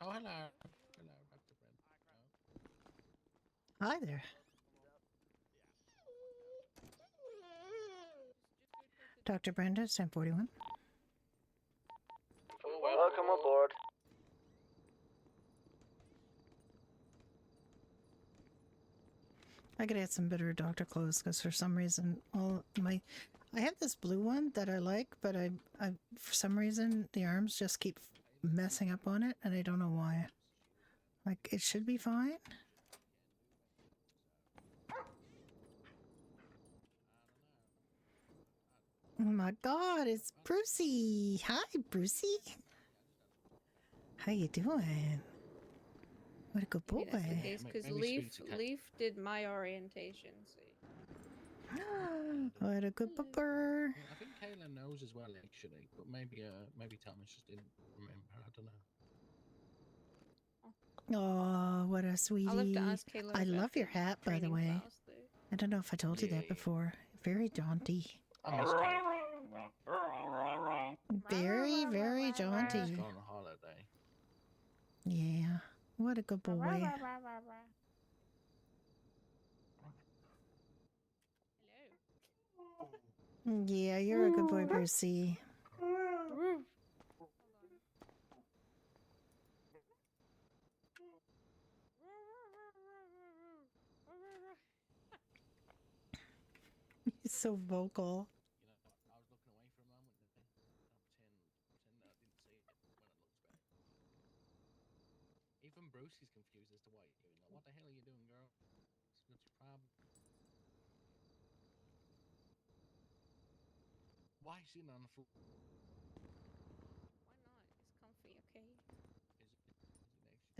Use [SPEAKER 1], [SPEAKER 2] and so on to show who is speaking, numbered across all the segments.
[SPEAKER 1] Oh, hello. Hello, Dr. Brenda.
[SPEAKER 2] Hi there. Dr. Brenda, it's 1041.
[SPEAKER 3] Welcome aboard.
[SPEAKER 2] I gotta get some better doctor clothes because for some reason, I have this blue one that I like, but I for some reason the arms just keep messing up on it, and I don't know why. Like it should be fine. Oh my God, it's Brucey. Hi, Brucey. How you doing? What a good boy.
[SPEAKER 4] Maybe that's the case because Leaf did my orientation. See.
[SPEAKER 2] What a good booper.
[SPEAKER 1] I think Kayla knows as well, actually, but maybe Thomas just didn't remember. I don't know.
[SPEAKER 2] Oh, what a sweetie.
[SPEAKER 4] I'll have to ask Kayla.
[SPEAKER 2] I love your hat, by the way.
[SPEAKER 4] Class,
[SPEAKER 2] I don't know if I told you that before. Very jaunty.
[SPEAKER 1] I missed
[SPEAKER 2] Very, very jaunty.
[SPEAKER 1] He's gone on holiday.
[SPEAKER 2] Yeah. What a good boy.
[SPEAKER 4] Hello.
[SPEAKER 2] Yeah, you're a good boy, Brucey. He's so vocal.
[SPEAKER 1] You know, I was looking away for a moment and I'll pretend that I didn't see it when it looks back. Even Bruce is confused as to why you're doing that. What the hell are you doing, girl? What's your problem? Why is she on the floor?
[SPEAKER 4] Why not? It's comfy, okay?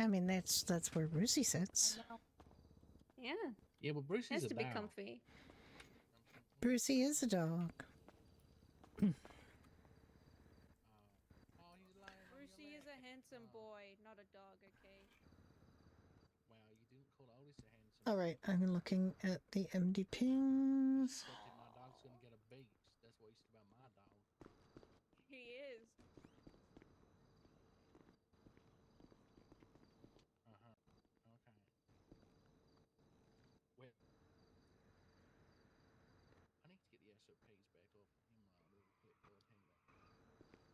[SPEAKER 2] I mean, that's where Brucey sits.
[SPEAKER 4] Yeah.
[SPEAKER 1] Yeah, but Bruce
[SPEAKER 4] has
[SPEAKER 1] is
[SPEAKER 4] to
[SPEAKER 1] a
[SPEAKER 4] be
[SPEAKER 1] dog.
[SPEAKER 4] comfy.
[SPEAKER 2] Brucey is a dog.
[SPEAKER 4] Brucey is a handsome boy, not a dog, okay?
[SPEAKER 1] Wow, you didn't call Otis a handsome.
[SPEAKER 2] Alright, I'm looking at the MD pings.
[SPEAKER 1] My dog's gonna get a beat. That's what you said about my dog.
[SPEAKER 4] He is.
[SPEAKER 1] Okay. Wait. I need to get the SOPs back off him a little clipboard. Hang on. Let me check over these things.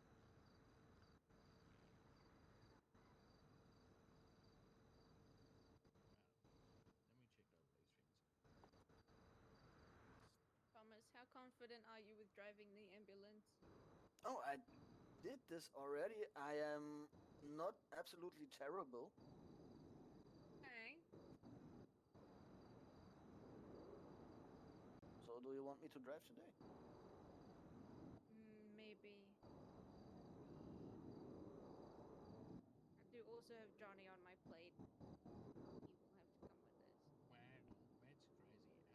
[SPEAKER 4] Thomas, how confident are you with driving the ambulance?
[SPEAKER 3] Oh, I did this already. I am not absolutely terrible.
[SPEAKER 4] Okay.
[SPEAKER 3] So do you want me to drive today?
[SPEAKER 4] Maybe. I do also have Johnny on my plate. He will have to come with us.
[SPEAKER 1] Wow, that's crazy. How are you gonna say it that way?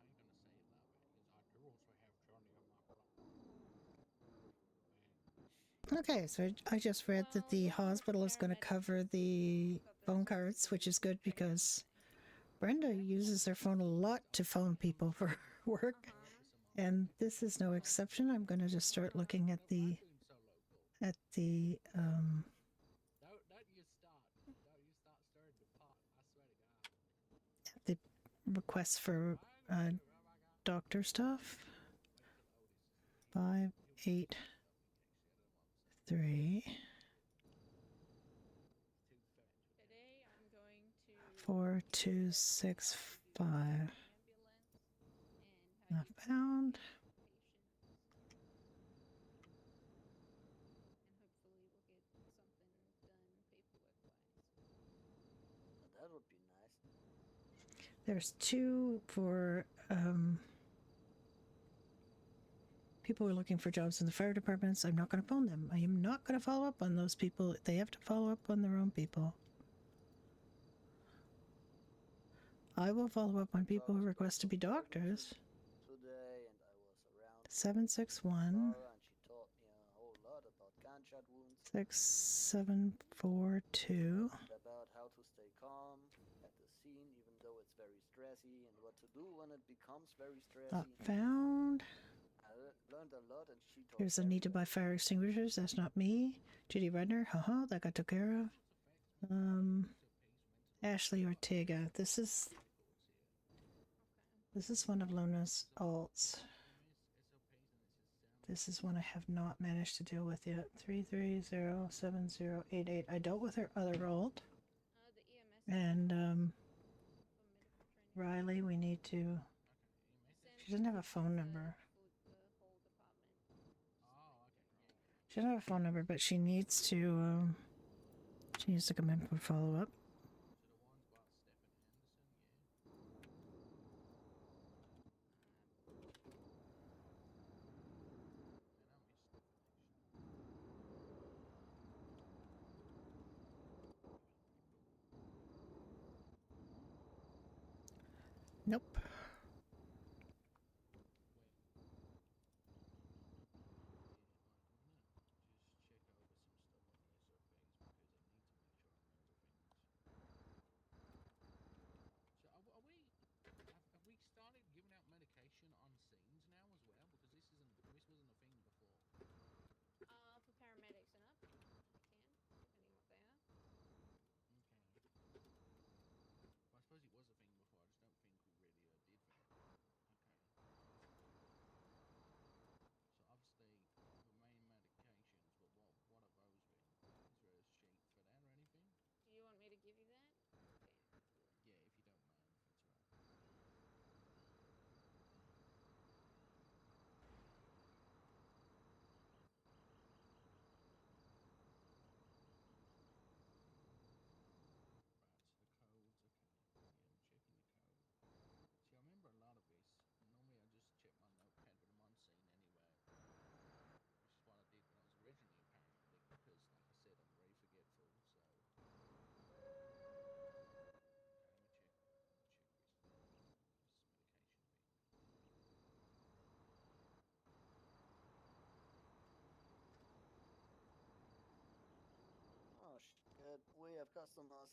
[SPEAKER 1] Because I do also have Johnny on my plate.
[SPEAKER 2] Okay, so I just read that the hospital is going to cover the phone cards, which is good because Brenda uses her phone a lot to phone people for work. And this is no exception. I'm going to just start looking at the
[SPEAKER 1] Don't you start stirring the pot. I swear to God.
[SPEAKER 2] the requests for doctor stuff. 5, 8, 3.
[SPEAKER 4] Today I'm going to
[SPEAKER 2] 4, 2, 6, 5. Not found.
[SPEAKER 4] And hopefully we'll get something done paperwork-wise.
[SPEAKER 3] That would be nice.
[SPEAKER 2] There's 2 for people who are looking for jobs in the fire departments. I'm not going to phone them. I am not going to follow up on those people. They have to follow up on their own people. I will follow up on people who request to be doctors.
[SPEAKER 3] Today, and I was around
[SPEAKER 2] 761
[SPEAKER 3] and she taught me a whole lot about gunshot wounds.
[SPEAKER 2] 6742.
[SPEAKER 3] And about how to stay calm at the scene, even though it's very stressy, and what to do when it becomes very stressy.
[SPEAKER 2] Not found.
[SPEAKER 3] I learned a lot, and she taught.
[SPEAKER 2] Here's a need to buy fire extinguishers. That's not me. Judy Redner. Haha, that got took care of. Ashley Ortega. This is one of Luna's alts. This is one I have not managed to deal with yet. 3307088. I dealt with her other alt.
[SPEAKER 4] The EMS.
[SPEAKER 2] And
[SPEAKER 4] for medical training.
[SPEAKER 2] Riley, we need to. She doesn't have a phone number.
[SPEAKER 4] The whole department.
[SPEAKER 2] She doesn't have a phone number, but she needs to. She needs to come in for follow up. Nope.
[SPEAKER 1] Have we started giving out medication on scenes now as well? Because this wasn't a thing before.
[SPEAKER 4] For paramedics and up, we can, depending what they are.
[SPEAKER 1] Okay. Well, I suppose it was a thing before. I just don't think we really did that. Okay. So obviously the main medications, but what have those been? Is there a sheet for that or anything?
[SPEAKER 4] Do you want me to give you that? Okay.
[SPEAKER 1] Yeah, if you don't mind, if that's all right. Right, so the codes, okay. Yeah, I'm checking the code. See, I remember a lot of this. Normally I just check my notepad, but I'm on scene anyway. Which is what I did when I was originally a paramedic, because, like I said, I'm very forgetful, so... Okay, let me check this medication bin.
[SPEAKER 3] Oh shit, we have customers.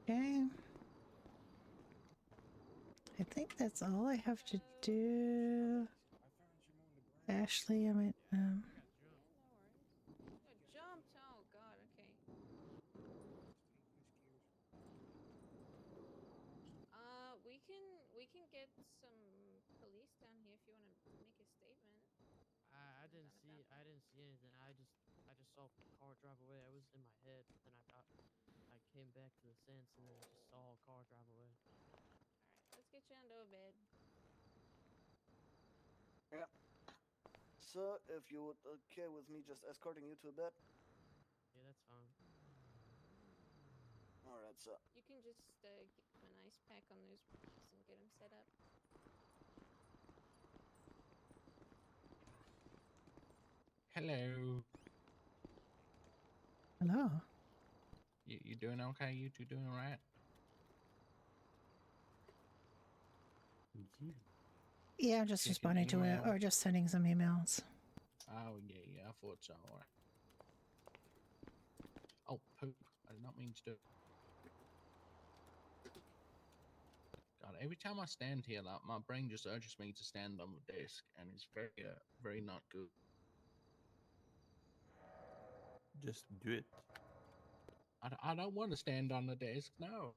[SPEAKER 2] Okay. I think that's all I have to do. Ashley, I might.
[SPEAKER 4] Yeah, no worries. Got jumped. Oh god. Okay. We can get some police down here if you want to make a statement.
[SPEAKER 5] I didn't see anything. I just saw a car drive away. I was in my head, but then I came back to the sense and then I just saw a car drive away.
[SPEAKER 4] Alright, let's get you under a bed.
[SPEAKER 3] Yeah. So, if you would okay with me just escorting you to a bed?
[SPEAKER 5] Yeah, that's fine.
[SPEAKER 3] Alright, so.
[SPEAKER 4] You can just give him an ice pack on those brakes and get him set up.
[SPEAKER 1] Hello.
[SPEAKER 2] Hello.
[SPEAKER 1] You doing okay? You two doing alright?
[SPEAKER 2] Yeah, I'm just
[SPEAKER 1] Checking
[SPEAKER 2] responding to it,
[SPEAKER 1] email.
[SPEAKER 2] or just sending some emails.
[SPEAKER 1] Oh, yeah, I thought so. Alright. Oh, poop. I did not mean to do it. God, every time I stand here, like, my brain just urges me to stand on the desk, and it's very not good.
[SPEAKER 6] Just do it.
[SPEAKER 1] I don't want to stand on the desk, no.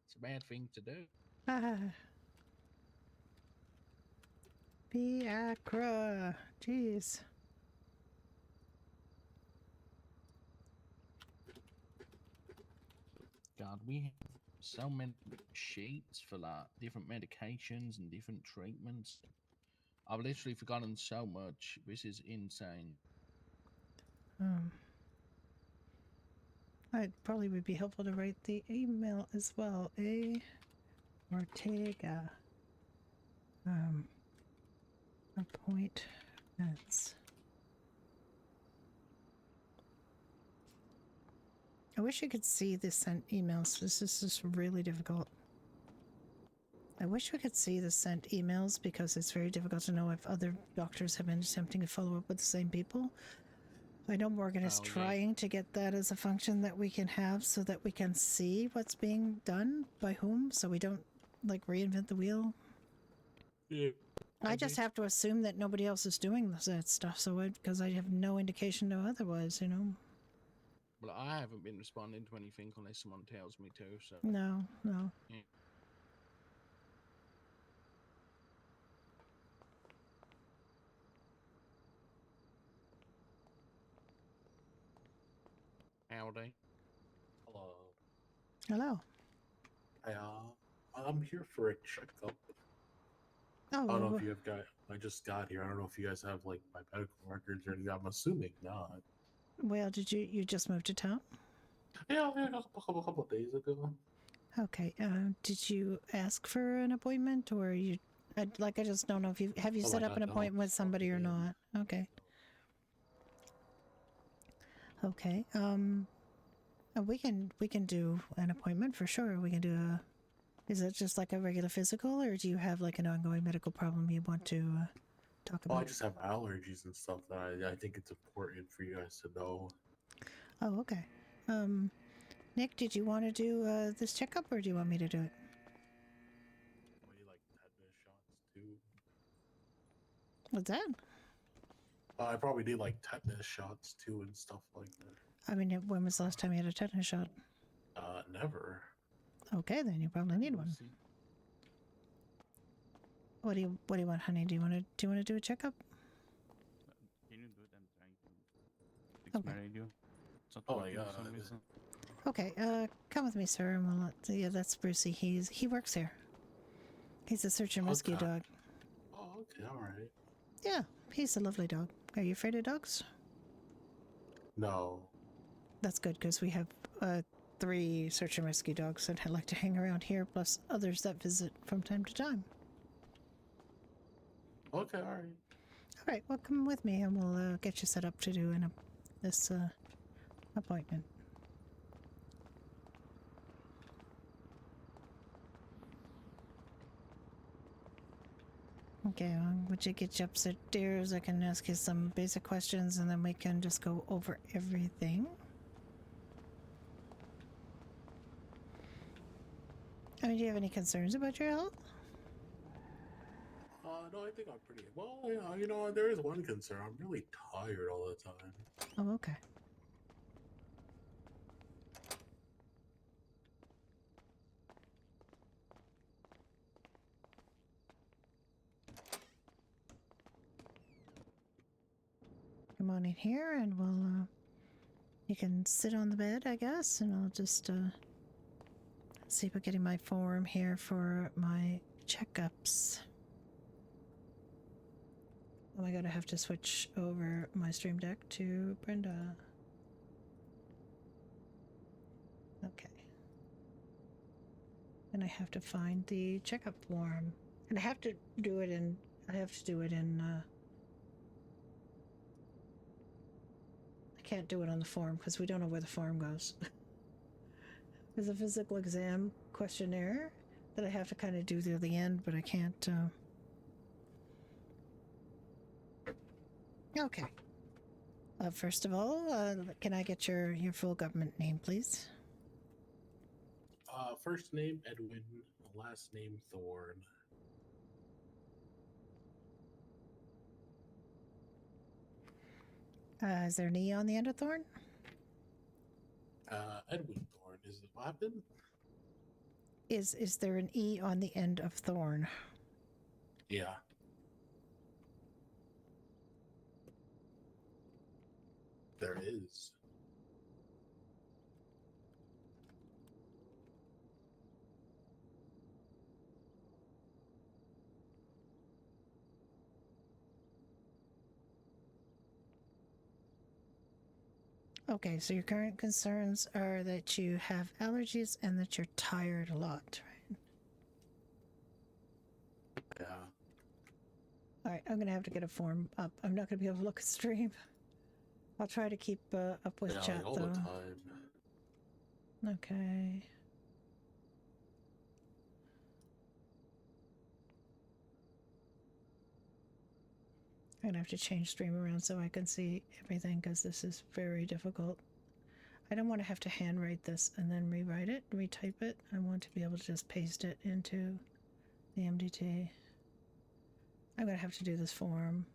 [SPEAKER 1] It's a bad thing to do.
[SPEAKER 2] Ah. Viagra. Jeez.
[SPEAKER 1] God, we have so many sheets for like different medications and different treatments. I've literally forgotten so much. This is insane.
[SPEAKER 2] It probably would be helpful to write the email as well. A. Ortega. Appointments. I wish I could see the sent emails. This is just really difficult. I wish we could see the sent emails because it's very difficult to know if other doctors have been attempting to follow up with the same people. I know Morgan is trying to get that as a function that we can have so that we can see what's being done by whom, so we don't like reinvent the wheel.
[SPEAKER 6] Yeah.
[SPEAKER 2] I just have to assume that nobody else is doing that stuff, so because I have no indication to otherwise, you know.
[SPEAKER 1] Well, I haven't been responding to anything unless someone tells me to. So
[SPEAKER 2] No, no.
[SPEAKER 1] yeah. Howdy.
[SPEAKER 7] Hello.
[SPEAKER 2] Hello.
[SPEAKER 7] I'm here for a checkup.
[SPEAKER 2] Oh,
[SPEAKER 7] I don't know
[SPEAKER 2] well,
[SPEAKER 7] if you have got. I just got here. I don't know if you guys have like my medical records or anything. I'm assuming not.
[SPEAKER 2] well, did you just move to town?
[SPEAKER 7] Yeah, a couple of days ago.
[SPEAKER 2] Okay. Did you ask for an appointment, or you? I just don't know if you have you
[SPEAKER 7] Oh
[SPEAKER 2] set
[SPEAKER 7] my
[SPEAKER 2] up an
[SPEAKER 7] God, no.
[SPEAKER 2] appointment with somebody or
[SPEAKER 7] Okay.
[SPEAKER 2] not. Okay. Okay. We can do an appointment for sure. We can do a. Is it just like a regular physical, or do you have like an ongoing medical problem you want to talk
[SPEAKER 7] Well,
[SPEAKER 2] about?
[SPEAKER 7] I just have allergies and stuff that I think it's important for you guys to know.
[SPEAKER 2] Oh, okay. Nick, did you want to do this checkup, or do you want me to do it?
[SPEAKER 7] Well, you like tetanus shots too.
[SPEAKER 2] What's that?
[SPEAKER 7] I probably need like tetanus shots too and stuff like that.
[SPEAKER 2] I mean, when was the last time you had a tetanus shot?
[SPEAKER 7] Never.
[SPEAKER 2] Okay, then you probably need one.
[SPEAKER 1] See.
[SPEAKER 2] What do you want, honey? Do you want to do a checkup?
[SPEAKER 6] Can you do it? I'm trying to fix my radio. It's not
[SPEAKER 7] Oh my
[SPEAKER 6] working for
[SPEAKER 7] God.
[SPEAKER 6] some reason.
[SPEAKER 2] Okay, come with me, sir, and we'll yeah, that's Brucey. He works here. He's a search and rescue
[SPEAKER 7] Okay.
[SPEAKER 2] dog.
[SPEAKER 7] Oh, okay, all right.
[SPEAKER 2] Yeah, he's a lovely dog. Are you afraid of dogs?
[SPEAKER 7] No.
[SPEAKER 2] That's good, because we have 3 search and rescue dogs that like to hang around here, plus others that visit from time to time.
[SPEAKER 7] Okay, all right.
[SPEAKER 2] All right, well, come with me, and we'll get you set up to do this appointment. Okay, would you get you upstairs? I can ask you some basic questions, and then we can just go over everything. I mean, do you have any concerns about your health?
[SPEAKER 7] No, I think I'm pretty well. Yeah, you know, there is one concern. I'm really tired all the time.
[SPEAKER 2] Oh, okay. Come on in here, and we'll, you can sit on the bed, I guess, and I'll just, see about getting my form here for my checkups. Oh my god, I have to switch over my stream deck to Brenda. Okay. And I have to find the checkup form. And I have to do it in, I can't do it on the form because we don't know where the form goes. There's a physical exam questionnaire that I have to kind of do near the end, but I can't, Okay. First of all, can I get your full government name, please?
[SPEAKER 7] First name Edwin, last name Thorne.
[SPEAKER 2] Is there an E on the end of Thorn?
[SPEAKER 7] Edwin Thorne. Is it what happened?
[SPEAKER 2] Is there an E on the end of Thorn?
[SPEAKER 7] Yeah. There is.
[SPEAKER 2] Okay, so your current concerns are that you have allergies and that you're tired a lot, right?
[SPEAKER 7] Yeah.
[SPEAKER 2] All right, I'm gonna have to get a form up. I'm not gonna be able to look at stream. I'll try to keep up with
[SPEAKER 7] Yeah,
[SPEAKER 2] chat
[SPEAKER 7] like all
[SPEAKER 2] though.
[SPEAKER 7] the time.
[SPEAKER 2] Okay. I'm gonna have to change stream around so I can see everything because this is very difficult. I don't want to have to handwrite this and then rewrite it, retype it. I want to be able to just paste it into the MDT. I'm gonna have to do this form.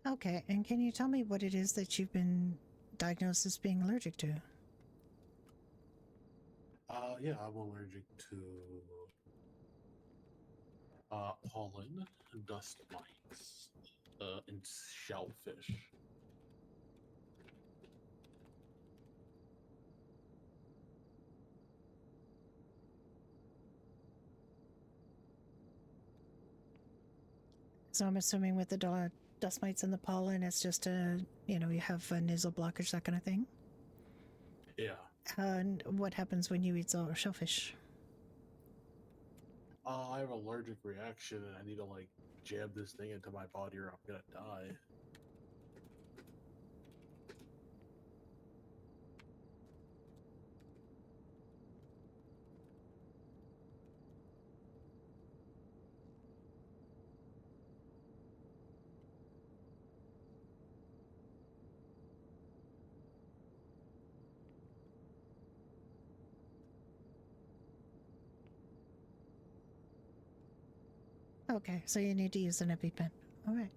[SPEAKER 2] Okay, and can you tell me what it is that you've been diagnosed as being allergic to?
[SPEAKER 7] Yeah, I'm allergic to pollen, dust mites, and shellfish.
[SPEAKER 2] So I'm assuming with the dust mites and the pollen, it's just you have a nasal blockage, that kind of thing.
[SPEAKER 7] Yeah.
[SPEAKER 2] And what happens when you eat shellfish?
[SPEAKER 7] I have an allergic reaction, and I need to like jab this thing into my body, or I'm gonna die.
[SPEAKER 2] Okay, so you need to use an EpiPen. All right.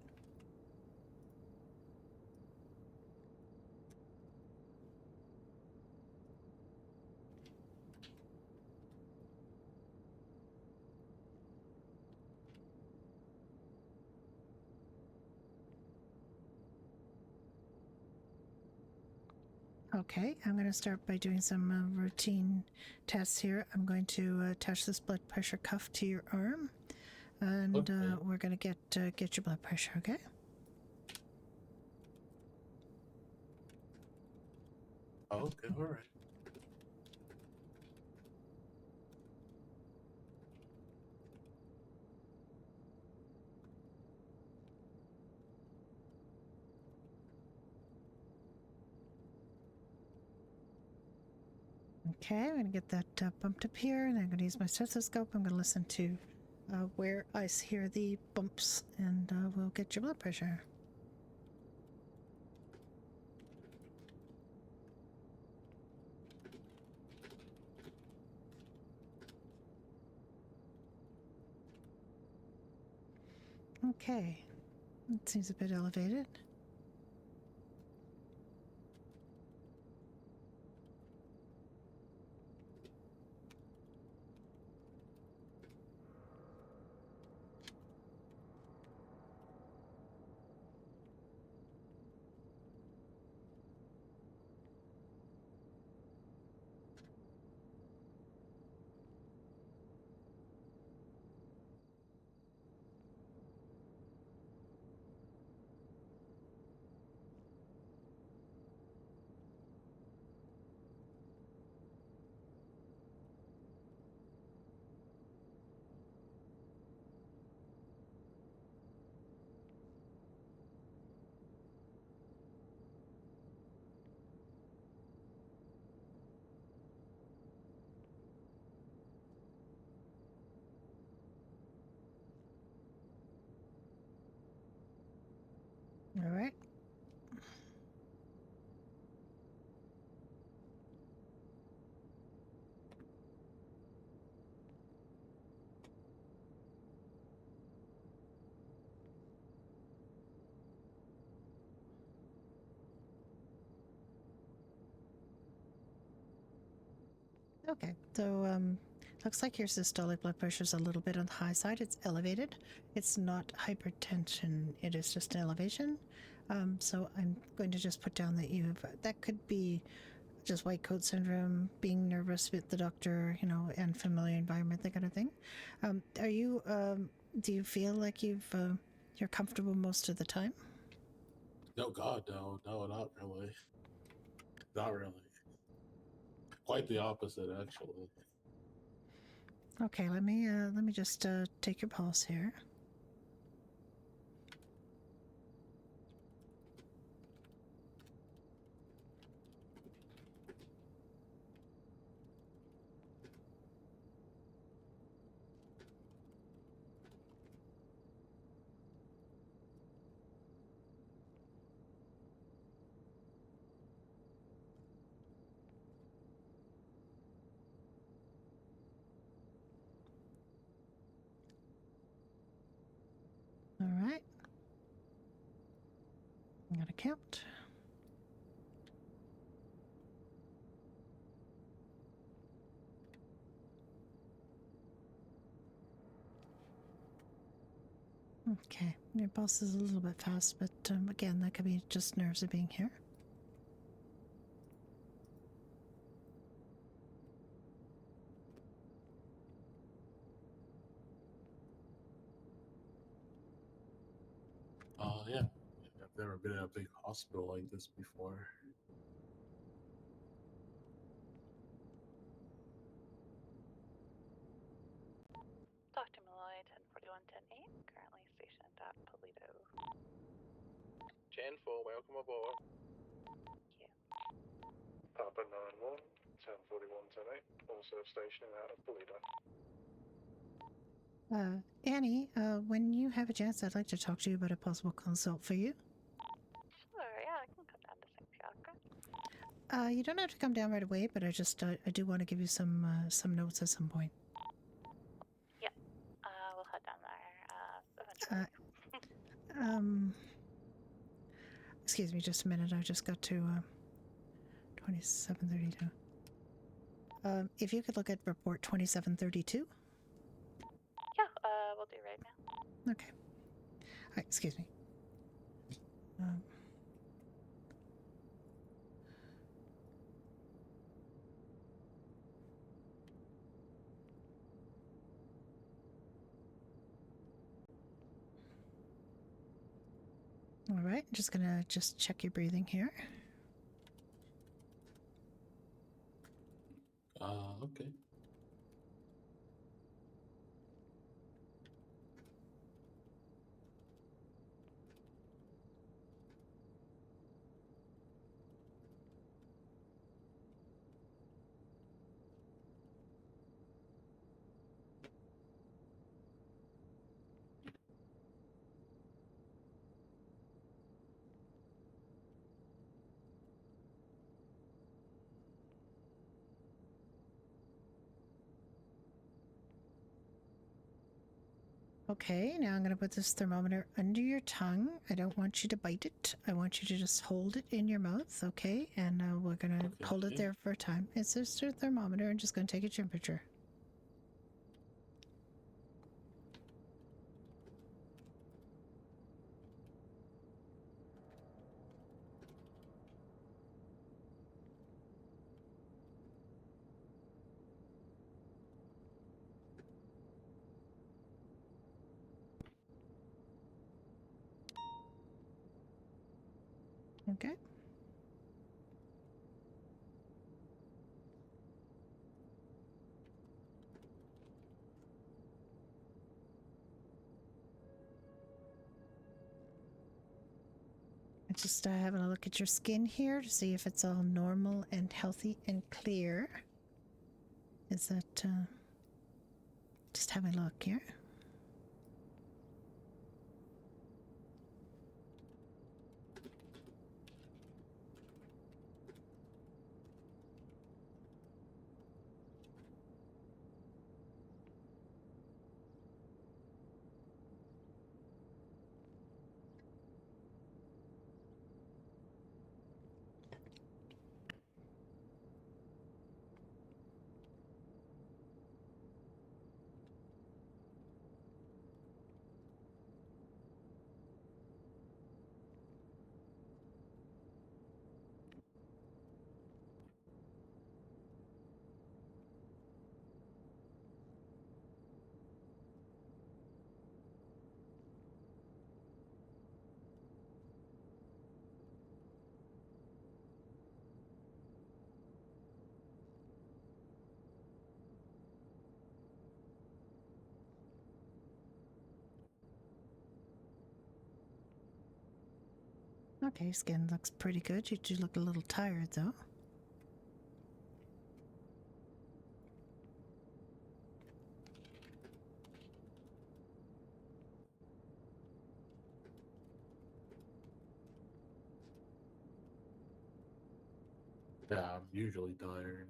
[SPEAKER 2] Okay, I'm going to start by doing some routine tests here. I'm going to attach this blood pressure cuff to your arm, and
[SPEAKER 7] Okay.
[SPEAKER 2] we're going to get your blood pressure. Okay.
[SPEAKER 7] Okay, all right.
[SPEAKER 2] Okay, I'm going to get that bumped up here, and I'm going to use my stethoscope. I'm going to listen to where I hear the bumps, and we'll get your blood pressure. Okay, it seems a bit elevated. All right. Okay, so looks like your systolic blood pressure is a little bit on the high side. It's elevated. It's not hypertension. It is just an elevation. So I'm going to just put down that that could be just white coat syndrome, being nervous with the doctor, and familiar environment, that kind of thing. Do you feel like you're comfortable most of the time?
[SPEAKER 7] No, God, no, not really. Not really. Quite the opposite, actually.
[SPEAKER 2] Okay, let me just take your pulse here. I'm gonna count. Okay, your pulse is a little bit fast, but again, that could be just nerves of being here.
[SPEAKER 7] Yeah. I've never been in a big hospital like this before.
[SPEAKER 8] Dr. Malloy, 1041-10-8, currently stationed at Toledo.
[SPEAKER 9] 10-4, welcome aboard.
[SPEAKER 8] Thank you.
[SPEAKER 9] Papa 9-1, 1041-10-8, also stationing out of Toledo.
[SPEAKER 2] Annie, when you have a chance, I'd like to talk to you about a possible consult for you.
[SPEAKER 8] Sure, yeah, I can come down to St. Fiacre.
[SPEAKER 2] You don't have to come down right away, but I do want to give you some notes at some point.
[SPEAKER 8] Yep, we'll head down there eventually.
[SPEAKER 2] Excuse me just a minute. I just got to 2732. If you could look at report 2732.
[SPEAKER 8] Yeah, we'll do right now.
[SPEAKER 2] Okay. All right, excuse me. All right, just gonna check your breathing here.
[SPEAKER 7] Okay.
[SPEAKER 2] Okay, now I'm going to put this thermometer under your tongue. I don't want you to bite it. I want you to just hold it in your mouth, okay? And we're going to hold it there for a time. It's just a thermometer. I'm just going to take a temperature. Okay. I'm just having a look at your skin here to see if it's all normal and healthy and clear. Is that just having a look here? Okay, skin looks pretty good. You do look a little tired though.
[SPEAKER 7] Yeah, I'm usually tired.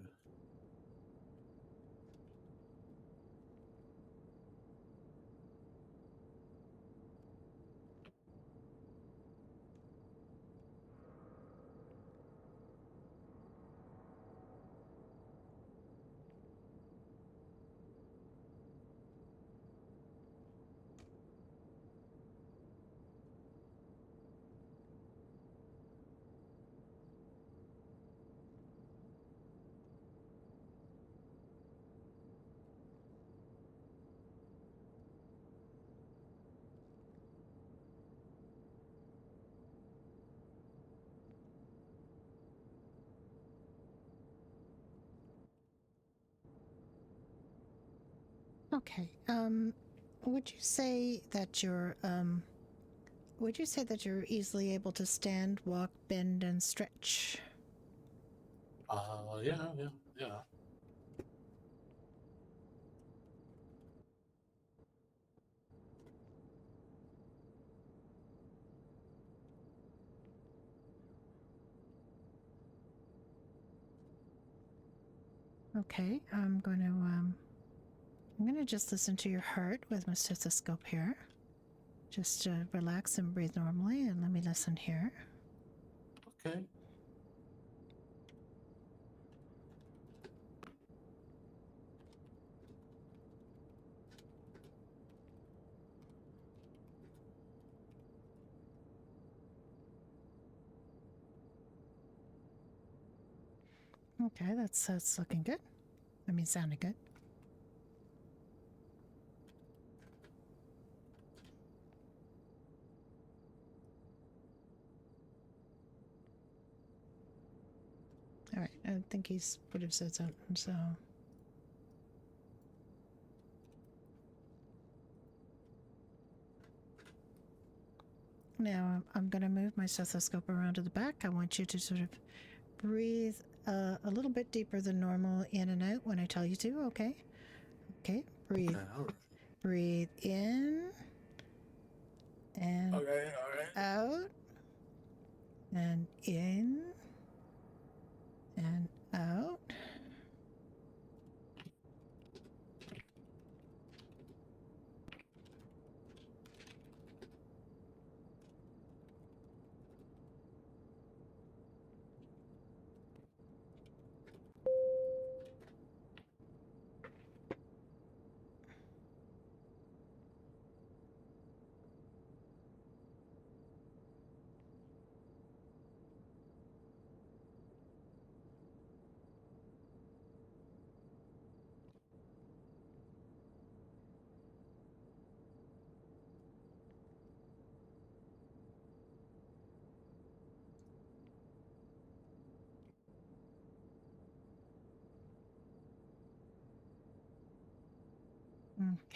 [SPEAKER 2] Okay. Would you say that you're easily able to stand, walk, bend, and stretch?
[SPEAKER 7] Yeah.
[SPEAKER 2] Okay, I'm gonna just listen to your heart with my stethoscope here. Just relax and breathe normally, and let me listen here.
[SPEAKER 7] Okay.
[SPEAKER 2] Okay, that's looking good. I mean, sounding good. All right, I think he's would have said something. So. Now I'm going to move my stethoscope around to the back. I want you to sort of breathe a little bit deeper than normal in and out when I tell you to, okay? Okay, breathe.
[SPEAKER 7] Okay, all right.
[SPEAKER 2] Breathe in and
[SPEAKER 7] Okay, all right.
[SPEAKER 2] out and in and out.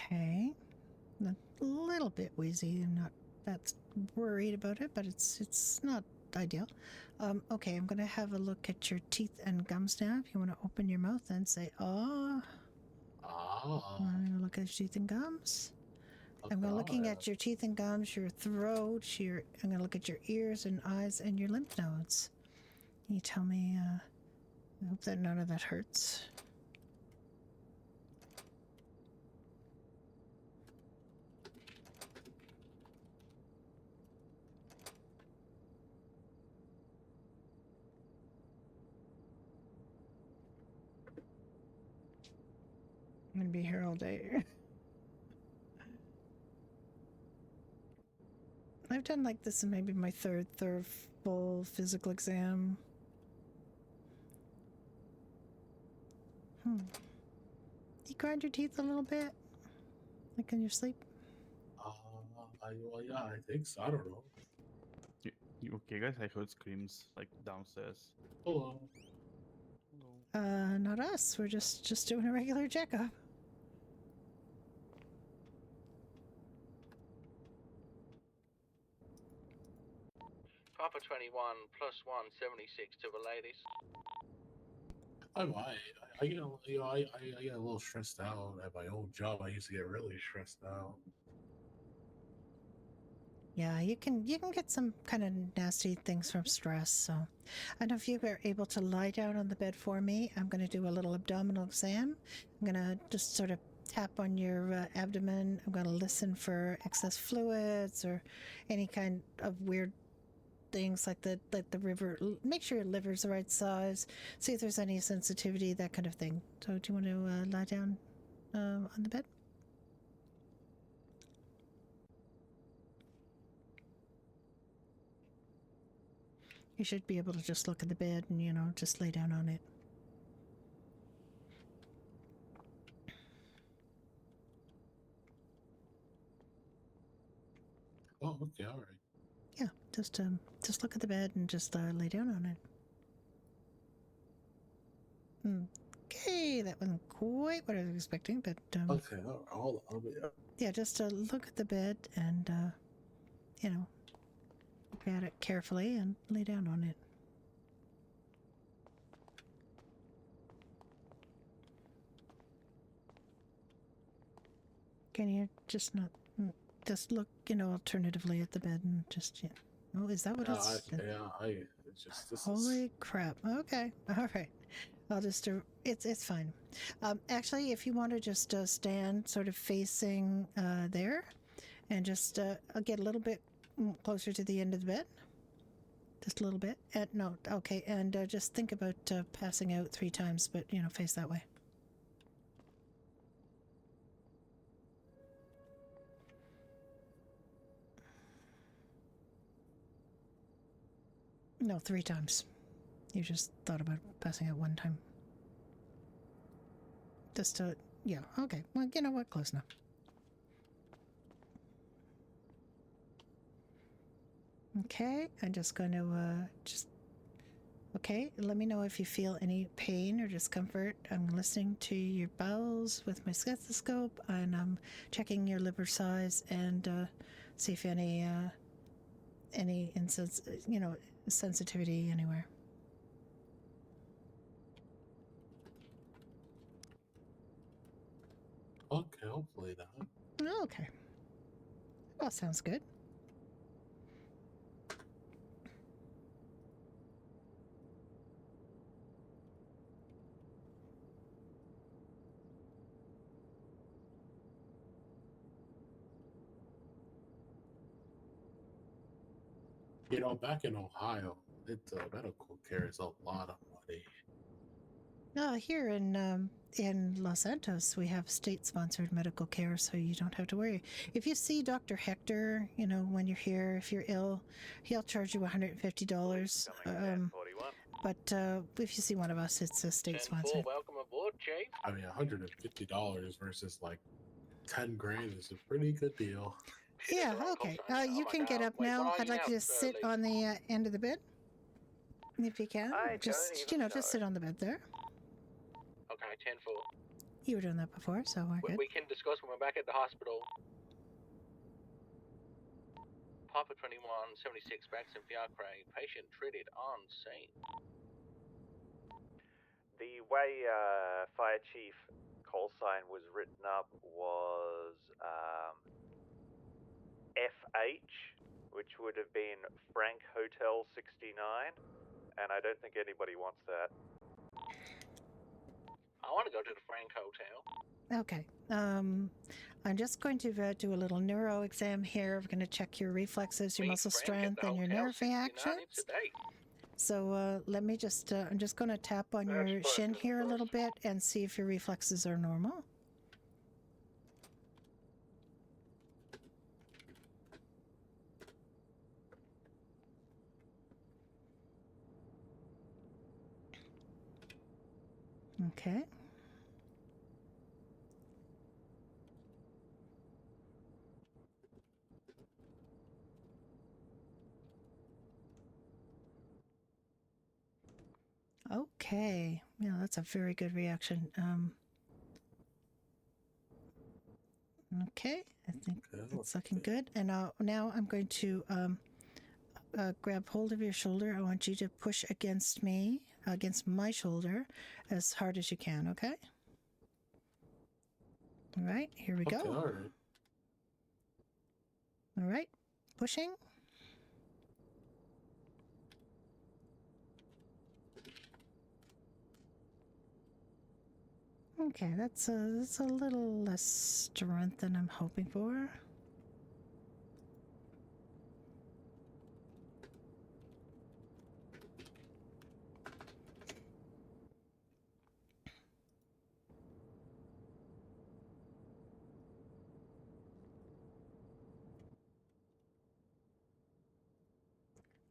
[SPEAKER 2] Okay. A little bit wheezy. I'm not that worried about it, but it's not ideal. Okay, I'm gonna have a look at your teeth and gums now. If you want to open your mouth and say "ah," I'm gonna look at your teeth and gums.
[SPEAKER 7] Okay,
[SPEAKER 2] I'm gonna looking
[SPEAKER 7] all
[SPEAKER 2] at your teeth and gums, your throat, I'm gonna look at your ears and eyes and your lymph nodes. Can you tell me? I hope that none of that hurts. I'm gonna be here all day. I've done like this in maybe my third full physical exam. You grind your teeth a little bit? Like in your sleep?
[SPEAKER 7] Yeah, I think so. I don't know.
[SPEAKER 6] You okay, guys? I heard screams like downstairs.
[SPEAKER 7] Hello.
[SPEAKER 2] Not us. We're just doing a regular checkup.
[SPEAKER 1] Papa 21 plus 176 to the ladies.
[SPEAKER 7] I might. I get I get a little stressed out at my old job. I used to get really stressed out.
[SPEAKER 2] Yeah, you can get some kind of nasty things from stress. So, I don't know if you are able to lie down on the bed for me. I'm going to do a little abdominal exam. I'm going to just sort of tap on your abdomen. I'm going to listen for excess fluids or any kind of weird things like the river. Make sure your liver's the right size. See if there's any sensitivity, that kind of thing. So, do you want to lie down on the bed? You should be able to just look at the bed and, just lay down on it.
[SPEAKER 7] Oh, okay, all right.
[SPEAKER 2] Yeah, just look at the bed and just lay down on it. Okay, Okay, that wasn't quite what I was expecting, but
[SPEAKER 7] Okay, hold on.
[SPEAKER 2] yeah, just look at the bed and you know, look at it carefully and lay down on it. Can you just not just look, alternatively at the bed and just oh, is that what it's?
[SPEAKER 7] It's just this
[SPEAKER 2] Holy
[SPEAKER 7] is.
[SPEAKER 2] crap! Okay, all right. I'll just it's fine. Actually, if you want to just stand sort of facing there, and just get a little bit closer to the end of the bed, just a little bit. No, okay, and just think about passing out 3 times, but face that way. No, 3 times. You just thought about passing out 1 time. Just to, yeah, okay. Well, you know what? Close enough. Okay, I'm just going to okay, let me know if you feel any pain or discomfort. I'm listening to your bowels with my stethoscope, and I'm checking your liver size and see if any sensitivity anywhere.
[SPEAKER 7] Okay, hopefully not.
[SPEAKER 2] Okay. Well, sounds good.
[SPEAKER 7] Back in Ohio, medical care is a lot of money.
[SPEAKER 2] Here in Los Santos, we have state-sponsored medical care, so you don't have to worry. If you see Dr. Hector, when you're here, if you're ill, he'll charge you $150. But if you see one of us, it's a state-sponsored.
[SPEAKER 1] Welcome aboard, Chief.
[SPEAKER 7] I mean, $150 versus like 10 grand is a pretty good deal.
[SPEAKER 2] Yeah, okay. You can get up now. I'd like you to sit on the end of the bed, if you can. Just sit on the bed there.
[SPEAKER 1] Okay, 10-4.
[SPEAKER 2] You were doing that before, so we're good.
[SPEAKER 1] We can discuss when we're back at the hospital. Papa 2176 Braxton Fiacre, patient treated on scene.
[SPEAKER 10] The way Fire Chief call sign was written up was FH, which would have been Frank Hotel 69, and I don't think anybody wants that.
[SPEAKER 1] I want to go to the Frank Hotel.
[SPEAKER 2] Okay. I'm just going to do a little neuro exam here. We're going to check your reflexes, your muscle strength, and your nerve reactions. So let me just, I'm just going to tap on your shin here a little bit and see if your reflexes are normal. Okay. Okay. Yeah, that's a very good reaction. Okay, I think that's looking good. And now I'm going to grab hold of your shoulder. I want you to push against my shoulder, as hard as you can, okay? All right, here we go.
[SPEAKER 7] All right.
[SPEAKER 2] All right, pushing. Okay, that's a little less strength than I'm hoping for.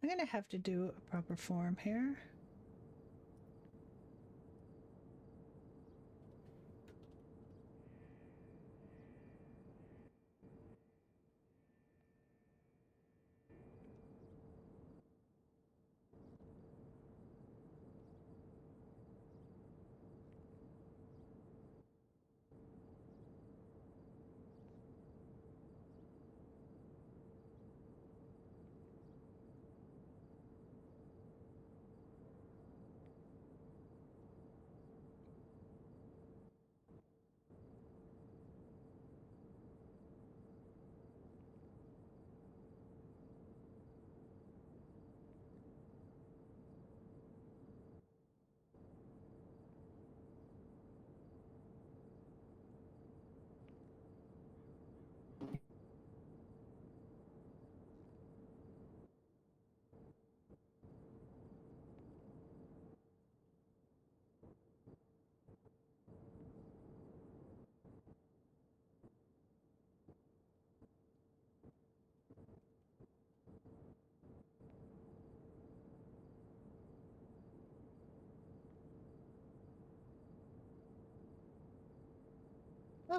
[SPEAKER 2] I'm going to have to do a proper form here.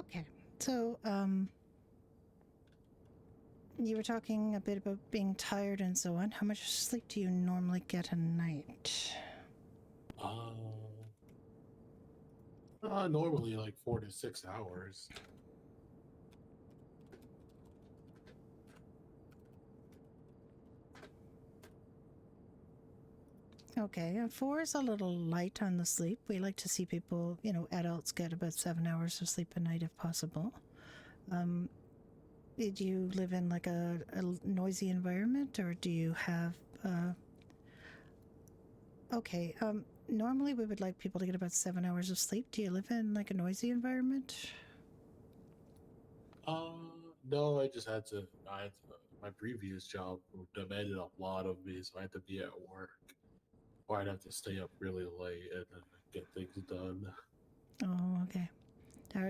[SPEAKER 2] Okay, so you were talking a bit about being tired and so on. How much sleep do you normally get a night?
[SPEAKER 7] Normally like 4 to 6 hours.
[SPEAKER 2] Okay, 4 is a little light on the sleep. We like to see people, adults get about 7 hours of sleep a night if possible. Do you live in like a noisy environment, or do you have... Okay, normally we would like people to get about 7 hours of sleep. Do you live in like a noisy environment?
[SPEAKER 7] No, my previous job demanded a lot of me, so I had to be at work. Or I'd have to stay up really late and get things done.
[SPEAKER 2] Oh, okay.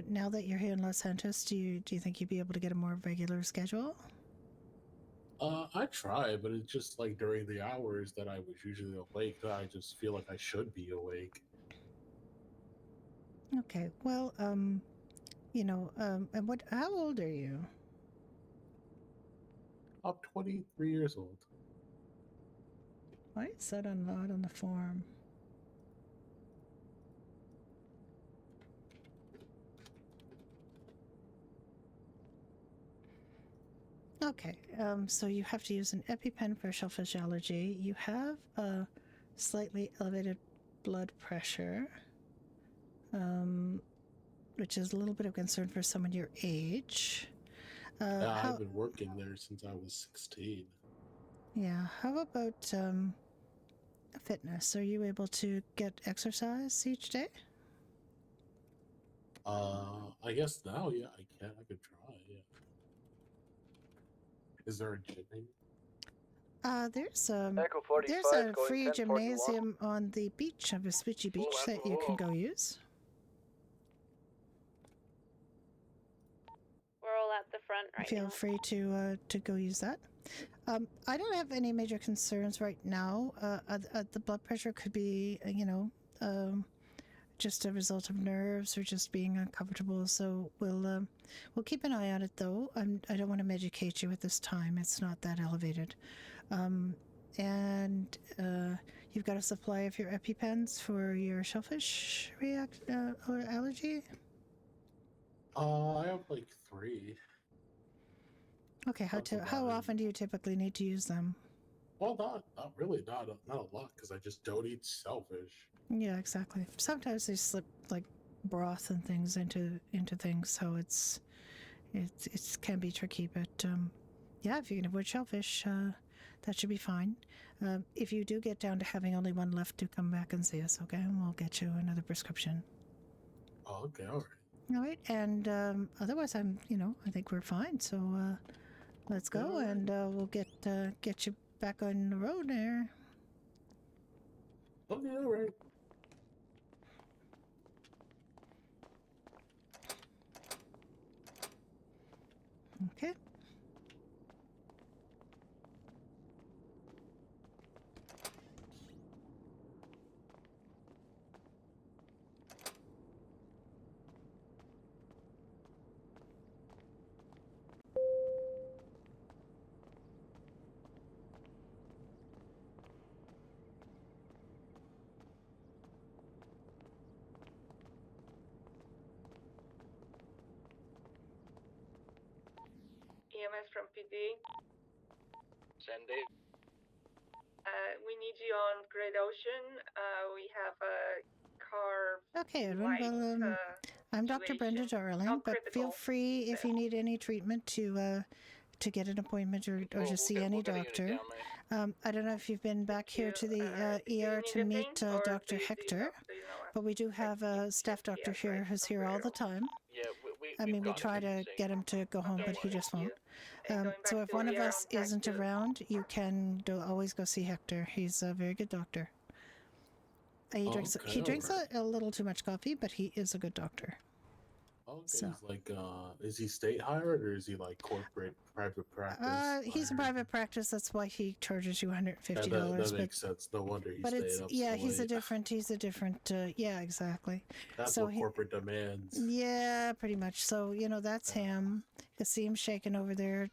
[SPEAKER 2] Now that you're here in Los Santos, do you think you'd be able to get a more regular schedule?
[SPEAKER 7] I try, but it's just like during the hours that I was usually awake, I just feel like I should be awake.
[SPEAKER 2] Okay, well, and how old are you?
[SPEAKER 7] I'm 23 years old.
[SPEAKER 2] Why is that not on the form? Okay, so you have to use an EpiPen for shellfish allergy. You have a slightly elevated blood pressure, which is a little bit of concern for someone your age.
[SPEAKER 7] I've been working there since I was 16.
[SPEAKER 2] Yeah, how about fitness? Are you able to get exercise each day?
[SPEAKER 7] I guess now, yeah, I can. I could try, yeah. Is there a gym?
[SPEAKER 2] There's
[SPEAKER 3] Echo 45
[SPEAKER 2] a
[SPEAKER 3] going
[SPEAKER 2] free
[SPEAKER 3] 1041.
[SPEAKER 2] gymnasium on the beach of Vespucci Beach that you can go use.
[SPEAKER 8] We're all at the front right
[SPEAKER 2] Feel
[SPEAKER 8] now.
[SPEAKER 2] free to go use that. I don't have any major concerns right now. The blood pressure could be, just a result of nerves or just being uncomfortable. So we'll keep an eye on it, though. I don't want to medicate you at this time. It's not that elevated. And you've got a supply of your EpiPens for your shellfish or allergy?
[SPEAKER 7] I have like 3.
[SPEAKER 2] Okay, how often do you typically need to use them?
[SPEAKER 7] Well, not really, not a lot, because I just don't eat shellfish.
[SPEAKER 2] Yeah, exactly. Sometimes they slip like broth and things into things, so it can be tricky. But yeah, if you can avoid shellfish, that should be fine. If you do get down to having only one left, do come back and see us, okay? And we'll get you another prescription.
[SPEAKER 7] Oh, okay, all right.
[SPEAKER 2] All right, and otherwise, I think we're fine. So let's go, and we'll get you back on the road there.
[SPEAKER 7] Okay, all right.
[SPEAKER 2] Okay.
[SPEAKER 11] EMS from PD.
[SPEAKER 1] Sandy.
[SPEAKER 11] We need you on Great Ocean. We have a car.
[SPEAKER 2] Okay, Edwin. Well, I'm Dr. Brenda Darling, but feel free if you need any treatment to get an appointment or to see any doctor. I don't know if you've been back here to the ER to meet Dr. Hector, but we do have a staff doctor here who's here all the time.
[SPEAKER 1] Yeah,
[SPEAKER 2] we try to get him to go home, but he just won't. So if one of us isn't around, you can always go see Hector. He's a very good doctor. He drinks a little too much coffee, but he is a good doctor.
[SPEAKER 7] Okay,
[SPEAKER 2] So-
[SPEAKER 7] he's like, is he state hired or is he like corporate private practice?
[SPEAKER 2] He's a private practice. That's why he charges you $150.
[SPEAKER 7] That makes sense. No wonder he's
[SPEAKER 2] But it's
[SPEAKER 7] staying up
[SPEAKER 2] yeah,
[SPEAKER 7] so
[SPEAKER 2] he's a
[SPEAKER 7] late.
[SPEAKER 2] different. Yeah, exactly.
[SPEAKER 7] That's
[SPEAKER 2] so
[SPEAKER 7] what
[SPEAKER 2] he-
[SPEAKER 7] corporate demands.
[SPEAKER 2] Yeah, pretty much. So that's him. You see him shaking over there.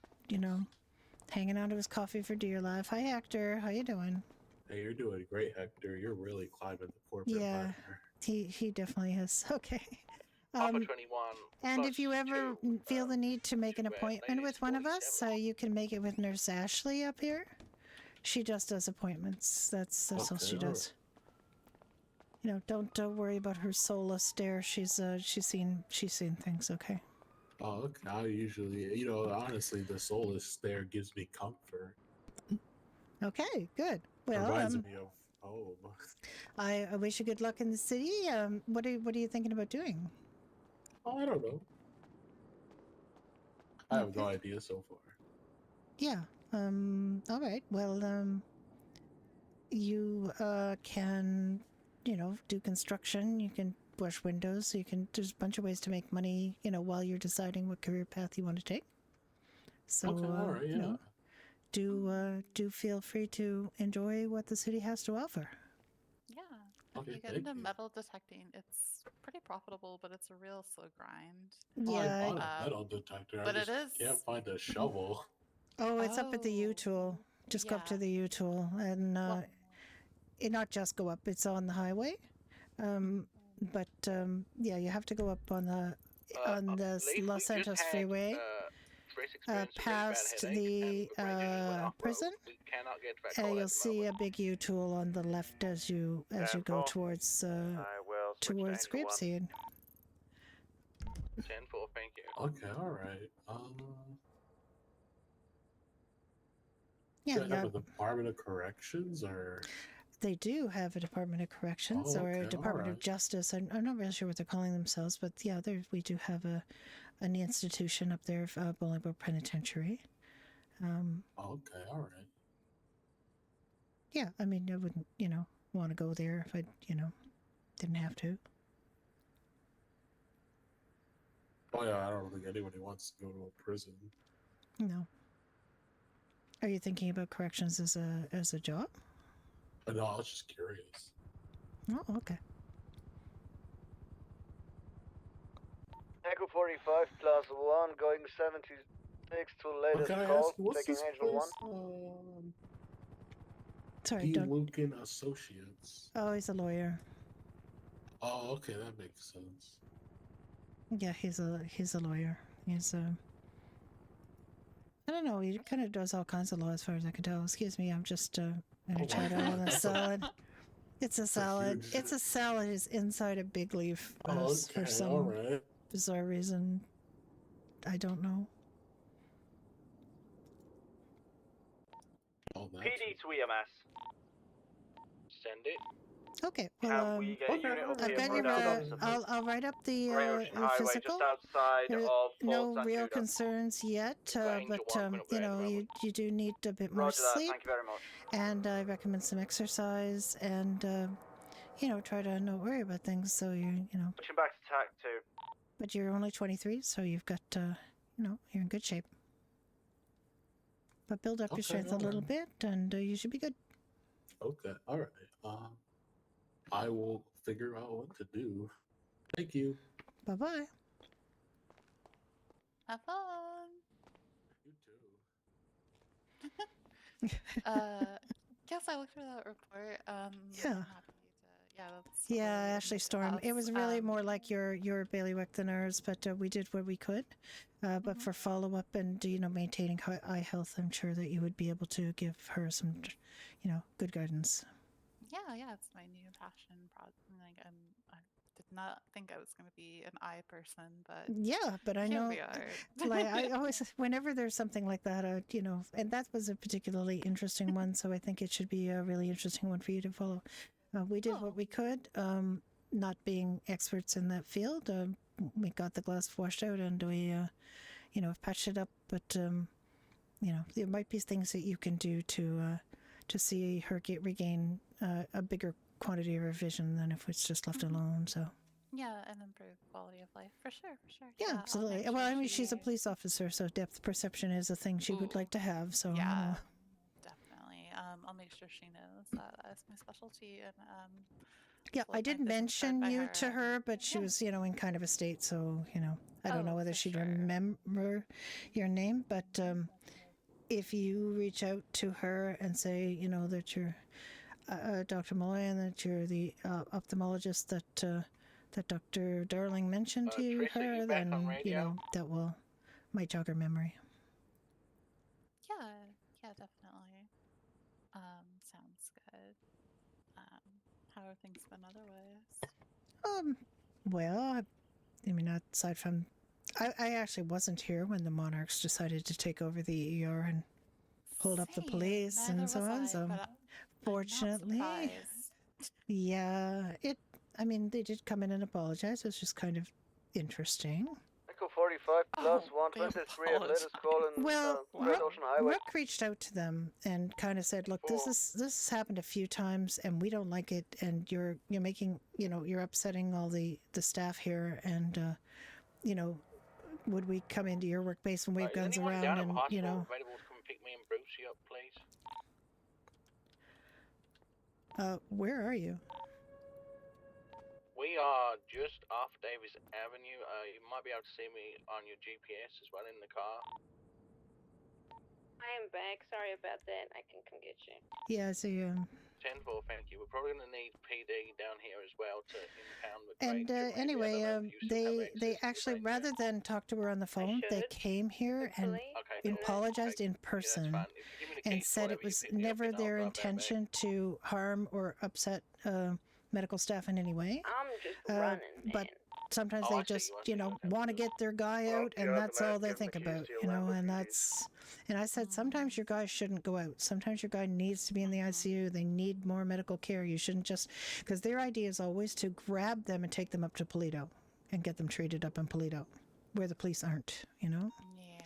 [SPEAKER 2] Hanging on to his coffee for dear life. Hi, Hector. How you doing?
[SPEAKER 7] Hey, you're doing great, Hector. You're really climbing the corporate
[SPEAKER 2] Yeah.
[SPEAKER 7] ladder.
[SPEAKER 2] He definitely is. Okay.
[SPEAKER 1] Papa 21.
[SPEAKER 2] And
[SPEAKER 1] plus
[SPEAKER 2] if you ever
[SPEAKER 1] 2,
[SPEAKER 2] feel the need to make an
[SPEAKER 1] to,
[SPEAKER 2] appointment with one of us,
[SPEAKER 1] 47.
[SPEAKER 2] you can make it with Nurse Ashley up here. She just does appointments. That's all she
[SPEAKER 7] Okay,
[SPEAKER 2] does. Don't worry about her soulless stare. She's seen things. Okay.
[SPEAKER 7] Oh, okay. I usually, honestly, the soulless stare gives me comfort.
[SPEAKER 2] Okay. Good. Well,
[SPEAKER 7] Reminds me of home.
[SPEAKER 2] I wish you good luck in the city. What are you thinking about doing?
[SPEAKER 7] Oh, I don't know. I have no idea so far.
[SPEAKER 2] Yeah. All right. Well, you can, do construction. You can wash windows. There's a bunch of ways to make money, while you're deciding what career path you want to take. So,
[SPEAKER 7] Okay, all right, yeah.
[SPEAKER 2] do feel free to enjoy what the city has to offer.
[SPEAKER 12] Yeah. If
[SPEAKER 7] Okay,
[SPEAKER 12] you get
[SPEAKER 7] thank
[SPEAKER 12] into
[SPEAKER 7] you.
[SPEAKER 12] metal detecting, it's pretty profitable, but it's a real slow grind.
[SPEAKER 7] Oh, I
[SPEAKER 2] Yeah.
[SPEAKER 7] bought a metal detector.
[SPEAKER 12] but
[SPEAKER 7] I
[SPEAKER 12] it
[SPEAKER 7] just
[SPEAKER 12] is-
[SPEAKER 7] can't find a shovel.
[SPEAKER 2] Oh, it's up at the U
[SPEAKER 12] Oh,
[SPEAKER 2] tool. Just go up to
[SPEAKER 12] yeah.
[SPEAKER 2] the U tool, and not just go up. It's on the highway. But yeah, you have to go up on the
[SPEAKER 1] Leaf,
[SPEAKER 2] Los
[SPEAKER 1] we just
[SPEAKER 2] Santos
[SPEAKER 1] had,
[SPEAKER 2] freeway,
[SPEAKER 1] Trace experienced a really bad
[SPEAKER 2] past
[SPEAKER 1] headache,
[SPEAKER 2] the
[SPEAKER 1] and Brenda just went off-road.
[SPEAKER 2] prison.
[SPEAKER 1] We cannot get to that call at
[SPEAKER 2] You'll
[SPEAKER 1] the
[SPEAKER 2] see
[SPEAKER 1] moment.
[SPEAKER 2] a big U tool on the left as you go
[SPEAKER 10] 10-4.
[SPEAKER 2] towards
[SPEAKER 10] I will switch to Angel 1.
[SPEAKER 2] Grapeseed.
[SPEAKER 1] 10-4, thank you.
[SPEAKER 7] Okay, all right.
[SPEAKER 2] Yeah,
[SPEAKER 7] Do I have
[SPEAKER 2] yeah.
[SPEAKER 7] a Department of Corrections or?
[SPEAKER 2] They do have a Department of Corrections
[SPEAKER 7] Oh,
[SPEAKER 2] or
[SPEAKER 7] okay,
[SPEAKER 2] a Department of
[SPEAKER 7] alright.
[SPEAKER 2] Justice. I'm not really sure what they're calling themselves, but yeah, we do have an institution up there, Bolingbroke Penitentiary.
[SPEAKER 7] Okay, all right.
[SPEAKER 2] Yeah, I mean, I wouldn't, want to go there if I, didn't have to.
[SPEAKER 7] Oh yeah, I don't think anybody wants to go to a prison.
[SPEAKER 2] No. Are you thinking about corrections as a job?
[SPEAKER 7] No, I was just curious.
[SPEAKER 2] Oh, okay.
[SPEAKER 3] Echo 45 plus 1 going 76 to latest
[SPEAKER 7] Can I
[SPEAKER 3] call.
[SPEAKER 7] ask, what's
[SPEAKER 3] Taking
[SPEAKER 7] this
[SPEAKER 3] Angel
[SPEAKER 7] place?
[SPEAKER 3] 1.
[SPEAKER 2] Sorry,
[SPEAKER 7] D.
[SPEAKER 2] don't.
[SPEAKER 7] Lucan Associates.
[SPEAKER 2] Oh, he's a lawyer.
[SPEAKER 7] Oh, okay, that makes sense.
[SPEAKER 2] Yeah, he's a lawyer. He's I don't know. He kind of does all kinds of law, as far as I can tell. Excuse me, I'm just
[SPEAKER 7] Oh
[SPEAKER 2] gonna
[SPEAKER 7] my
[SPEAKER 2] try to on a
[SPEAKER 7] God.
[SPEAKER 2] salad. It's a salad.
[SPEAKER 7] huge-
[SPEAKER 2] It's a salad. It's inside a big leaf
[SPEAKER 7] Oh,
[SPEAKER 2] for
[SPEAKER 7] okay,
[SPEAKER 2] some
[SPEAKER 7] all right.
[SPEAKER 2] bizarre reason. I don't know.
[SPEAKER 7] Oh, that's
[SPEAKER 10] PD to EMS.
[SPEAKER 1] Send it.
[SPEAKER 2] Okay.
[SPEAKER 10] Can
[SPEAKER 2] Well,
[SPEAKER 10] we get a unit up
[SPEAKER 2] I've
[SPEAKER 10] here
[SPEAKER 2] got
[SPEAKER 10] for
[SPEAKER 2] your.
[SPEAKER 10] analysis?
[SPEAKER 2] I'll write up the
[SPEAKER 10] Great Ocean Highway,
[SPEAKER 2] physical.
[SPEAKER 10] just outside
[SPEAKER 2] There-
[SPEAKER 10] of
[SPEAKER 2] no
[SPEAKER 10] Fort
[SPEAKER 2] real
[SPEAKER 10] Zancudo.
[SPEAKER 2] concerns yet,
[SPEAKER 1] Angel
[SPEAKER 2] but
[SPEAKER 1] one coming up there at the
[SPEAKER 2] you
[SPEAKER 1] moment.
[SPEAKER 2] do need a bit more
[SPEAKER 10] Roger that,
[SPEAKER 2] sleep,
[SPEAKER 10] thank you very much.
[SPEAKER 2] and I recommend some exercise, and try to not worry about things. So you're
[SPEAKER 10] Switching back to TAC 2.
[SPEAKER 2] but you're only 23, so you've got you're in good shape. But build up your
[SPEAKER 7] Okay,
[SPEAKER 2] strength a little bit, and you should be good.
[SPEAKER 7] Okay, all right. I will figure out what to do. Thank you.
[SPEAKER 2] Bye bye.
[SPEAKER 12] Have fun.
[SPEAKER 7] You too.
[SPEAKER 12] Yes, I looked through that report.
[SPEAKER 2] Yeah.
[SPEAKER 12] I'm happy to, that's
[SPEAKER 2] Yeah,
[SPEAKER 12] really
[SPEAKER 2] Ashley
[SPEAKER 12] neat
[SPEAKER 2] Storm. It
[SPEAKER 12] house.
[SPEAKER 2] was really more like your bailiwick than ours, but we did what we could. But for follow up and maintaining eye health, I'm sure that you would be able to give her some, good guidance.
[SPEAKER 12] Yeah, it's my new passion project. Like I did not think I was going to be an eye person, but
[SPEAKER 2] Yeah, but I
[SPEAKER 12] here
[SPEAKER 2] know,
[SPEAKER 12] we are.
[SPEAKER 2] like I always, whenever there's something like that, and that was a particularly interesting one, so I think it should be a really interesting one for you to follow. We did what we could, not being experts in that field. We got the glass washed out, and we, patched it up. But there might be things that you can do to see her regain a bigger quantity of her vision than if it's just left alone. So
[SPEAKER 12] Yeah, and improve quality of life for sure, for sure.
[SPEAKER 2] Yeah,
[SPEAKER 12] I'll
[SPEAKER 2] absolutely.
[SPEAKER 12] make
[SPEAKER 2] Well,
[SPEAKER 12] sure
[SPEAKER 2] I mean, she's a
[SPEAKER 12] she-
[SPEAKER 2] police officer, so depth perception is a thing she would like to have. So,
[SPEAKER 12] yeah,
[SPEAKER 2] you know.
[SPEAKER 12] definitely. I'll make sure she knows that that's my specialty, and
[SPEAKER 2] Yeah,
[SPEAKER 12] float
[SPEAKER 2] I
[SPEAKER 12] my
[SPEAKER 2] did
[SPEAKER 12] business card
[SPEAKER 2] mention
[SPEAKER 12] by
[SPEAKER 2] you
[SPEAKER 12] her,
[SPEAKER 2] to
[SPEAKER 12] and-
[SPEAKER 2] her, but she
[SPEAKER 12] yeah.
[SPEAKER 2] was, you know, in kind of a state, so, you know, I don't know
[SPEAKER 12] Oh,
[SPEAKER 2] whether
[SPEAKER 12] for
[SPEAKER 2] she'd
[SPEAKER 12] sure.
[SPEAKER 2] remember your name, but if you reach out to her and say, you know, that you're Dr. Malloy and that you're the ophthalmologist that Dr. Darling mentioned to
[SPEAKER 1] Trish, are
[SPEAKER 2] her,
[SPEAKER 1] you back on
[SPEAKER 2] then, you
[SPEAKER 1] radio?
[SPEAKER 2] know, that might jog her memory.
[SPEAKER 12] Yeah, definitely. Sounds good. How have things been otherwise?
[SPEAKER 2] Well, I mean, aside from, I actually wasn't here when the Monarchs decided to take over the ER and hold up the
[SPEAKER 12] Same,
[SPEAKER 2] police
[SPEAKER 12] neither
[SPEAKER 2] and so
[SPEAKER 12] was
[SPEAKER 2] on.
[SPEAKER 12] I,
[SPEAKER 2] So,
[SPEAKER 12] but I'm not
[SPEAKER 2] fortunately,
[SPEAKER 12] surprised.
[SPEAKER 2] yeah, I mean, they did come in and apologize. It was just kind of interesting.
[SPEAKER 3] Echo 45 plus
[SPEAKER 12] they
[SPEAKER 3] 123 at latest call in
[SPEAKER 2] Well,
[SPEAKER 3] Great Ocean Highway.
[SPEAKER 2] Rook reached out to them and kind of said, "Look, this has happened a few times, and we don't like it. And you're making, you know, you're upsetting all the staff here. And you know, would we come into your workplace and wave guns around
[SPEAKER 1] down at
[SPEAKER 2] and
[SPEAKER 1] the hospital
[SPEAKER 2] you know?"
[SPEAKER 1] available to come and pick me and Brucey up, please?
[SPEAKER 2] Where are you?
[SPEAKER 1] We are just off Davis Avenue. You might be able to see me on your GPS as well in the car.
[SPEAKER 4] I am back. Sorry about that. I can come get you.
[SPEAKER 2] Yeah, so
[SPEAKER 1] 10-4, thank you. We're probably going to need PD down here as well to impound the
[SPEAKER 2] and
[SPEAKER 1] crate.
[SPEAKER 2] anyway, they actually, rather than talk to her on the phone, they came here and apologized in person and said it was never their intention to harm or upset medical staff in any way.
[SPEAKER 4] I'm just running,
[SPEAKER 2] but sometimes they just, you know, want to get their guy out, and that's all they think about, you know, and that's. And I said, sometimes your guy shouldn't go out. Sometimes your guy needs to be in the ICU. They need more medical care. You shouldn't just, because their idea is always to grab them and take them up to Polito and get them treated up in Polito, where the police aren't, you know?
[SPEAKER 12] Yeah.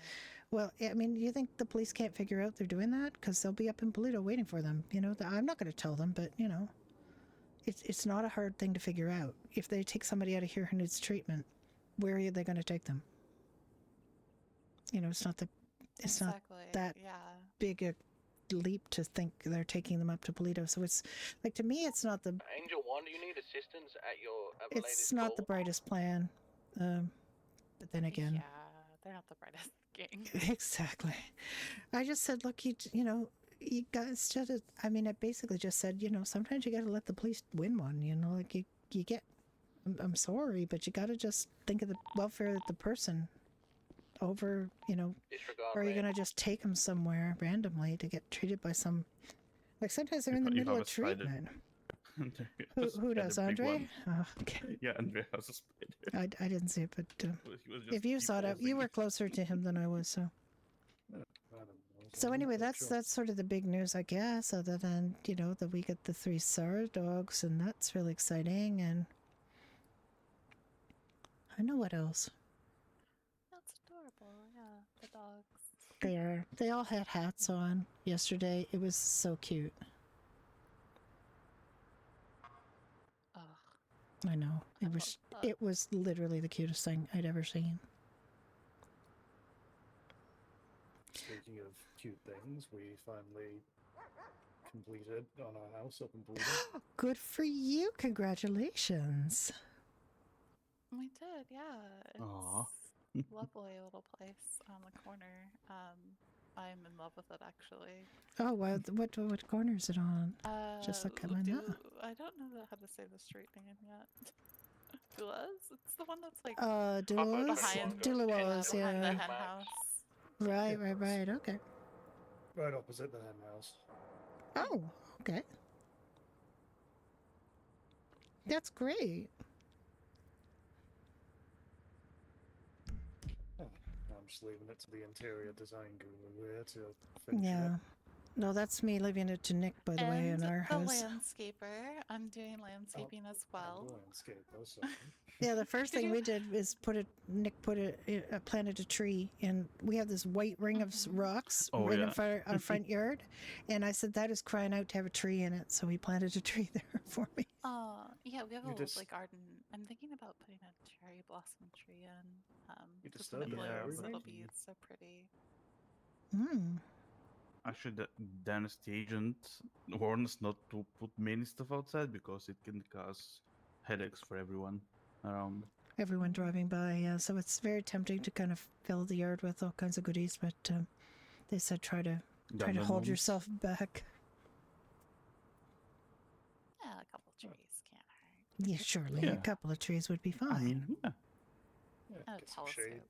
[SPEAKER 2] Well, I mean, you think the police can't figure out they're doing that? Because they'll be up in Polito waiting for them. You know, I'm not going to tell them, but, you know, it's not a hard thing to figure out. If they take somebody out of here who needs treatment, where are they going to take them? You know, it's not that big a leap to think they're taking them up to Polito. So it's like, to me, it's not the
[SPEAKER 1] Angel 1, do you need assistance at your
[SPEAKER 2] it's not the brightest plan. But then again,
[SPEAKER 12] Yeah, they're not the brightest gang.
[SPEAKER 2] exactly. I just said, look, you know, you guys just, I mean, I basically just said, you know, sometimes you got to let the police win one, you know, like you get, I'm sorry, but you got to just think of the welfare of the person over, you know, or are you going to just take them somewhere randomly to get treated by some, like sometimes they're in the middle of treatment. Who does, Andre? Oh, okay.
[SPEAKER 6] Yeah, Andre has a spider.
[SPEAKER 2] I didn't see it, but if you saw it, you were closer to him than I was, so. So anyway, that's sort of the big news, I guess, other than, you know, that we get the 3 SAR dogs, and that's really exciting, and I know what else.
[SPEAKER 12] That's adorable, yeah, the dogs.
[SPEAKER 2] They are. They all had hats on yesterday. It was so cute.
[SPEAKER 12] Ugh.
[SPEAKER 2] I know. It was literally the cutest thing I'd ever seen.
[SPEAKER 9] Speaking of cute things, we finally completed on our house up in Brenda.
[SPEAKER 2] Good for you. Congratulations.
[SPEAKER 12] We did, yeah.
[SPEAKER 6] Aw.
[SPEAKER 12] It's a lovely little place on the corner. I'm in love with it, actually.
[SPEAKER 2] Oh, wow. What corner is it on? Just like coming up.
[SPEAKER 12] I don't know how to say the street name yet. Dulas? It's the one that's like
[SPEAKER 2] Dulas? Dulas,
[SPEAKER 12] behind
[SPEAKER 2] yeah.
[SPEAKER 12] the hen house.
[SPEAKER 2] Right. Okay.
[SPEAKER 9] Right opposite the hen house.
[SPEAKER 2] Oh, okay. That's great.
[SPEAKER 9] I'm just leaving it to the interior design guru here to finish
[SPEAKER 2] Yeah.
[SPEAKER 9] it.
[SPEAKER 2] No, that's me leaving it to Nick, by the way, in our
[SPEAKER 12] the
[SPEAKER 2] house.
[SPEAKER 12] landscaper. I'm doing landscaping as well.
[SPEAKER 2] Yeah, the first thing we did is Nick planted a tree, and we have this white ring of rocks right in front of our front yard, and I said, that is crying out to have a tree in it, so he planted a tree there for me.
[SPEAKER 12] Yeah, we have a lovely garden I'm thinking about putting a cherry blossom tree in.
[SPEAKER 9] You
[SPEAKER 12] Just when it
[SPEAKER 9] disturb the
[SPEAKER 12] blooms,
[SPEAKER 9] fairy
[SPEAKER 12] it'll
[SPEAKER 9] ring?
[SPEAKER 12] be so pretty.
[SPEAKER 2] Hmm.
[SPEAKER 6] Actually, Dennis the agent warned us not to put many stuff outside because it can cause headaches for everyone around.
[SPEAKER 2] Everyone driving by, yeah. So it's very tempting to kind of fill the yard with all kinds of goodies, but they said try to
[SPEAKER 6] Gundam
[SPEAKER 2] hold
[SPEAKER 6] ones.
[SPEAKER 2] yourself back.
[SPEAKER 12] Yeah, a couple trees can't hurt.
[SPEAKER 2] Yeah, surely
[SPEAKER 6] Yeah.
[SPEAKER 2] a couple of trees would be fine.
[SPEAKER 6] I mean, yeah.
[SPEAKER 9] Yeah,
[SPEAKER 12] Oh,
[SPEAKER 9] get some shade.
[SPEAKER 12] telescope.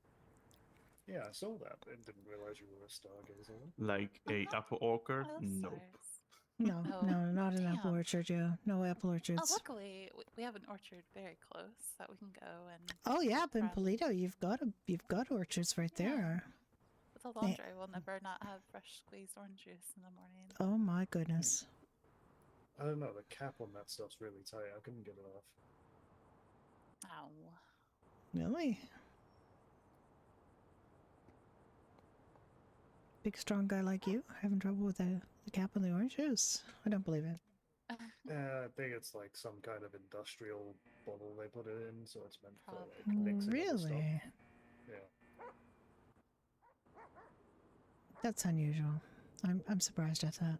[SPEAKER 9] Yeah, I saw that. I didn't realize you were a stargazer.
[SPEAKER 6] Like a apple orchard? Nope.
[SPEAKER 2] No,
[SPEAKER 12] Oh,
[SPEAKER 2] no, not an apple
[SPEAKER 12] damn.
[SPEAKER 2] orchard. Yeah, no apple
[SPEAKER 12] Oh,
[SPEAKER 2] orchards.
[SPEAKER 12] luckily we have an orchard very close that we can go and.
[SPEAKER 2] Oh yeah, up in
[SPEAKER 12] from.
[SPEAKER 2] Polito, you've got orchards right there.
[SPEAKER 12] With the laundry, we'll never not have fresh squeezed orange juice in the morning.
[SPEAKER 2] Oh my goodness.
[SPEAKER 9] I don't know, the cap on that stuff's really tight. I couldn't get it off.
[SPEAKER 12] Ow.
[SPEAKER 2] Really? Big strong guy like you having trouble with the cap on the orange juice? I don't believe it.
[SPEAKER 9] I think it's like some kind of industrial bottle they put it in, so it's meant for like mixing other stuff.
[SPEAKER 2] Really?
[SPEAKER 9] Yeah.
[SPEAKER 2] That's unusual. I'm surprised at that.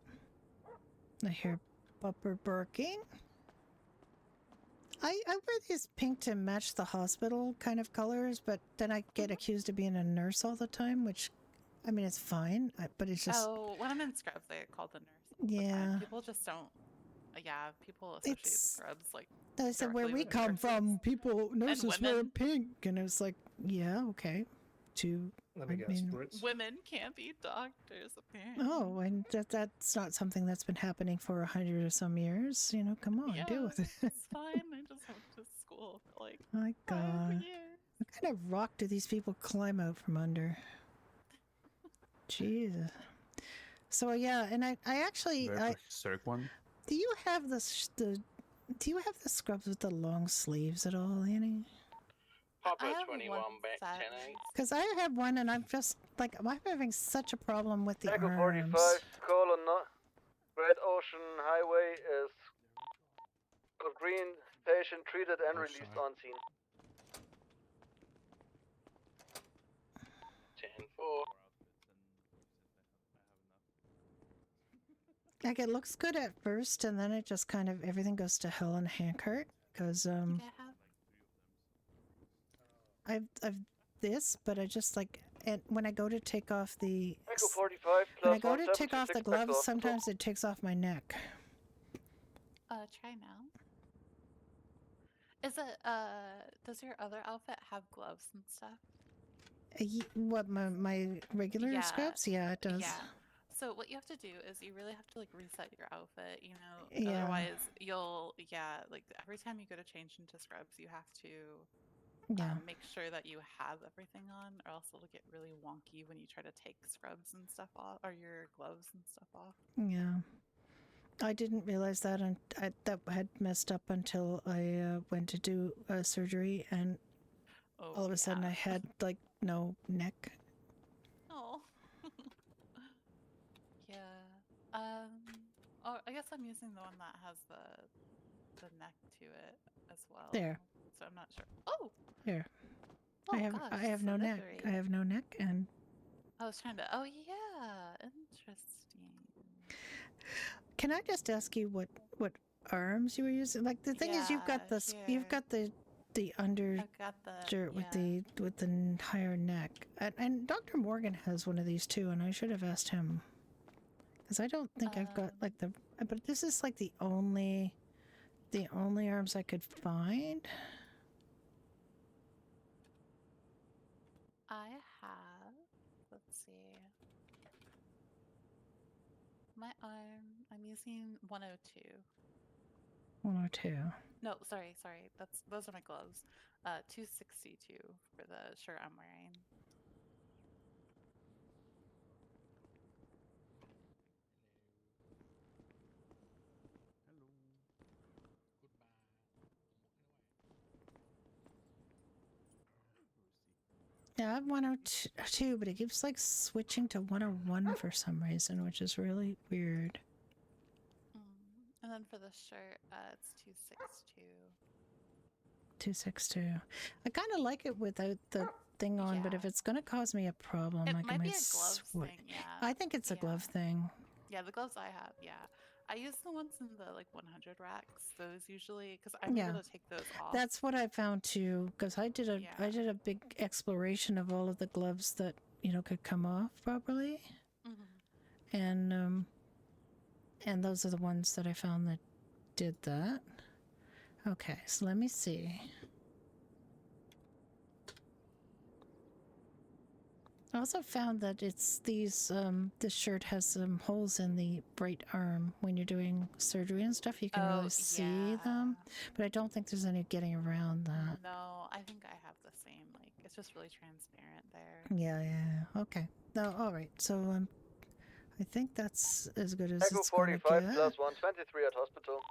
[SPEAKER 2] I hear Bupper barking. I wear these pink to match the hospital kind of colors, but then I get accused of being a nurse all the time, which, I mean, it's fine, but it's just...
[SPEAKER 12] Oh, when I'm in scrubs, they call the nurse.
[SPEAKER 2] Yeah.
[SPEAKER 12] People just don't... Yeah, people associate scrubs, like...
[SPEAKER 2] I said, where we
[SPEAKER 12] with
[SPEAKER 2] come
[SPEAKER 12] nurses.
[SPEAKER 2] from, nurses wear
[SPEAKER 12] women.
[SPEAKER 2] pink. And it was like, yeah, okay.
[SPEAKER 9] Let me guess, Brits.
[SPEAKER 12] Women can't be doctors, apparently.
[SPEAKER 2] Oh, and that's not something that's been happening for 100 or some years. You know, come on, deal with it.
[SPEAKER 12] It's fine. I just went to school for like
[SPEAKER 2] My
[SPEAKER 12] 5
[SPEAKER 2] God.
[SPEAKER 12] years.
[SPEAKER 2] What kind of rock do these people climb out from under? Jesus. So yeah, and I actually,
[SPEAKER 6] one.
[SPEAKER 2] do you have the scrubs with the long sleeves at all, Annie?
[SPEAKER 1] Papa 21 back 10-8.
[SPEAKER 2] Because I have one, and I'm just like, I'm having such a problem with the
[SPEAKER 3] Echo
[SPEAKER 2] arms.
[SPEAKER 3] 45, call on Red Ocean Highway is got green, patient treated and released on scene.
[SPEAKER 1] 10-4.
[SPEAKER 2] Like, it looks good at first, and then it just kind of, everything goes to hell in a handcart. Because I've this, but I just like, and when I go to take off the
[SPEAKER 3] Echo 45
[SPEAKER 2] when I
[SPEAKER 3] plus
[SPEAKER 2] go to take off the
[SPEAKER 3] 176 back to
[SPEAKER 2] gloves,
[SPEAKER 3] hospital.
[SPEAKER 2] sometimes it takes off my neck.
[SPEAKER 12] Try now. Is it, does your other outfit have gloves and stuff?
[SPEAKER 2] What, my regular scrubs? Yeah, it does.
[SPEAKER 12] Yeah. So what you have to do is you really have to like reset your outfit, you know,
[SPEAKER 2] Yeah.
[SPEAKER 12] otherwise you'll, like every time you go to change into scrubs, you have to make sure that you have everything on, or else it'll get really wonky when you try to take scrubs and stuff off, or your gloves and stuff off.
[SPEAKER 2] Yeah. I didn't realize that, and that had messed up until I went to do surgery, and all of a sudden I had like no neck.
[SPEAKER 12] Oh. Yeah. Oh, I guess I'm using the one that has the neck to it as well.
[SPEAKER 2] There.
[SPEAKER 12] So I'm not sure. Oh.
[SPEAKER 2] Here.
[SPEAKER 12] Oh,
[SPEAKER 2] I have no neck. I have no neck, and
[SPEAKER 12] I was trying to. Oh yeah, interesting.
[SPEAKER 2] can I just ask you what arms you were using? Like the thing is, you've got the under
[SPEAKER 12] I've got the
[SPEAKER 2] shirt with the higher neck, and Dr. Morgan has one of these too, and I should have asked him because I don't think I've got like but this is like the only arms I could find.
[SPEAKER 12] I have. Let's see. My arm. I'm using 102.
[SPEAKER 2] 102.
[SPEAKER 12] No, sorry. Those are my gloves. 262 for the shirt I'm wearing.
[SPEAKER 2] Yeah, I have 102, but it keeps like switching to 101 for some reason, which is really weird.
[SPEAKER 12] And then for the shirt, it's 262.
[SPEAKER 2] 262. I kind of like it without the thing on, but if it's going to cause me a problem,
[SPEAKER 12] It
[SPEAKER 2] I
[SPEAKER 12] might be a
[SPEAKER 2] might
[SPEAKER 12] gloves
[SPEAKER 2] switch.
[SPEAKER 12] thing, yeah.
[SPEAKER 2] I think it's a glove thing.
[SPEAKER 12] Yeah, the gloves I have, yeah. I use the ones in the like 100 racks. Those usually, because I'm able to take those off.
[SPEAKER 2] That's what I found too, because I did a big exploration of all of the gloves that could come off properly, and those are the ones that I found that did that. Okay, so let me see. I also found that it's these, this shirt has some holes in the right arm. When you're doing surgery and stuff, you can really see them. But I don't think there's any getting around that.
[SPEAKER 12] No, I think I have the same. Like, it's just really transparent there.
[SPEAKER 2] Yeah. Okay. No, all right. So, I think that's as good as
[SPEAKER 3] Echo
[SPEAKER 2] it's going to
[SPEAKER 3] 45
[SPEAKER 2] get.
[SPEAKER 3] plus 123 at hospital.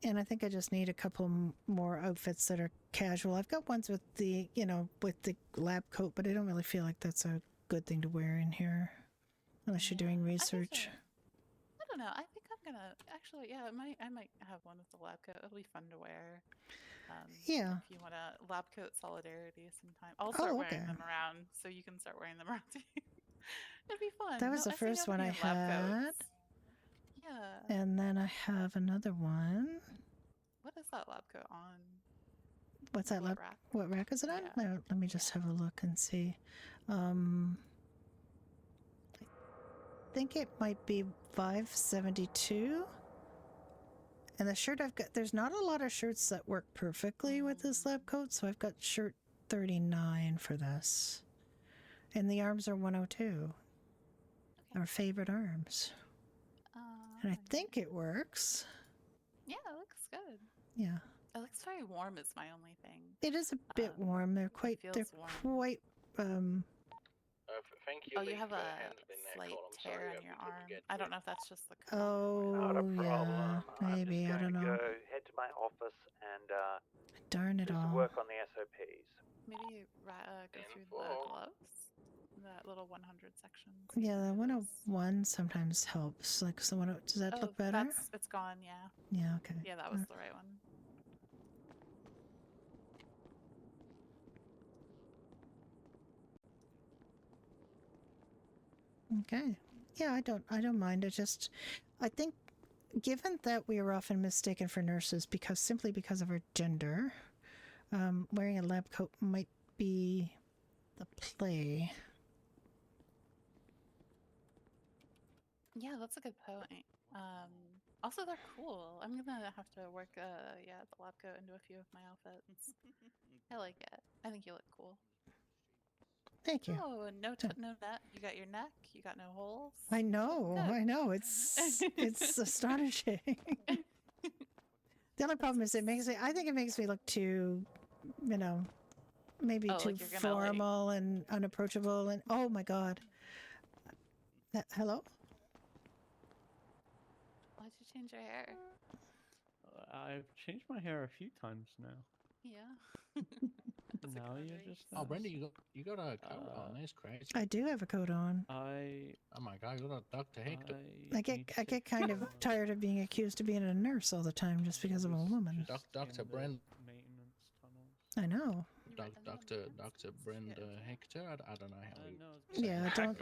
[SPEAKER 2] And I think I just need a couple more outfits that are casual. I've got ones with the, with the lab coat, but I don't really feel like that's a good thing to wear in here, unless you're doing research.
[SPEAKER 12] I don't know. I think I'm gonna actually, I might have one with the lab coat. It'll be fun to wear.
[SPEAKER 2] Yeah.
[SPEAKER 12] If you want a lab coat solidarity sometime, I'll start wearing them around, so you can start wearing them around too. It'd be fun.
[SPEAKER 2] That was the first one I had.
[SPEAKER 12] Yeah.
[SPEAKER 2] And then I have another one.
[SPEAKER 12] What is that lab coat on?
[SPEAKER 2] What's that lab?
[SPEAKER 12] Rack?
[SPEAKER 2] What rack is it on? No, let me just have a look and see. I think it might be 572. And the shirt I've got, there's not a lot of shirts that work perfectly with this lab coat, so I've got shirt 39 for this. And the arms are 102. Our favorite arms. And I think it works.
[SPEAKER 12] Yeah, it looks good.
[SPEAKER 2] Yeah.
[SPEAKER 12] It looks very warm is my only thing.
[SPEAKER 2] It is a bit warm. They're quite
[SPEAKER 3] Thank you.
[SPEAKER 12] Oh, you have a slight tear on your arm. I don't know if that's just the cut.
[SPEAKER 2] Oh, yeah. Maybe, I don't know.
[SPEAKER 10] Head to my office and
[SPEAKER 2] Darn it all.
[SPEAKER 10] work on the SOPs.
[SPEAKER 12] Maybe go through the gloves, that little 100 section.
[SPEAKER 2] Yeah, the 101 sometimes helps. Like, so does that look better?
[SPEAKER 12] It's gone. Yeah.
[SPEAKER 2] Yeah. Okay.
[SPEAKER 12] Yeah, that was the right one.
[SPEAKER 2] Okay. Yeah, I don't mind. I think given that we are often mistaken for nurses simply because of our gender, wearing a lab coat might be the play.
[SPEAKER 12] Yeah, that's a good point. Also, they're cool. I'm gonna have to work the lab coat into a few of my outfits. I like it. I think you look cool.
[SPEAKER 2] Thank you.
[SPEAKER 12] Oh, no neck. You got your neck. You got no holes.
[SPEAKER 2] I know. It's astonishing. The only problem is I think it makes me look too, maybe too
[SPEAKER 12] like
[SPEAKER 2] formal and unapproachable. And oh my God. Hello?
[SPEAKER 12] Why'd you change your hair?
[SPEAKER 13] I've changed my hair a few times now.
[SPEAKER 12] Yeah.
[SPEAKER 13] Now you're just.
[SPEAKER 1] Oh, Brenda, you got a coat on. That's crazy.
[SPEAKER 2] I do have a coat on.
[SPEAKER 1] Oh my God, you got a Dr. Hector.
[SPEAKER 2] I get kind of tired of being accused of being a nurse all the time just because I'm a woman.
[SPEAKER 1] Dr. Brenda.
[SPEAKER 2] I know.
[SPEAKER 1] Dr. Brenda Hector. I don't know how you.
[SPEAKER 2] Yeah, I don't.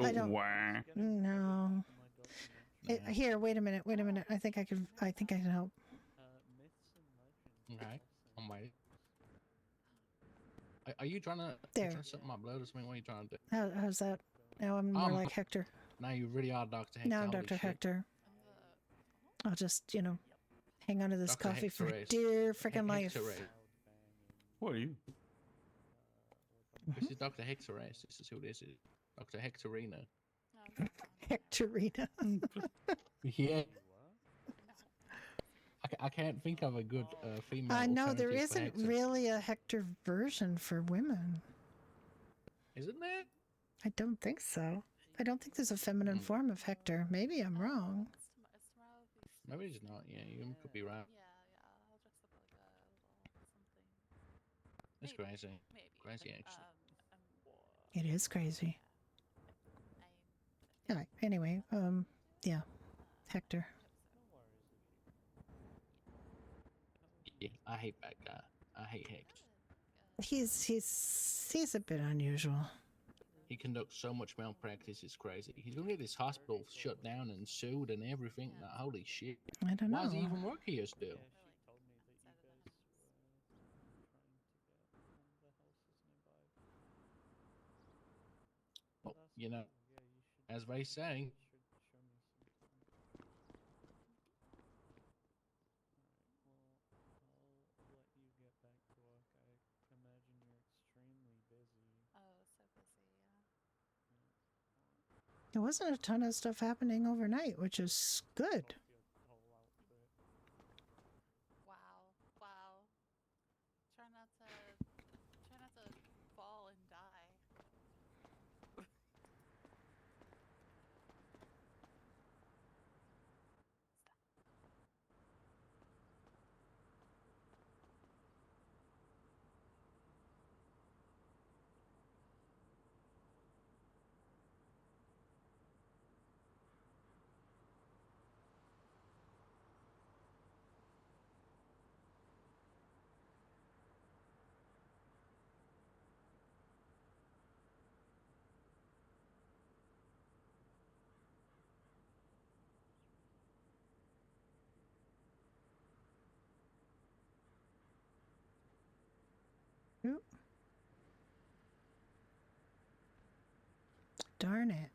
[SPEAKER 2] No. Here, wait a minute. I think I can help.
[SPEAKER 1] Okay, I'm waiting. Are you trying to suck my blood or something? What are you trying to do?
[SPEAKER 2] How's that? Now I'm more like Hector.
[SPEAKER 1] Now you really are Dr. Hector.
[SPEAKER 2] Now I'm Dr. Hector. I'll just, hang on to this
[SPEAKER 1] Dr.
[SPEAKER 2] coffee for
[SPEAKER 1] Hector
[SPEAKER 2] dear freaking life.
[SPEAKER 6] Who are you?
[SPEAKER 1] This is Dr. Hectoress. This is who this is. Dr. Hectorina.
[SPEAKER 2] Hectorina.
[SPEAKER 1] Yeah. I can't think of a good female.
[SPEAKER 2] I know there
[SPEAKER 1] alternative for
[SPEAKER 2] isn't
[SPEAKER 1] Hector.
[SPEAKER 2] really a Hector version for women.
[SPEAKER 1] Isn't there?
[SPEAKER 2] I don't think so. I don't think there's a feminine form of Hector. Maybe I'm wrong.
[SPEAKER 1] Maybe it's not. Yeah, you could be right. It's crazy. Crazy action.
[SPEAKER 2] It is crazy. Anyway, yeah, Hector.
[SPEAKER 1] Yeah, I hate that guy. I hate Hector.
[SPEAKER 2] He's a bit unusual.
[SPEAKER 1] He conducts so much malpractice, it's crazy. He's gonna get this hospital shut down and sued and everything. Now, holy shit.
[SPEAKER 2] I don't know.
[SPEAKER 1] Why does he even work here still?
[SPEAKER 13] Yeah, she told me that you guys were trying to get one of the houses nearby.
[SPEAKER 1] Well,
[SPEAKER 13] That's
[SPEAKER 1] you know,
[SPEAKER 13] cool. Yeah, you should.
[SPEAKER 1] as they say,
[SPEAKER 13] You should show me sometime. Alright, well, I'll let you get back to work. I imagine you're extremely busy.
[SPEAKER 12] Oh, so busy, yeah.
[SPEAKER 2] There wasn't a ton of stuff happening overnight, which is good.
[SPEAKER 13] Whole outfit.
[SPEAKER 12] Wow. Wow. Try not to fall and die.
[SPEAKER 2] Oop. Darn it.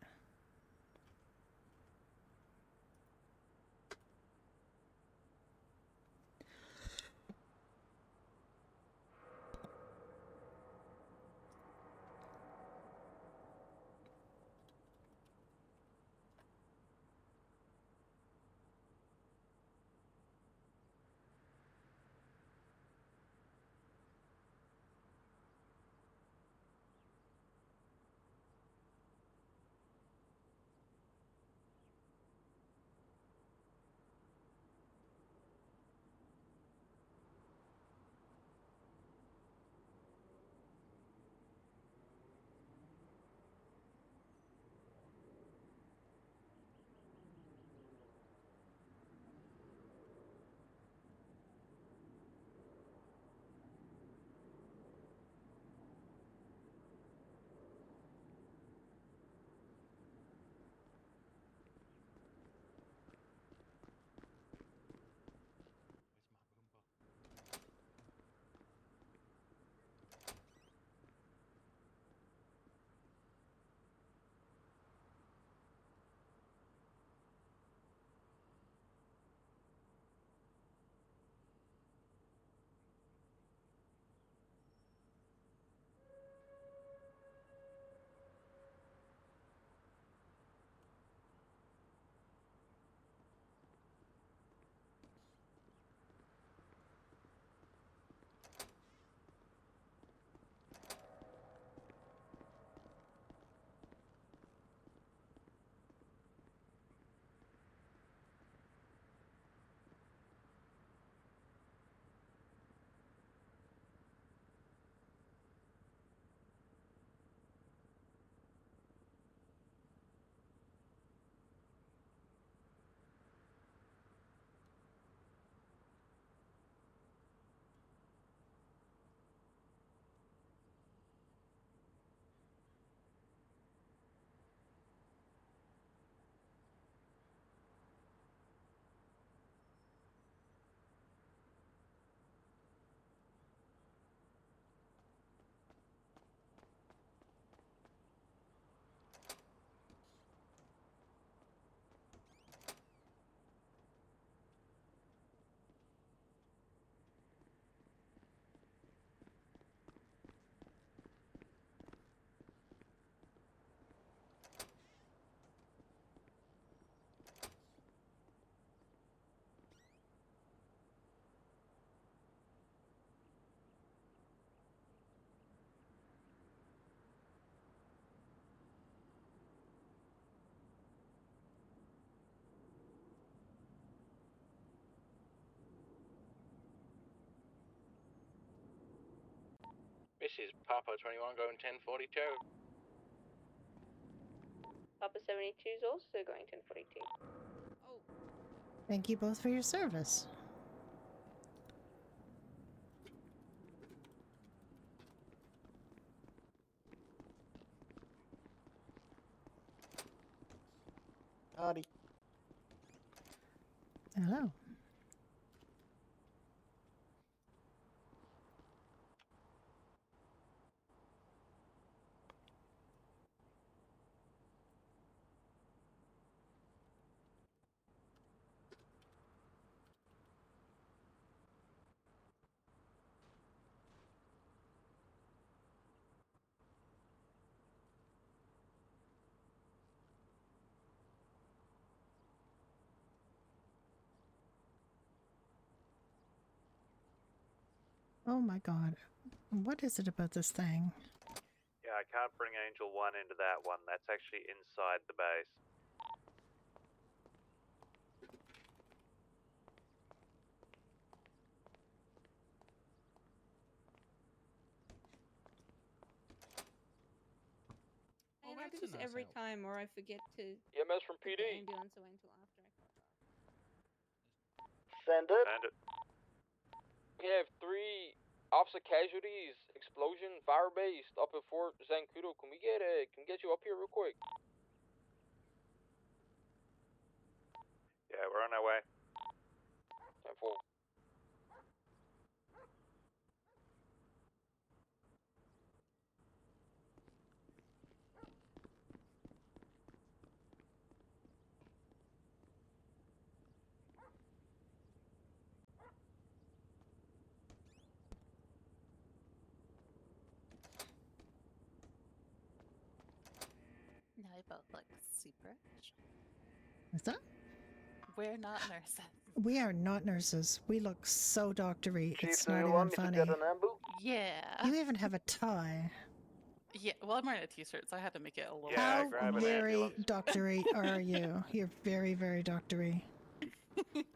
[SPEAKER 1] this is Papa 21 going 1042.
[SPEAKER 8] Papa 72 is also going 1042.
[SPEAKER 4] Oh.
[SPEAKER 2] Thank you both for your service.
[SPEAKER 14] Howdy.
[SPEAKER 2] Hello. Oh my god. What is it about this thing?
[SPEAKER 10] Yeah, I can't bring Angel 1 into that one. That's actually inside the base.
[SPEAKER 4] And I do this every time, or I forget to
[SPEAKER 15] EMS from
[SPEAKER 4] put
[SPEAKER 15] PD.
[SPEAKER 4] the ambulance away until after I fuck off.
[SPEAKER 3] Send it.
[SPEAKER 10] Send it.
[SPEAKER 15] We have 3 officer casualties, explosion, fire based up at Fort Zancudo. Can we get you up here real quick?
[SPEAKER 10] Yeah, we're on our way.
[SPEAKER 15] 10-4.
[SPEAKER 12] Now we both look super rich.
[SPEAKER 2] Is that?
[SPEAKER 12] We're not nurses.
[SPEAKER 2] We are not nurses. We look so doctory.
[SPEAKER 3] Chief,
[SPEAKER 2] It's
[SPEAKER 3] do
[SPEAKER 2] not
[SPEAKER 3] you
[SPEAKER 2] even
[SPEAKER 3] want me
[SPEAKER 2] funny.
[SPEAKER 3] to get an ambu?
[SPEAKER 12] Yeah.
[SPEAKER 2] You even have a tie.
[SPEAKER 12] Yeah, well, I'm wearing a t-shirt, so I had to make it a little...
[SPEAKER 10] Yeah,
[SPEAKER 2] How
[SPEAKER 10] grab an
[SPEAKER 2] very
[SPEAKER 10] ambulance.
[SPEAKER 2] doctory are you? You're very, very doctory.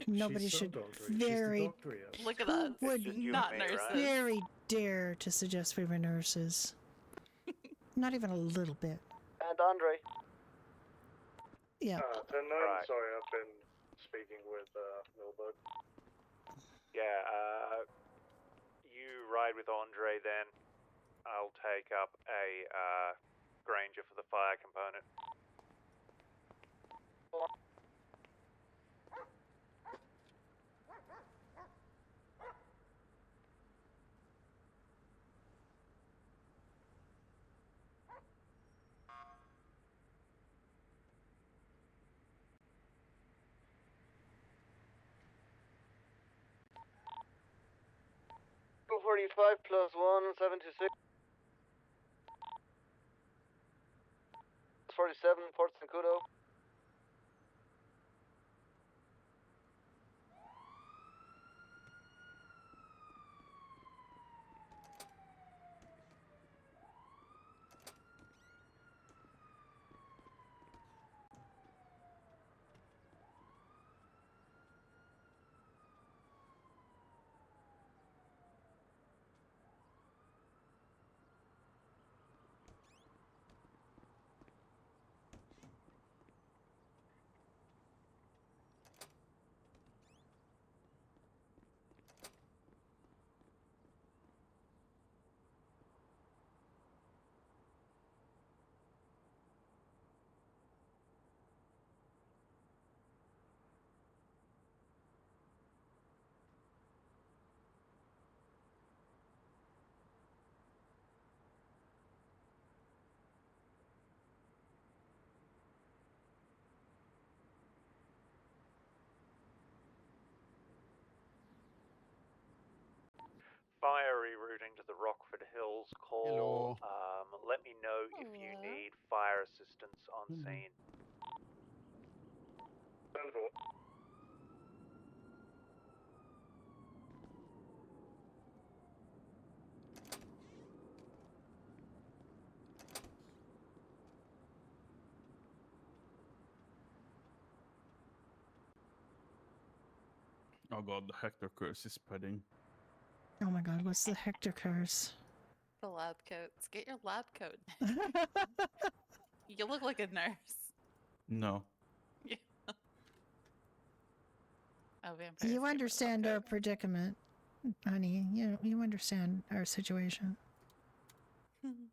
[SPEAKER 2] Nobody
[SPEAKER 9] She's so
[SPEAKER 2] should
[SPEAKER 9] doctory.
[SPEAKER 2] very...
[SPEAKER 9] She's the doctoriest.
[SPEAKER 12] Look at
[SPEAKER 2] Who
[SPEAKER 12] us.
[SPEAKER 2] would
[SPEAKER 10] just you
[SPEAKER 12] not
[SPEAKER 10] and me,
[SPEAKER 12] nurses.
[SPEAKER 10] right?
[SPEAKER 2] very dare to suggest we were nurses? Not even a little bit.
[SPEAKER 3] And Andre.
[SPEAKER 2] Yeah.
[SPEAKER 7] 10-9,
[SPEAKER 10] Right.
[SPEAKER 7] sorry, I've been speaking with Milbug.
[SPEAKER 10] Yeah, you ride with Andre then. I'll take up a Granger for the fire component.
[SPEAKER 3] +1 726. 47 Port Zancudo.
[SPEAKER 10] Fire rerouting to the Rockford Hills call.
[SPEAKER 1] Hello.
[SPEAKER 10] Let me know if you need fire assistance on scene.
[SPEAKER 7] 10-4.
[SPEAKER 6] Oh god, the Hector curse is spreading.
[SPEAKER 2] Oh my god, what's the Hector curse?
[SPEAKER 12] The lab coats. Get your lab coat. You look like a nurse.
[SPEAKER 6] No.
[SPEAKER 12] Yeah. Oh, vampires
[SPEAKER 2] You
[SPEAKER 12] get
[SPEAKER 2] understand
[SPEAKER 12] rid of
[SPEAKER 2] our predicament, honey. You understand our situation.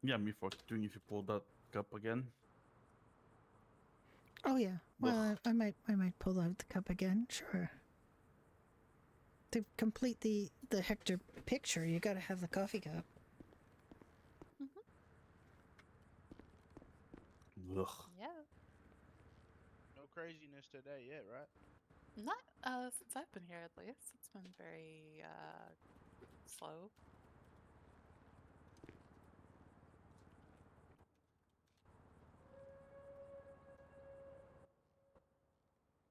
[SPEAKER 6] Yeah, me for doing if you pull that cup again.
[SPEAKER 2] Oh yeah. Well, I might pull out the cup again. Sure. To complete the Hector picture, you got to have the coffee cup.
[SPEAKER 6] Ugh.
[SPEAKER 12] Yeah.
[SPEAKER 1] No craziness today yet, right?
[SPEAKER 12] Not since I've been here, at least. It's been very slow.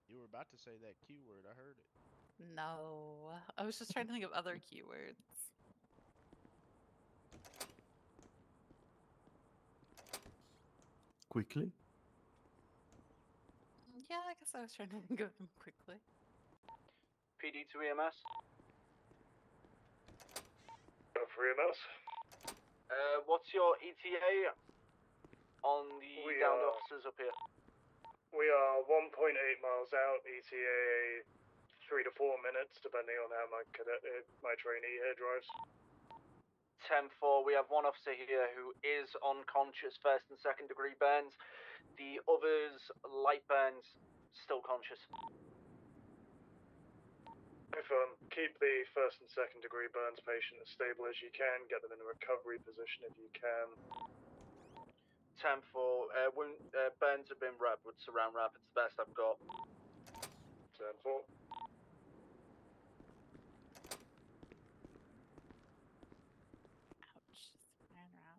[SPEAKER 1] You were about to say that Q word. I heard it.
[SPEAKER 12] No, I was just trying to think of other keywords.
[SPEAKER 6] Quickly?
[SPEAKER 12] Yeah, I guess I was trying to think of them quickly.
[SPEAKER 3] PD to EMS.
[SPEAKER 9] For EMS?
[SPEAKER 3] What's your ETA on the downed officers up here?
[SPEAKER 9] We are 1.8 miles out, ETA 3 to 4 minutes, depending on how my trainee here drives.
[SPEAKER 3] 10-4, we have one officer here who is unconscious, first and second degree burns. The others, light burns, still conscious.
[SPEAKER 9] Keep the first and second degree burns patient as stable as you can, get them in a recovery position if you can.
[SPEAKER 3] 10-4, burns have been wrapped with saran wrap, it's the best I've got.
[SPEAKER 9] 10-4.
[SPEAKER 12] Ouch, saran wrap.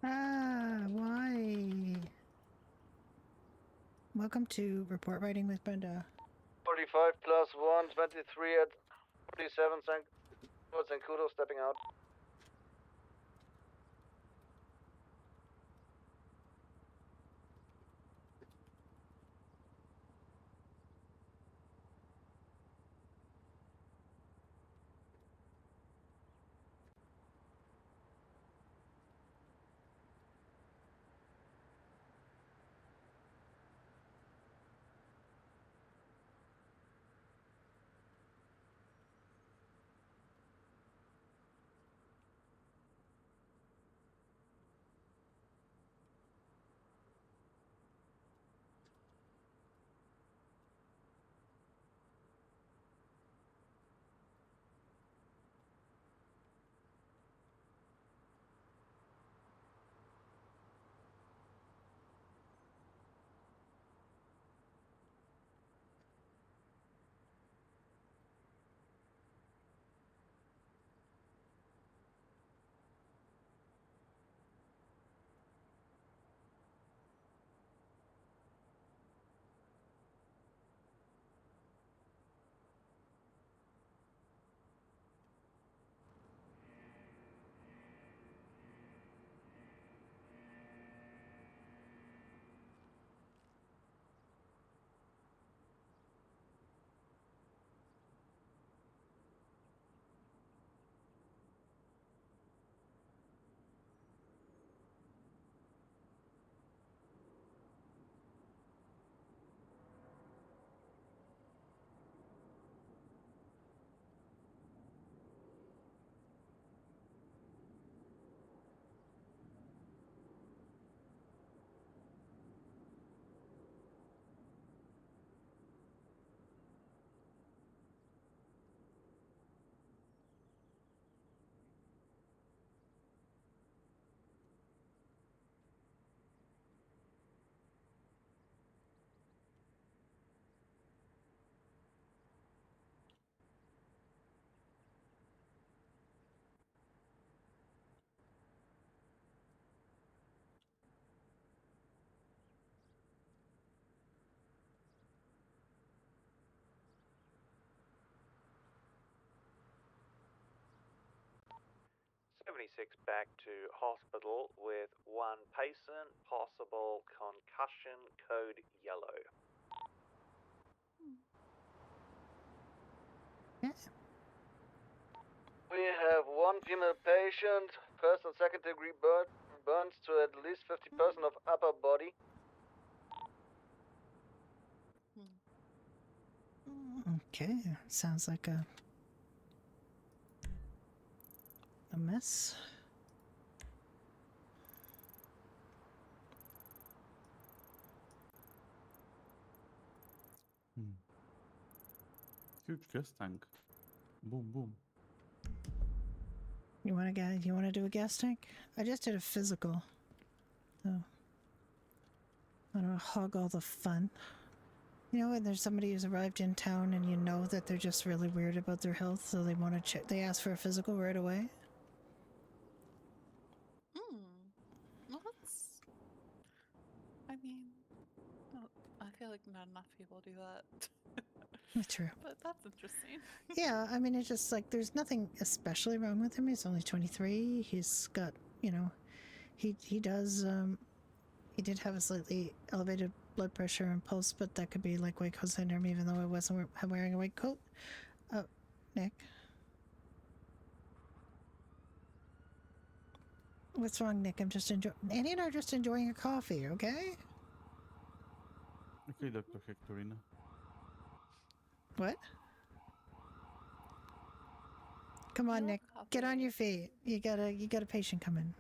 [SPEAKER 2] Ah, why? Welcome to Report Writing with Brenda.
[SPEAKER 3] 45 plus 1, 23 at 47, and Kudo stepping out.
[SPEAKER 10] 76 back to hospital with one patient, possible concussion, code yellow.
[SPEAKER 3] We have one female patient, first and second degree burns to at least 50% of upper body.
[SPEAKER 2] Okay, sounds like a mess.
[SPEAKER 6] Huge gas tank. Boom, boom.
[SPEAKER 2] You want to do a gas tank? I just did a physical. So I don't hog all the fun. You know when there's somebody who's arrived in town and you know that they're just really weird about their health, so they want to check. They ask for a physical right away.
[SPEAKER 12] Well, that's. I mean, I feel like not enough people do that.
[SPEAKER 2] True.
[SPEAKER 12] But that's interesting.
[SPEAKER 2] Yeah, I mean, it's just like there's nothing especially wrong with him. He's only 23. He's got, you know, he does. He did have a slightly elevated blood pressure and pulse, but that could be like white coat syndrome, even though I wasn't wearing a white coat. Oh, Nick. What's wrong, Nick? I'm just enjoying. Annie and I are just enjoying a coffee, okay?
[SPEAKER 6] Okay, Dr. Hectorina.
[SPEAKER 2] What? Come on, Nick. Get on your feet. You got a patient coming.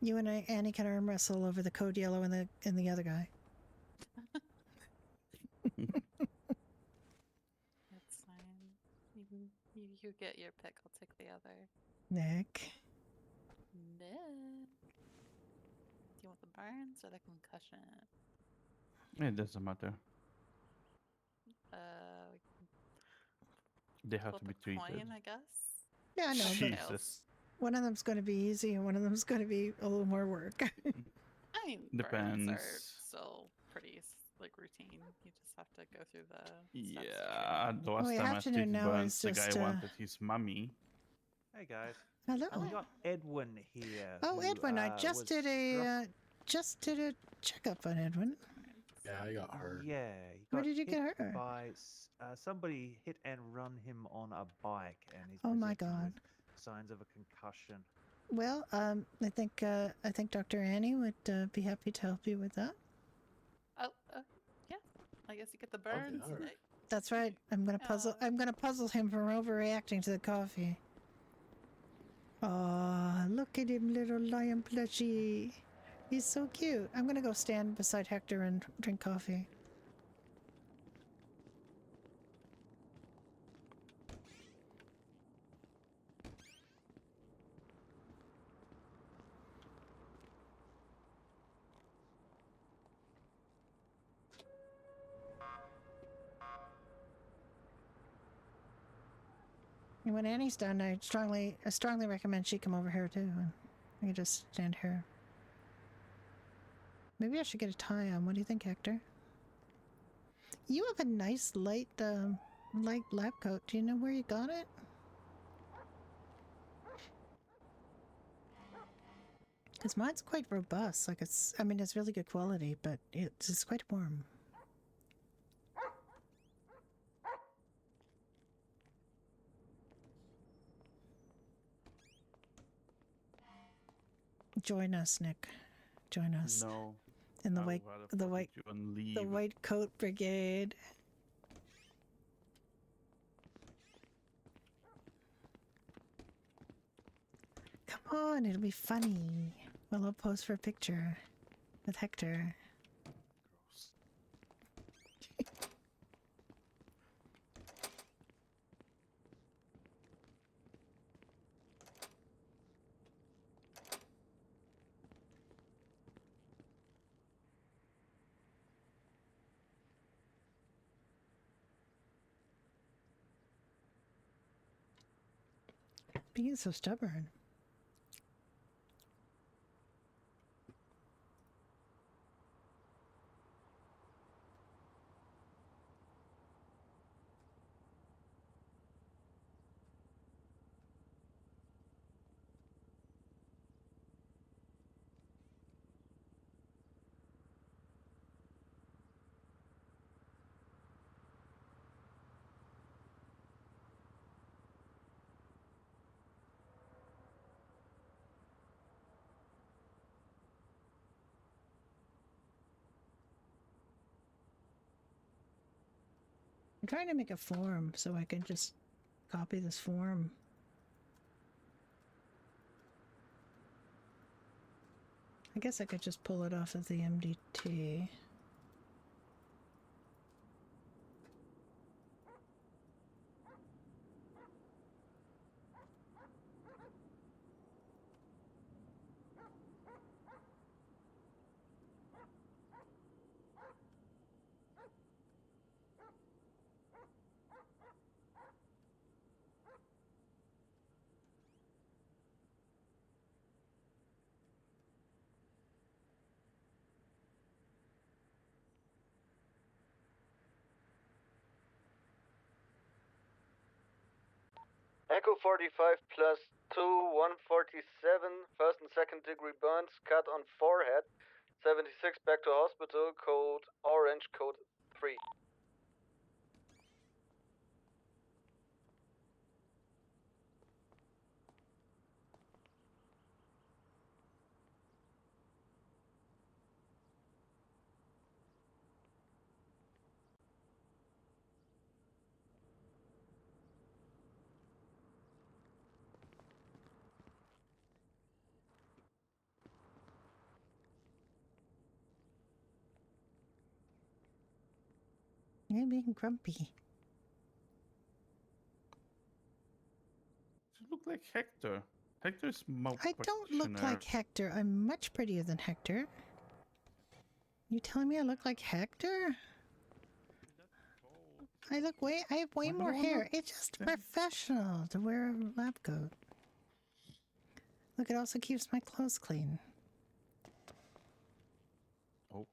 [SPEAKER 2] You and Annie can arm wrestle over the code yellow and the other guy.
[SPEAKER 12] That's fine. You get your pick. I'll take the other.
[SPEAKER 2] Nick.
[SPEAKER 12] Do you want the burns or the concussion?
[SPEAKER 6] It doesn't matter. They have to be treated.
[SPEAKER 12] Coin, I guess.
[SPEAKER 2] Yeah, I know.
[SPEAKER 6] Jesus.
[SPEAKER 2] But one of them's going to be easy, and one of them's going to be a little more work.
[SPEAKER 12] I mean,
[SPEAKER 6] depends.
[SPEAKER 12] burns are still pretty like routine. You just have to go through the.
[SPEAKER 6] Yeah, the last
[SPEAKER 2] we
[SPEAKER 6] time
[SPEAKER 2] have
[SPEAKER 6] I
[SPEAKER 2] to know
[SPEAKER 6] treated
[SPEAKER 2] now
[SPEAKER 6] Burns,
[SPEAKER 2] is
[SPEAKER 6] the
[SPEAKER 2] just,
[SPEAKER 6] guy wanted his mummy.
[SPEAKER 14] Hey guys.
[SPEAKER 2] Hello.
[SPEAKER 14] We got Edwin here.
[SPEAKER 2] Oh,
[SPEAKER 14] who,
[SPEAKER 2] Edwin! I just
[SPEAKER 14] was
[SPEAKER 2] did a
[SPEAKER 14] struck-
[SPEAKER 2] checkup on Edwin.
[SPEAKER 7] Yeah, I got hurt.
[SPEAKER 14] Yeah. He
[SPEAKER 2] Where
[SPEAKER 14] got
[SPEAKER 2] did you get
[SPEAKER 14] hit
[SPEAKER 2] hurt?
[SPEAKER 14] by somebody hit and run him on a bike, and he's
[SPEAKER 2] Oh my
[SPEAKER 14] presenting
[SPEAKER 2] God.
[SPEAKER 14] with signs of a concussion.
[SPEAKER 2] Well, I think Dr. Annie would be happy to help you with that.
[SPEAKER 12] Oh, yeah. I guess you get the burns.
[SPEAKER 7] Okay,
[SPEAKER 2] That's right. I'm gonna puzzle him for overreacting to the coffee. Aw, look at him, little lion plushie. He's so cute. I'm gonna go stand beside Hector and drink coffee. And when Annie's done, I strongly recommend she come over here too. And I can just stand here. Maybe I should get a tie on. What do you think, Hector? You have a nice light lab coat. Do you know where you got it? Because mine's quite robust. Like it's really good quality, but it's quite warm. Join us, Nick. Join us.
[SPEAKER 6] No.
[SPEAKER 2] In the
[SPEAKER 6] I would
[SPEAKER 2] white,
[SPEAKER 6] rather
[SPEAKER 2] the white,
[SPEAKER 6] forget you and leave.
[SPEAKER 2] the white coat brigade. Come on, it'll be funny. Well, I'll pose for a picture with Hector. Being so stubborn. I'm trying to make a form so I can just copy this form. I guess I could just pull it off of the MDT.
[SPEAKER 3] Echo 45 plus 2, 147, first and second degree burns, cut on forehead. 76 back to hospital, code orange, code 3.
[SPEAKER 2] You're being grumpy.
[SPEAKER 6] You look like Hector. Hector's my
[SPEAKER 2] I don't look like Hector. I'm much prettier than Hector. You telling me I look like Hector? I have way more hair. It's just professional to wear a lab coat. Look, it also keeps my clothes clean.
[SPEAKER 6] Oh.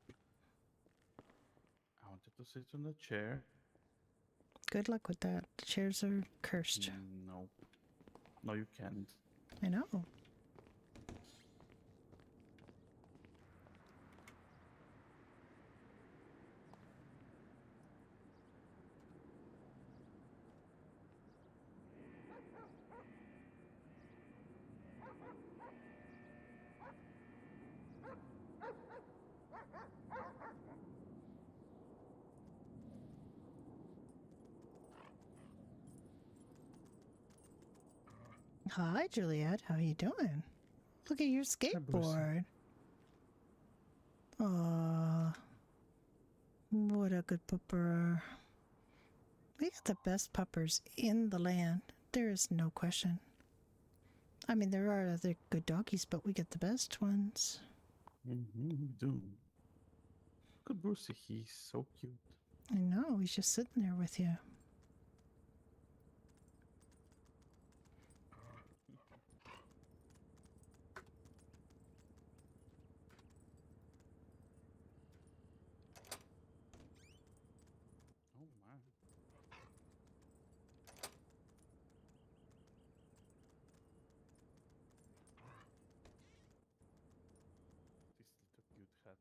[SPEAKER 6] I wanted to sit on the chair.
[SPEAKER 2] Good luck with that. The chairs are cursed.
[SPEAKER 6] No. No, you can't.
[SPEAKER 2] I know. Hi, Juliet. How you doing? Look at your skateboard. Aww. What a good pupper. We got the best puppers in the land. There is no question. I mean, there are other good doggies, but we get the best ones.
[SPEAKER 6] We do. Look at Brucey. He's so cute.
[SPEAKER 2] I know. He's just sitting there with you.
[SPEAKER 6] Oh my. This little cute hat.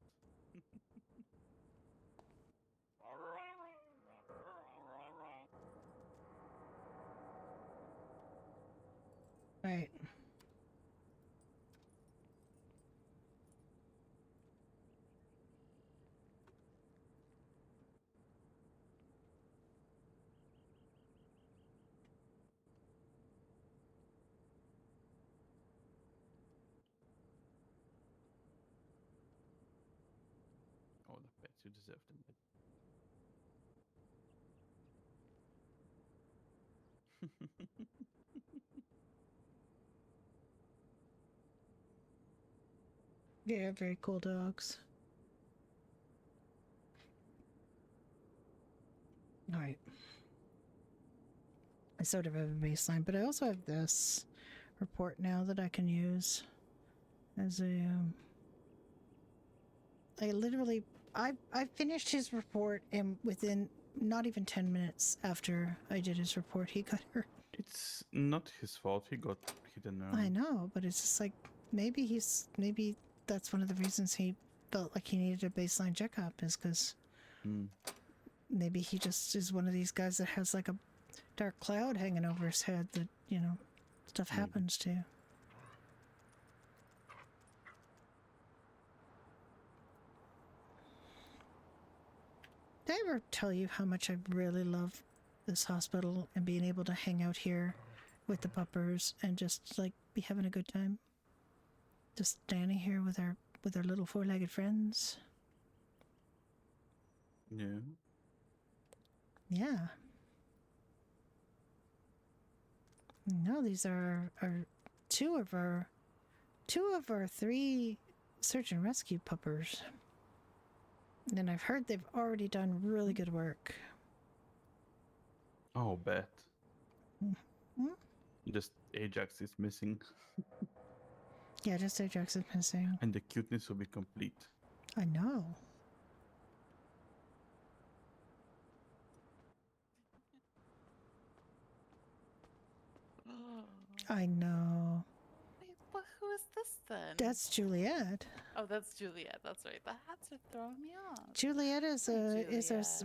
[SPEAKER 2] Right.
[SPEAKER 6] Oh, the pets. You deserve them.
[SPEAKER 2] Yeah, very cool dogs. All right. I sort of have a baseline, but I also have this report now that I can use as a. I finished his report, and within not even 10 minutes after I did his report, he got hurt.
[SPEAKER 6] It's not his fault. He got hit and run.
[SPEAKER 2] I know, but it's just like maybe that's one of the reasons he felt like he needed a baseline checkup is because maybe he just is one of these guys that has like a dark cloud hanging over his head that, you know, stuff happens to. Did I ever tell you how much I really love this hospital and being able to hang out here with the puppers and just like be having a good time? Just standing here with our little four-legged friends.
[SPEAKER 6] Yeah.
[SPEAKER 2] Yeah. No, these are two of our three search and rescue puppers. And I've heard they've already done really good work.
[SPEAKER 6] Oh, bet.
[SPEAKER 2] Mm-hmm.
[SPEAKER 6] Just Ajax is missing.
[SPEAKER 2] Yeah, just Ajax is missing.
[SPEAKER 6] And the cuteness will be complete.
[SPEAKER 2] I know. I know.
[SPEAKER 12] Wait, but who is this then?
[SPEAKER 2] That's Juliet.
[SPEAKER 12] Oh, that's Juliet. That's right. The hats are throwing me off.
[SPEAKER 2] Juliet is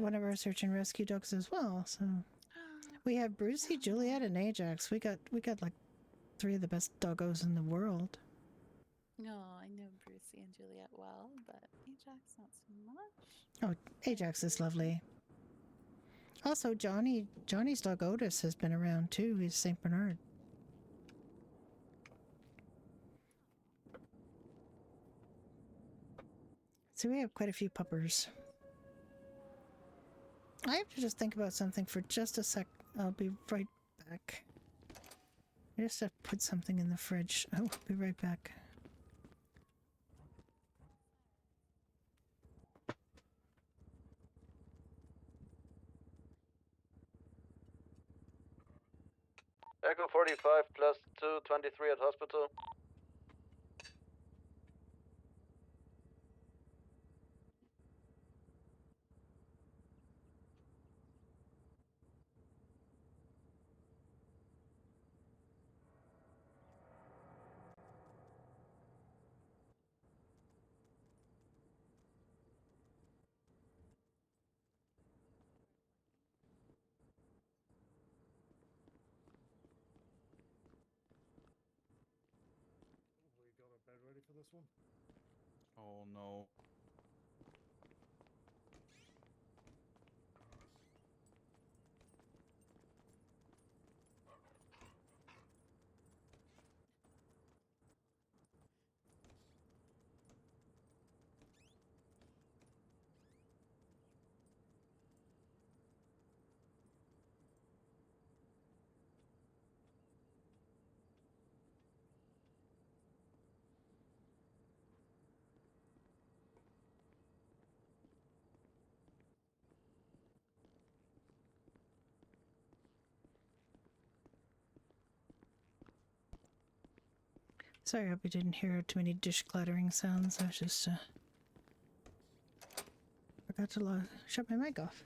[SPEAKER 2] one of our search and rescue dogs as well. So we have Brucey, Juliet, and Ajax. We got like 3 of the best doggos in the world.
[SPEAKER 12] No, I know Brucey and Juliet well, but Ajax not so much.
[SPEAKER 2] Oh, Ajax is lovely. Also, Johnny's dog Otis has been around too. He's Saint Bernard. So we have quite a few puppers. I have to just think about something for just a sec. I'll be right back. I just have to put something in the fridge. I'll be right back.
[SPEAKER 3] Echo 45 plus 223 at hospital.
[SPEAKER 9] We got a bed ready for this one?
[SPEAKER 6] Oh no.
[SPEAKER 2] Sorry, I hope you didn't hear too many dish clattering sounds. I was just forgot to shut my mic off.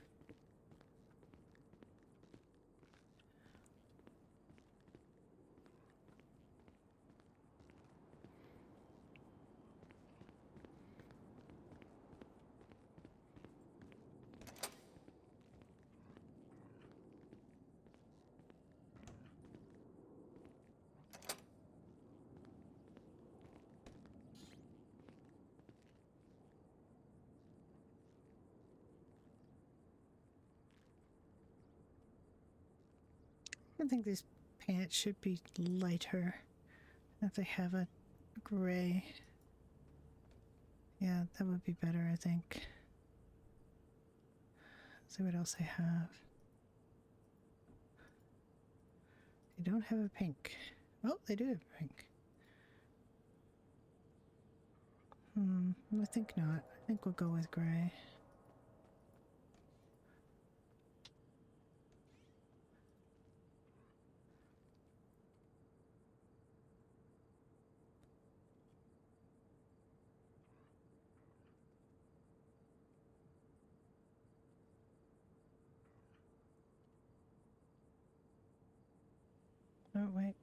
[SPEAKER 2] I think these pants should be lighter. If they have a gray. Yeah, that would be better, I think. Let's see what else they have. They don't have a pink. Oh, they do have pink. I think not. I think we'll go with gray. Oh, wait.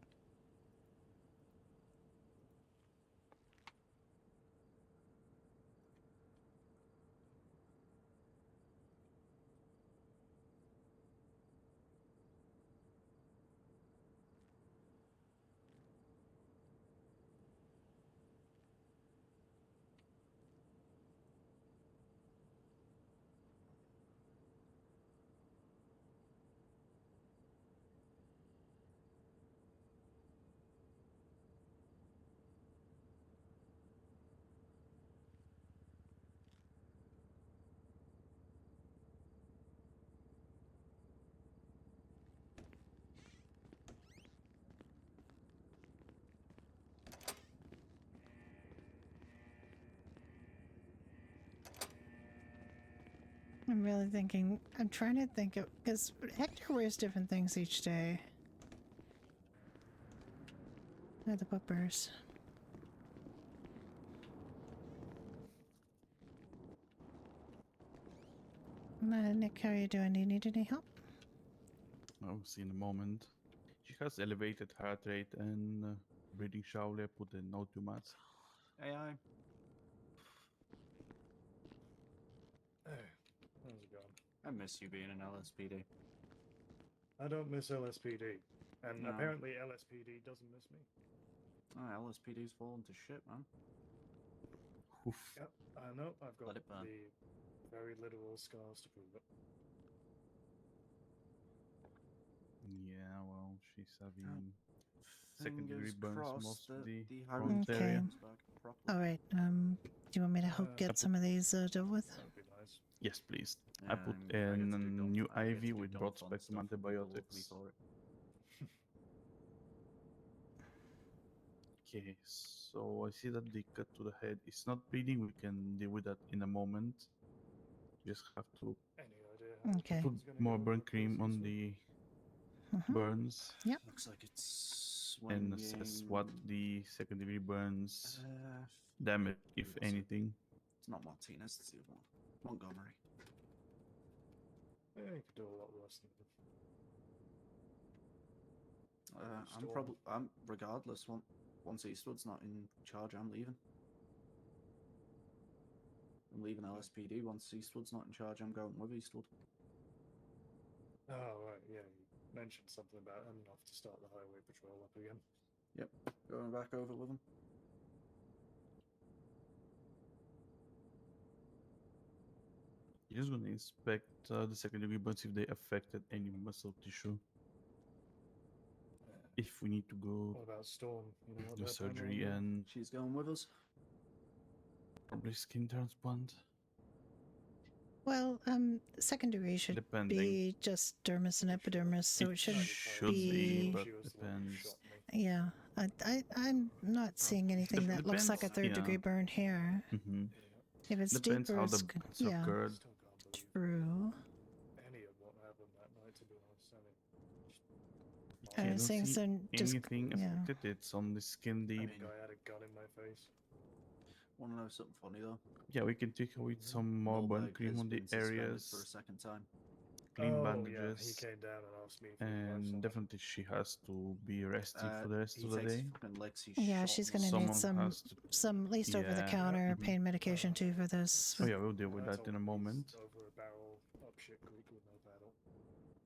[SPEAKER 2] I'm really thinking. I'm trying to think of because Hector wears different things each day. They're the puppers. Nick, how are you doing? Do you need any help?
[SPEAKER 6] I'll see in a moment. She has elevated heart rate and breathing shower. Put a O2 mask.
[SPEAKER 16] AI.
[SPEAKER 9] Hey, how's it going?
[SPEAKER 16] I miss you being an LSPD.
[SPEAKER 9] I don't miss LSPD. And
[SPEAKER 16] No.
[SPEAKER 9] apparently LSPD doesn't miss me.
[SPEAKER 16] Oh, LSPD's fallen to shit, man.
[SPEAKER 6] Oof.
[SPEAKER 9] Yep, I know. I've got
[SPEAKER 16] Let it burn.
[SPEAKER 9] the very literal scars to prove it.
[SPEAKER 6] Yeah, well, she's having second-degree
[SPEAKER 16] Fingers
[SPEAKER 6] burns
[SPEAKER 16] crossed
[SPEAKER 6] most of
[SPEAKER 16] that
[SPEAKER 6] the
[SPEAKER 16] the
[SPEAKER 6] front
[SPEAKER 2] Okay.
[SPEAKER 6] area.
[SPEAKER 2] All right. Do you want me to help get some of these dealt with?
[SPEAKER 9] That would be nice.
[SPEAKER 6] Yes, please.
[SPEAKER 16] Yeah,
[SPEAKER 6] I put
[SPEAKER 16] I get to
[SPEAKER 6] in
[SPEAKER 16] do
[SPEAKER 6] a
[SPEAKER 16] dumb-
[SPEAKER 6] new
[SPEAKER 16] I get to
[SPEAKER 6] IV
[SPEAKER 16] do
[SPEAKER 6] with
[SPEAKER 16] dumb
[SPEAKER 6] broad
[SPEAKER 16] fun
[SPEAKER 6] spectrum
[SPEAKER 16] stuff and people love me
[SPEAKER 6] antibiotics.
[SPEAKER 16] for it.
[SPEAKER 6] Okay, so I see that the cut to the head is not bleeding. We can deal with that in a moment. Just have to
[SPEAKER 9] Any idea how
[SPEAKER 2] Okay.
[SPEAKER 6] put
[SPEAKER 9] it's gonna
[SPEAKER 6] more
[SPEAKER 9] go
[SPEAKER 6] burn
[SPEAKER 9] with
[SPEAKER 6] cream
[SPEAKER 9] this
[SPEAKER 6] on
[SPEAKER 9] week?
[SPEAKER 6] the
[SPEAKER 2] Mhm.
[SPEAKER 6] burns
[SPEAKER 2] Yep.
[SPEAKER 16] Looks like it's
[SPEAKER 6] and assess what the second-degree burns
[SPEAKER 16] Uh,
[SPEAKER 6] damage, if
[SPEAKER 16] who was it?
[SPEAKER 6] anything.
[SPEAKER 16] It's not Martinez, it's the other one. Montgomery.
[SPEAKER 9] Yeah, you could do a lot worse than that.
[SPEAKER 16] I'm regardless. Once Eastwood's not in charge, I'm leaving. I'm leaving LSPD. Once Eastwood's not in charge, I'm going with Eastwood.
[SPEAKER 9] Oh, right, yeah. You mentioned something about heading off to start the highway patrol up again.
[SPEAKER 16] Yep, going back over with him.
[SPEAKER 6] You're just gonna inspect the second-degree burns if they affected any muscle tissue. If we need to go
[SPEAKER 9] What about Storm? You know what
[SPEAKER 6] do
[SPEAKER 9] their plan
[SPEAKER 6] surgery
[SPEAKER 9] might be?
[SPEAKER 6] and
[SPEAKER 16] She's going with us.
[SPEAKER 6] probably skin transplant.
[SPEAKER 2] Well, secondary should
[SPEAKER 6] Depending.
[SPEAKER 2] be just dermis and epidermis, so it shouldn't
[SPEAKER 6] should
[SPEAKER 2] be.
[SPEAKER 6] but depends.
[SPEAKER 2] Yeah, I'm not seeing anything that looks like a
[SPEAKER 6] Depends,
[SPEAKER 2] third-degree
[SPEAKER 6] yeah.
[SPEAKER 2] burn here. If it's
[SPEAKER 6] Depends
[SPEAKER 2] deeper,
[SPEAKER 6] how
[SPEAKER 2] it's
[SPEAKER 6] the
[SPEAKER 2] good.
[SPEAKER 6] burns
[SPEAKER 2] Yeah,
[SPEAKER 6] occurred.
[SPEAKER 2] true.
[SPEAKER 9] Any of what happened that night, to be honest. I mean,
[SPEAKER 6] I
[SPEAKER 2] I
[SPEAKER 6] don't
[SPEAKER 2] was saying
[SPEAKER 6] see
[SPEAKER 2] some just
[SPEAKER 6] anything
[SPEAKER 2] yeah.
[SPEAKER 6] affected. It's on the skin deep.
[SPEAKER 9] guy had a gun in my face.
[SPEAKER 16] Want to know something funny though?
[SPEAKER 6] Yeah, we can take away some more burn
[SPEAKER 16] Mulberg
[SPEAKER 6] cream
[SPEAKER 16] has
[SPEAKER 6] on the
[SPEAKER 16] been suspended
[SPEAKER 6] areas.
[SPEAKER 16] for a second time.
[SPEAKER 6] Clean
[SPEAKER 9] Oh,
[SPEAKER 6] bandages.
[SPEAKER 9] yeah, he came down and asked me if we
[SPEAKER 6] And definitely she has to be rested for the rest
[SPEAKER 16] He
[SPEAKER 6] of the
[SPEAKER 16] takes
[SPEAKER 6] day.
[SPEAKER 16] fucking licks. He's
[SPEAKER 2] Yeah,
[SPEAKER 16] shot
[SPEAKER 2] she's
[SPEAKER 16] me.
[SPEAKER 2] gonna need
[SPEAKER 6] Someone has to-
[SPEAKER 2] some at least over the
[SPEAKER 6] Yeah.
[SPEAKER 2] counter
[SPEAKER 6] Mhm.
[SPEAKER 2] pain medication too for this.
[SPEAKER 6] Oh yeah, we'll deal with
[SPEAKER 9] I
[SPEAKER 6] that
[SPEAKER 9] told
[SPEAKER 6] in a
[SPEAKER 9] him he's
[SPEAKER 6] moment.
[SPEAKER 9] Over a barrel up shit creek with no paddle.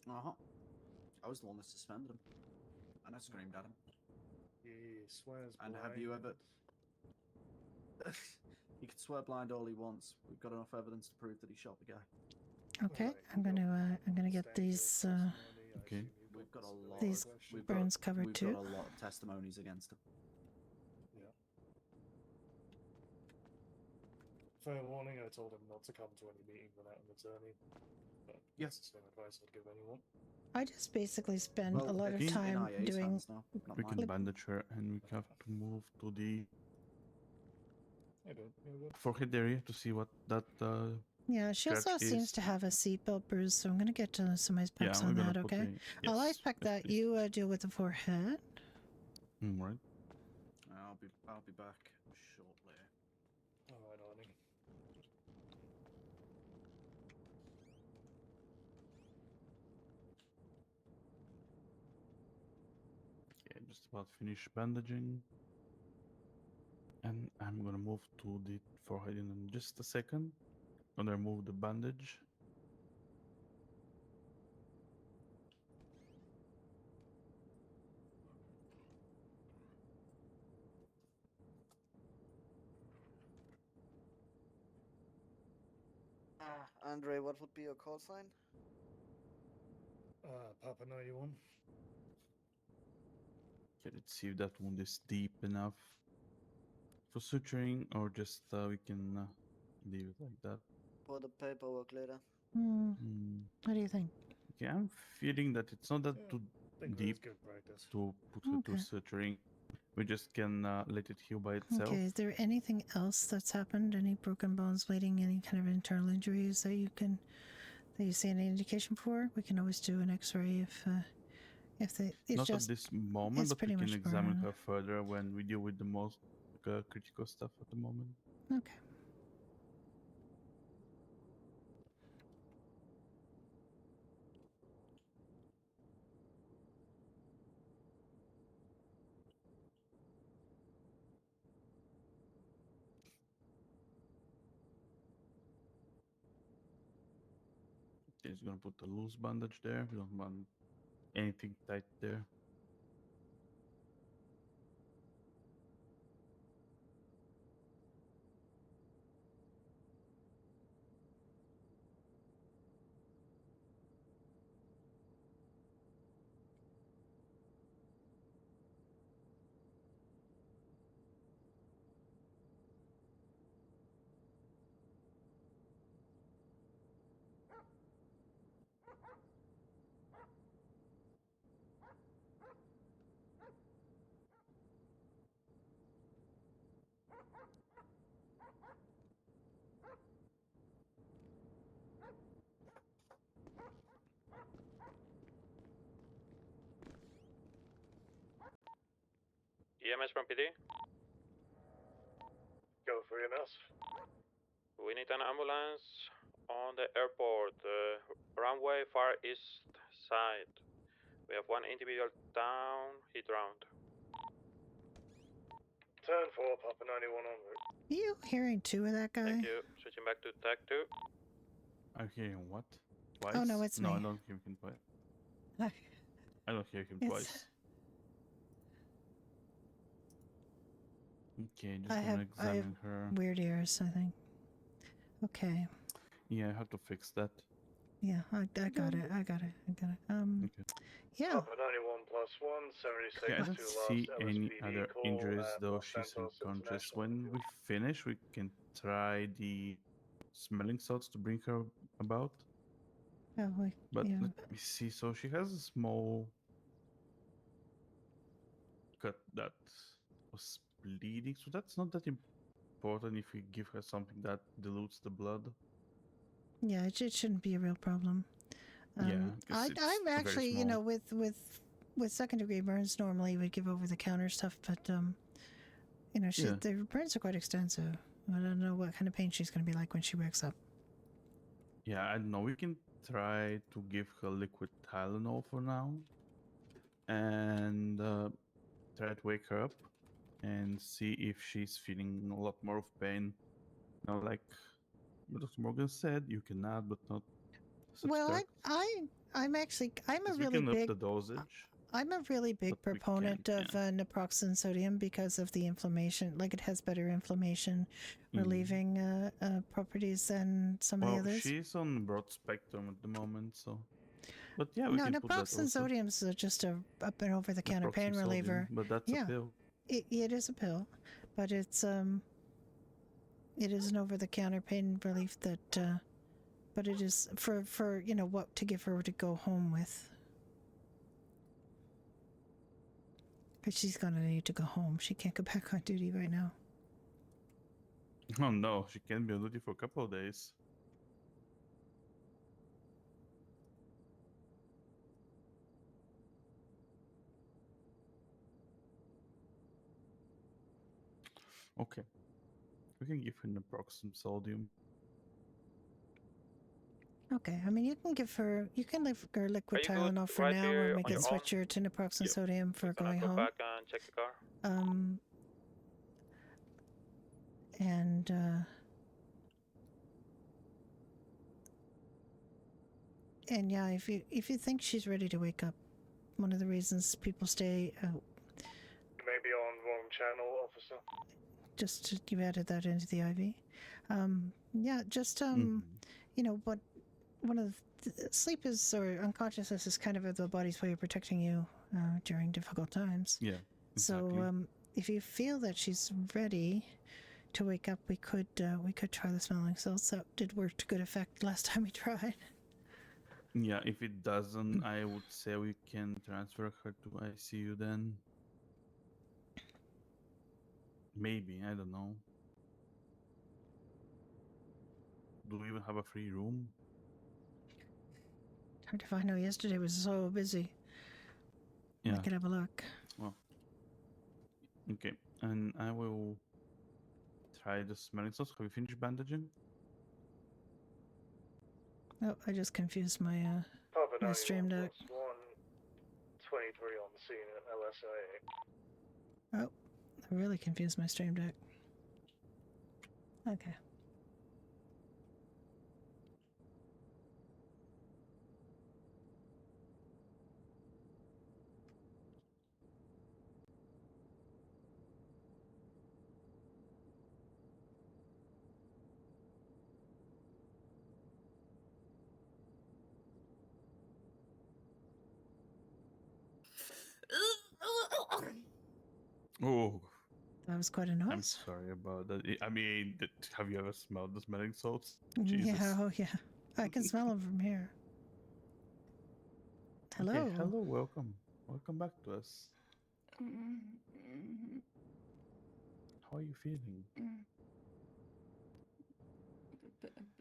[SPEAKER 16] Uh-huh. I was the one that suspended him. And I screamed at him.
[SPEAKER 9] He swears
[SPEAKER 16] And
[SPEAKER 9] blind.
[SPEAKER 16] have you ever... He can swear blind all he wants. We've got enough evidence to prove that he shot the guy.
[SPEAKER 2] Okay, I'm gonna get these
[SPEAKER 6] Okay.
[SPEAKER 16] We've got a lot.
[SPEAKER 2] These
[SPEAKER 16] we've
[SPEAKER 2] burns
[SPEAKER 16] got,
[SPEAKER 2] covered
[SPEAKER 16] we've
[SPEAKER 2] too.
[SPEAKER 16] got a lot of testimonies against him.
[SPEAKER 9] Yeah. Fair warning, I told him not to come to any meeting without an attorney. But that's the same advice I'd give anyone.
[SPEAKER 2] I just basically spend
[SPEAKER 16] Well,
[SPEAKER 2] a lot of
[SPEAKER 16] it's in
[SPEAKER 2] time
[SPEAKER 16] NIA's
[SPEAKER 2] doing.
[SPEAKER 16] hands now, not
[SPEAKER 6] We can
[SPEAKER 16] mine.
[SPEAKER 6] bandage her and we have to move to the
[SPEAKER 9] Hey, dude, you good?
[SPEAKER 6] forehead area to see what that
[SPEAKER 2] Yeah, she also
[SPEAKER 6] scratch
[SPEAKER 2] seems
[SPEAKER 6] is.
[SPEAKER 2] to have a seatbelt bruise, so I'm gonna get some ice
[SPEAKER 6] Yeah,
[SPEAKER 2] packs
[SPEAKER 6] we're
[SPEAKER 2] on
[SPEAKER 6] gonna
[SPEAKER 2] that.
[SPEAKER 6] put
[SPEAKER 2] Okay,
[SPEAKER 6] the-
[SPEAKER 2] I'll
[SPEAKER 6] yes,
[SPEAKER 2] ice pack
[SPEAKER 6] yes,
[SPEAKER 2] that.
[SPEAKER 6] please.
[SPEAKER 2] You deal with the forehead.
[SPEAKER 6] Right.
[SPEAKER 16] I'll be back shortly.
[SPEAKER 9] Alright, Arnie.
[SPEAKER 6] Okay, just about finished bandaging. And I'm gonna move to the forehead in just a second. Gonna remove the bandage.
[SPEAKER 17] Andre, what would be your call sign?
[SPEAKER 9] Papa 91.
[SPEAKER 6] Okay, let's see if that wound is deep enough for suturing, or just we can leave it like that.
[SPEAKER 17] For the paperwork later.
[SPEAKER 2] What do you think?
[SPEAKER 6] Okay, I'm feeling that it's not that too
[SPEAKER 9] think
[SPEAKER 6] deep
[SPEAKER 9] that's good practice.
[SPEAKER 6] to put it
[SPEAKER 2] Okay.
[SPEAKER 6] to suturing. We just can let it heal by itself.
[SPEAKER 2] Okay, is there anything else that's happened? Any broken bones, bleeding, any kind of internal injuries that you can that you see any indication for, we can always do an X-ray if they. It's
[SPEAKER 6] Not
[SPEAKER 2] just
[SPEAKER 6] at this moment,
[SPEAKER 2] it's
[SPEAKER 6] but we
[SPEAKER 2] pretty
[SPEAKER 6] can
[SPEAKER 2] much
[SPEAKER 6] examine
[SPEAKER 2] for,
[SPEAKER 6] her further when we deal with the most critical stuff at the moment.
[SPEAKER 2] Okay.
[SPEAKER 6] He's gonna put a loose bandage there. We don't want anything tight there.
[SPEAKER 10] EMS from PD.
[SPEAKER 9] Go for EMS.
[SPEAKER 10] We need an ambulance on the airport, runway far east side. We have one individual down, he drowned.
[SPEAKER 9] Turn 4, Papa 91 on route.
[SPEAKER 2] Are you hearing two of that guy?
[SPEAKER 10] Thank you. Switching back to tag 2.
[SPEAKER 6] I'm hearing what? Twice?
[SPEAKER 2] Oh no, it's
[SPEAKER 6] no,
[SPEAKER 2] me.
[SPEAKER 6] I don't hear him twice. I don't hear him twice. Okay, just gonna examine her.
[SPEAKER 2] Weird ears, I think. Okay.
[SPEAKER 6] Yeah, I have to fix that.
[SPEAKER 2] Yeah, I got it. I got it.
[SPEAKER 6] Okay.
[SPEAKER 2] Yeah.
[SPEAKER 9] Papa 91 plus 1, 76
[SPEAKER 6] Okay, I don't
[SPEAKER 9] to
[SPEAKER 6] see
[SPEAKER 9] last
[SPEAKER 6] any
[SPEAKER 9] LSPD
[SPEAKER 6] other
[SPEAKER 9] call
[SPEAKER 6] injuries
[SPEAKER 9] at
[SPEAKER 6] though.
[SPEAKER 9] Los
[SPEAKER 6] She's
[SPEAKER 9] Santos
[SPEAKER 6] unconscious.
[SPEAKER 9] International.
[SPEAKER 6] When we finish, we can try the smelling salts to bring her about.
[SPEAKER 2] Oh,
[SPEAKER 6] But
[SPEAKER 2] yeah.
[SPEAKER 6] let me see. So she has a small cut that was bleeding. So that's not that important if we give her something that dilutes the blood.
[SPEAKER 2] Yeah, it shouldn't be a real problem.
[SPEAKER 6] Yeah, 'cause it's
[SPEAKER 2] I'm
[SPEAKER 6] very
[SPEAKER 2] actually, you
[SPEAKER 6] small.
[SPEAKER 2] know, with second degree burns, normally we give over the counter stuff, but you know,
[SPEAKER 6] Yeah.
[SPEAKER 2] the burns are quite extensive. I don't know what kind of pain she's going to be like when she wakes up.
[SPEAKER 6] Yeah, I don't know. We can try to give her liquid Tylenol for now, and try to wake her up and see if she's feeling a lot more of pain. You know, like Dr. Morgan said, you can add but not subtract.
[SPEAKER 2] Well, I'm a
[SPEAKER 6] we
[SPEAKER 2] really
[SPEAKER 6] can up
[SPEAKER 2] big
[SPEAKER 6] the dosage.
[SPEAKER 2] I'm a really big
[SPEAKER 6] But we
[SPEAKER 2] proponent
[SPEAKER 6] can't,
[SPEAKER 2] of naproxen sodium because of the inflammation. Like it has better inflammation relieving properties than some of the
[SPEAKER 6] Well,
[SPEAKER 2] others.
[SPEAKER 6] she's on broad spectrum at the moment, so. But yeah, we
[SPEAKER 2] No,
[SPEAKER 6] can put that
[SPEAKER 2] naproxen
[SPEAKER 6] also.
[SPEAKER 2] sodium's just a up and over the counter pain
[SPEAKER 6] Naproxen sodium,
[SPEAKER 2] reliever.
[SPEAKER 6] but that's
[SPEAKER 2] yeah,
[SPEAKER 6] a pill.
[SPEAKER 2] it is a pill, but it is an over the counter pain relief that. But it is for you know what to give her to go home with. Because she's gonna need to go home. She can't go back on duty right now.
[SPEAKER 6] Oh no, she can't be on duty for a couple of days. Okay. We can give her naproxen sodium.
[SPEAKER 2] Okay, I mean you can give her liquid
[SPEAKER 10] Are you good
[SPEAKER 2] Tylenol for
[SPEAKER 10] right
[SPEAKER 2] now,
[SPEAKER 10] here
[SPEAKER 2] and we
[SPEAKER 10] on
[SPEAKER 2] can
[SPEAKER 10] your
[SPEAKER 2] switch her to naproxen sodium for
[SPEAKER 10] Gonna
[SPEAKER 2] going
[SPEAKER 10] go
[SPEAKER 2] home.
[SPEAKER 10] back and check the car.
[SPEAKER 2] And yeah, if you think she's ready to wake up, one of the reasons people stay
[SPEAKER 9] Maybe on wrong channel, officer.
[SPEAKER 2] you added that into the IV. Yeah, just you know, but one of the sleep is or unconsciousness is kind of the body's way of protecting you during difficult times.
[SPEAKER 6] Yeah. Exactly.
[SPEAKER 2] So if you feel that she's ready to wake up, we could try the smelling salts. That did work to good effect last time we tried.
[SPEAKER 6] Yeah, if it doesn't, I would say we can transfer her to ICU then. Maybe, I don't know. Do we even have a free room?
[SPEAKER 2] Hard to find out. Yesterday was so busy.
[SPEAKER 6] Yeah.
[SPEAKER 2] I could have a look.
[SPEAKER 6] Well. Okay, and I will try the smelling salts. Have you finished bandaging?
[SPEAKER 2] Oh, I just confused my
[SPEAKER 9] Papa
[SPEAKER 2] my
[SPEAKER 9] 91
[SPEAKER 2] stream deck.
[SPEAKER 9] plus 123 on the scene at LSIA.
[SPEAKER 2] Oh, I really confused my stream deck. Okay.
[SPEAKER 6] Oh,
[SPEAKER 2] That was quite a noise.
[SPEAKER 6] I'm sorry about that. I mean, have you ever smelled the smelling salts? Jesus.
[SPEAKER 2] Yeah, oh yeah. I can smell them from here. Hello.
[SPEAKER 6] Okay, hello, welcome. Welcome back to us. How are you feeling?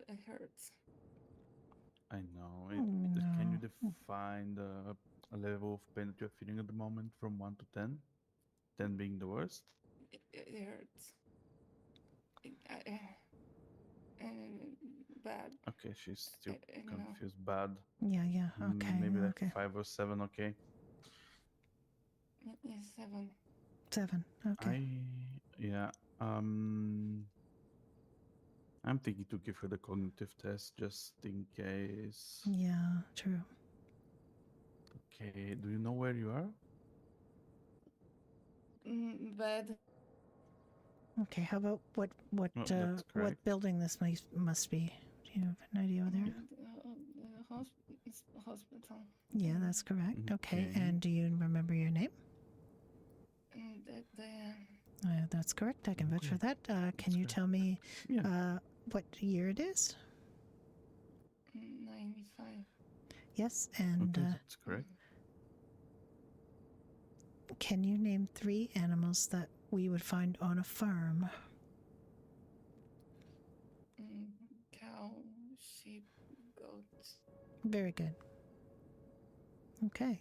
[SPEAKER 11] It hurts.
[SPEAKER 6] I know. Can
[SPEAKER 2] no.
[SPEAKER 6] you define a level of pain that you're feeling at the moment from 1 to 10? 10 being the worst?
[SPEAKER 11] It hurts. Bad.
[SPEAKER 6] Okay, she's still
[SPEAKER 11] No.
[SPEAKER 6] confused. Bad.
[SPEAKER 2] Yeah, yeah. Okay.
[SPEAKER 6] Maybe like
[SPEAKER 2] okay.
[SPEAKER 6] 5 or 7. Okay.
[SPEAKER 11] Yes, 7.
[SPEAKER 2] 7. Okay.
[SPEAKER 6] Yeah. I'm thinking to give her the cognitive test just in case.
[SPEAKER 2] Yeah, true.
[SPEAKER 6] Okay. Do you know where you are?
[SPEAKER 11] Bad.
[SPEAKER 2] Okay. How about what
[SPEAKER 6] that's
[SPEAKER 2] what
[SPEAKER 6] correct.
[SPEAKER 2] building this must be? Do you have an idea there?
[SPEAKER 11] Hospital.
[SPEAKER 2] Yeah, that's correct. Okay. And do you remember your name? That's correct. I can vouch for that. Can you tell me what year it is?
[SPEAKER 11] 95.
[SPEAKER 2] Yes, and
[SPEAKER 6] that's correct.
[SPEAKER 2] Can you name 3 animals that we would find on a farm?
[SPEAKER 11] Cow, sheep, goats.
[SPEAKER 2] Very good. Okay.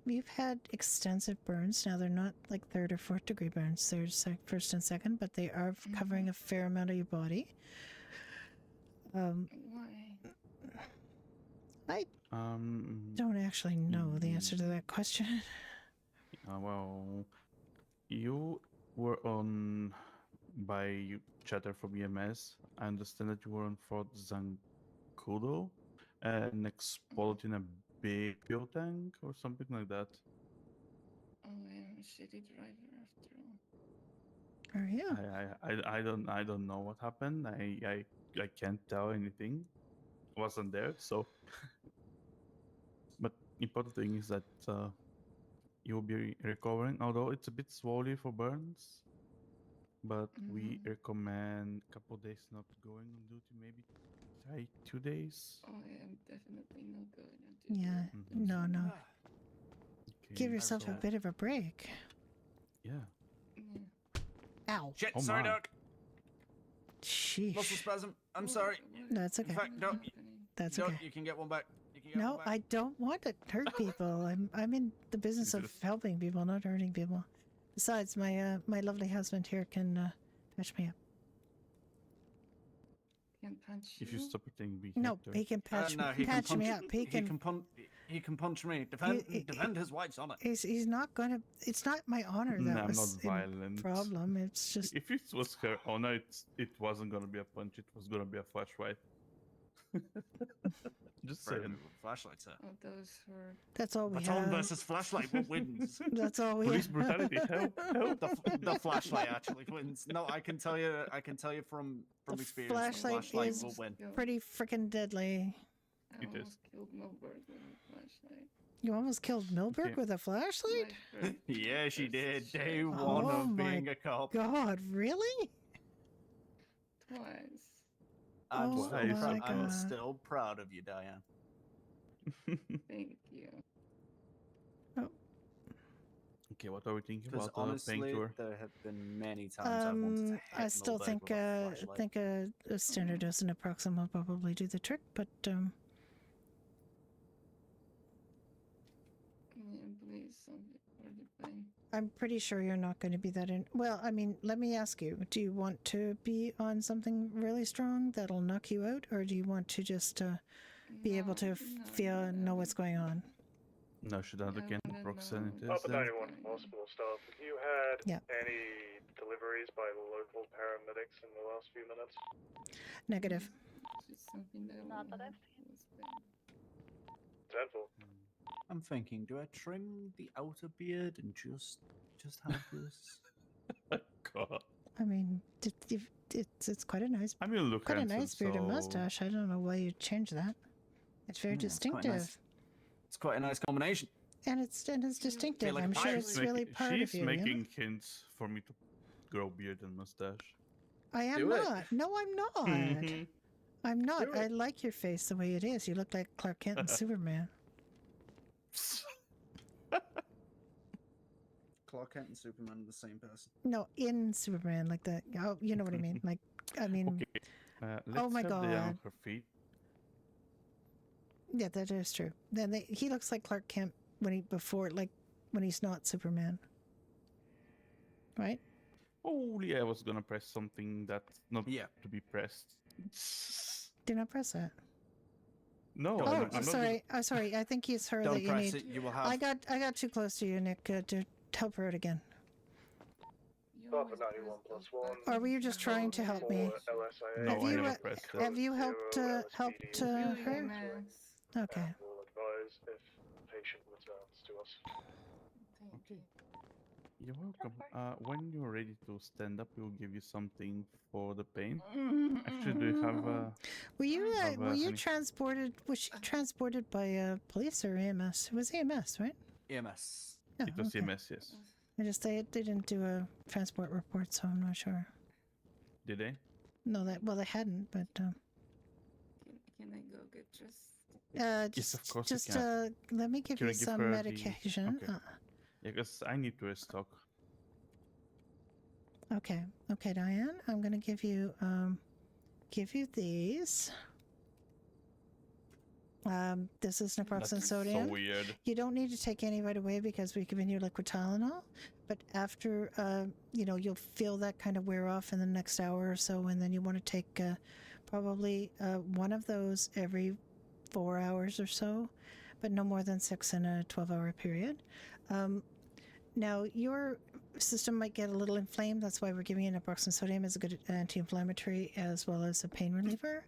[SPEAKER 2] You've had extensive burns. Now, they're not like 3rd or 4th degree burns. They're 1st and 2nd, but they are covering a fair amount of your body.
[SPEAKER 11] Why?
[SPEAKER 2] I don't actually know the answer to that question.
[SPEAKER 6] Well, you were on by chatter from EMS. I understand that you were on Fort Zancudo and exploded in a big fuel tank or something like that.
[SPEAKER 11] Oh, I'm a shitty driver after all.
[SPEAKER 2] Are you?
[SPEAKER 6] I don't know what happened. I can't tell anything. Wasn't there, so. But important thing is that you'll be recovering, although it's a bit slowly for burns. But we recommend a couple days not going on duty, maybe try 2 days.
[SPEAKER 11] Oh, I am definitely not going on duty.
[SPEAKER 2] Yeah, no.
[SPEAKER 6] Okay,
[SPEAKER 2] Give yourself a bit of a break.
[SPEAKER 6] Yeah.
[SPEAKER 2] Ow.
[SPEAKER 16] Shit,
[SPEAKER 6] Oh
[SPEAKER 16] sorry,
[SPEAKER 6] my.
[SPEAKER 16] Doc.
[SPEAKER 2] Sheesh.
[SPEAKER 16] Muscle spasm. I'm sorry.
[SPEAKER 2] That's okay.
[SPEAKER 16] In fact, no.
[SPEAKER 2] That's
[SPEAKER 16] Doc,
[SPEAKER 2] okay.
[SPEAKER 16] you can get one back.
[SPEAKER 2] No, I don't want to hurt people. I'm in the business of helping people, not hurting people. Besides, my my lovely husband here can patch me up.
[SPEAKER 11] Can punch you?
[SPEAKER 6] If you stop pretending to be
[SPEAKER 2] No,
[SPEAKER 6] Hector.
[SPEAKER 2] he can patch
[SPEAKER 16] no, he
[SPEAKER 2] patch
[SPEAKER 16] can
[SPEAKER 2] me
[SPEAKER 16] punch,
[SPEAKER 2] up. He can
[SPEAKER 16] punch me. Defend his wife's honor.
[SPEAKER 2] He's not gonna. It's not my honor that
[SPEAKER 6] I'm
[SPEAKER 2] was
[SPEAKER 6] not violent.
[SPEAKER 2] problem. It's just
[SPEAKER 6] If it was her honor, it wasn't gonna be a punch. It was gonna be a flashlight. Just saying.
[SPEAKER 16] Flashlights, sir.
[SPEAKER 11] Oh, those were.
[SPEAKER 2] that's all we
[SPEAKER 16] Baton
[SPEAKER 2] have.
[SPEAKER 16] versus flashlight. What wins?
[SPEAKER 2] That's all we
[SPEAKER 6] Police
[SPEAKER 2] have.
[SPEAKER 6] brutality. Help! Help!
[SPEAKER 16] The flashlight actually wins. No, I can tell you. from experience.
[SPEAKER 2] Flashlight is
[SPEAKER 16] will win.
[SPEAKER 2] pretty freaking deadly.
[SPEAKER 11] I almost killed Milberg with a flashlight.
[SPEAKER 2] You almost killed Milberg with a flashlight?
[SPEAKER 16] Yeah, she did. Day one
[SPEAKER 2] Oh
[SPEAKER 16] of
[SPEAKER 2] my
[SPEAKER 16] being a cop.
[SPEAKER 2] God, really?
[SPEAKER 11] Twice.
[SPEAKER 16] I'm still proud of you, Diane.
[SPEAKER 11] Thank you.
[SPEAKER 6] Okay, what are we thinking
[SPEAKER 16] Because
[SPEAKER 6] about the paint
[SPEAKER 16] honestly,
[SPEAKER 6] tour?
[SPEAKER 16] there have been many times I've wanted to hit
[SPEAKER 2] I still
[SPEAKER 16] Milberg
[SPEAKER 2] think
[SPEAKER 16] with a flashlight.
[SPEAKER 2] a standard dose and approximate will probably do the trick, but
[SPEAKER 18] Please, fine.
[SPEAKER 2] I'm pretty sure you're not going to be that in. Well, I mean, let me ask you: do you want to be on something really strong that'll knock you out, or do you want to just be able to know what's going on?
[SPEAKER 6] No, should I look into proximity?
[SPEAKER 9] Up at 91 hospital staff, have you had
[SPEAKER 2] Yeah.
[SPEAKER 9] any deliveries by local paramedics in the last few minutes?
[SPEAKER 2] Negative.
[SPEAKER 8] Not that I've seen.
[SPEAKER 9] 10-4.
[SPEAKER 16] I'm thinking, do I trim the outer beard and just have this?
[SPEAKER 6] God.
[SPEAKER 2] I mean, it's quite a nice.
[SPEAKER 6] I mean, look
[SPEAKER 2] quite
[SPEAKER 6] handsome,
[SPEAKER 2] a nice beard and
[SPEAKER 6] so-
[SPEAKER 2] mustache. I don't know why you'd change that. It's very
[SPEAKER 16] Yeah, it's quite
[SPEAKER 2] distinctive,
[SPEAKER 16] nice. It's quite a nice combination.
[SPEAKER 2] and it's distinctive.
[SPEAKER 16] like
[SPEAKER 2] I'm
[SPEAKER 16] a
[SPEAKER 2] sure
[SPEAKER 16] pirate.
[SPEAKER 2] it's really part
[SPEAKER 6] She's
[SPEAKER 2] of you.
[SPEAKER 6] making hints for me to grow beard and mustache.
[SPEAKER 2] I am
[SPEAKER 6] Do it.
[SPEAKER 2] not. No, I'm not.
[SPEAKER 6] Mhm.
[SPEAKER 2] I'm not. I like your face the way it is. You look like Clark Kent and Superman.
[SPEAKER 16] Clark Kent and Superman are the same person.
[SPEAKER 2] No, in Superman, like the. Oh, you know what I mean. Like, I mean.
[SPEAKER 6] Okay. Let's
[SPEAKER 2] Oh my
[SPEAKER 6] have the on
[SPEAKER 2] God.
[SPEAKER 6] her feet.
[SPEAKER 2] Yeah, that is true. Then he looks like Clark Kent when he's not Superman. Right?
[SPEAKER 6] Oh, yeah, I was gonna press something that's not to be pressed.
[SPEAKER 2] Do not press that.
[SPEAKER 6] No,
[SPEAKER 2] Oh,
[SPEAKER 6] I'm not
[SPEAKER 2] sorry. I'm sorry. I think it's her
[SPEAKER 16] Don't
[SPEAKER 2] that you
[SPEAKER 16] press
[SPEAKER 2] need.
[SPEAKER 16] it, you will have-
[SPEAKER 2] I got too close to you, Nick. To help her out again.
[SPEAKER 9] Up at 91 plus 1.
[SPEAKER 2] Or were you just trying to help me?
[SPEAKER 9] LSIA.
[SPEAKER 6] No,
[SPEAKER 2] Have
[SPEAKER 6] I
[SPEAKER 2] you
[SPEAKER 6] never pressed it.
[SPEAKER 2] have you helped helped her? Okay.
[SPEAKER 9] Will advise if patient returns to us.
[SPEAKER 6] Okay. You're welcome. When you're ready to stand up, we'll give you something for the pain. Actually, do you have
[SPEAKER 2] Were you
[SPEAKER 6] honey?
[SPEAKER 2] transported? Was she transported by police or EMS? It was EMS, right?
[SPEAKER 16] EMS.
[SPEAKER 2] Oh,
[SPEAKER 6] It was
[SPEAKER 2] okay.
[SPEAKER 6] EMS, yes.
[SPEAKER 2] I just they didn't do a transport report, so I'm not sure.
[SPEAKER 6] Did they?
[SPEAKER 2] No, they hadn't, but
[SPEAKER 18] Can I go get dressed?
[SPEAKER 2] just
[SPEAKER 6] Yes, of course you
[SPEAKER 2] just
[SPEAKER 6] can.
[SPEAKER 2] let me give
[SPEAKER 6] Can I
[SPEAKER 2] you
[SPEAKER 6] give
[SPEAKER 2] some
[SPEAKER 6] her the-
[SPEAKER 2] medication.
[SPEAKER 6] Okay. Yeah, because I need to restock.
[SPEAKER 2] Okay, Diane, I'm gonna give you these. This is naproxen
[SPEAKER 6] That's
[SPEAKER 2] sodium.
[SPEAKER 6] so weird.
[SPEAKER 2] You don't need to take any right away because we've given you liquid Tylenol. But after, you'll feel that kind of wear off in the next hour or so, and then you want to take probably one of those every 4 hours or so, but no more than 6 in a 12-hour period. Now, your system might get a little inflamed. That's why we're giving you naproxen sodium as a good anti-inflammatory as well as a pain reliever.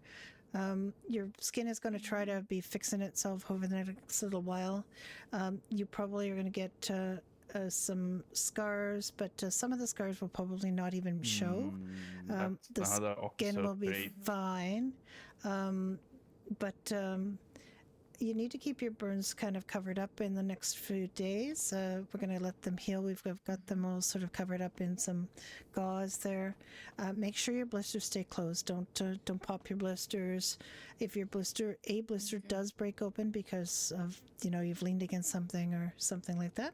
[SPEAKER 2] Your skin is going to try to be fixing itself over the next little while. You probably are going to get some scars, but some of the scars will probably not even show. The
[SPEAKER 6] another
[SPEAKER 2] skin will be
[SPEAKER 6] trait.
[SPEAKER 2] fine. But you need to keep your burns kind of covered up in the next few days. We're going to let them heal. We've got them all sort of covered up in some gauze there. Make sure your blisters stay closed. Don't pop your blisters. If your blister does break open because of you've leaned against something or something like that,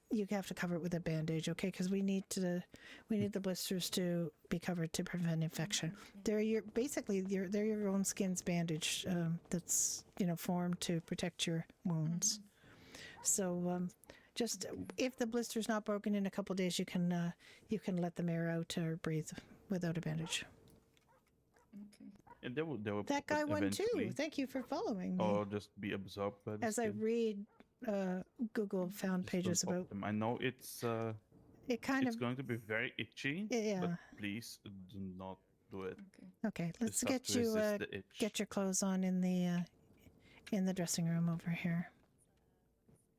[SPEAKER 2] you have to cover it with a bandage, okay? Because we need the blisters to be covered to prevent infection. They're your own skin's bandage that's formed to protect your wounds. So just if the blister's not broken in a couple of days, you can let them air out or breathe without a bandage.
[SPEAKER 6] And they will
[SPEAKER 2] That guy won too.
[SPEAKER 6] eventually,
[SPEAKER 2] Thank you for following me.
[SPEAKER 6] or just be absorbed by the
[SPEAKER 2] As I
[SPEAKER 6] skin.
[SPEAKER 2] read Google found
[SPEAKER 6] Just
[SPEAKER 2] pages
[SPEAKER 6] don't pop
[SPEAKER 2] about
[SPEAKER 6] them. I know it's
[SPEAKER 2] kind
[SPEAKER 6] it's
[SPEAKER 2] of.
[SPEAKER 6] going to be very itchy.
[SPEAKER 2] Yeah.
[SPEAKER 6] But please do not do it.
[SPEAKER 2] Okay, let's
[SPEAKER 6] Just have
[SPEAKER 2] get
[SPEAKER 6] to
[SPEAKER 2] you
[SPEAKER 6] resist the itch.
[SPEAKER 2] get your clothes on in the dressing room over here.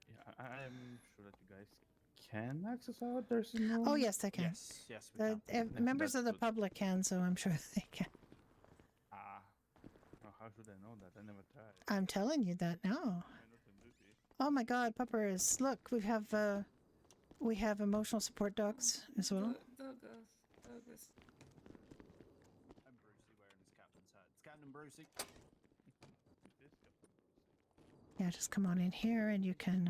[SPEAKER 6] Yeah, I'm sure that you guys can access our dressing room.
[SPEAKER 2] Oh yes, they can.
[SPEAKER 16] Yes, we can.
[SPEAKER 2] Members
[SPEAKER 6] That's
[SPEAKER 2] of the
[SPEAKER 6] good.
[SPEAKER 2] public can, so I'm sure they can.
[SPEAKER 6] Oh, how should I know that? I never tried.
[SPEAKER 2] I'm telling you that now.
[SPEAKER 6] I'm not on duty.
[SPEAKER 2] Oh my God, Puppers! Look, we have emotional support dogs as well.
[SPEAKER 18] Douglas.
[SPEAKER 16] I'm Brucey wearing his captain's hat. It's Captain Brucey.
[SPEAKER 2] Yeah, just come on in here and you can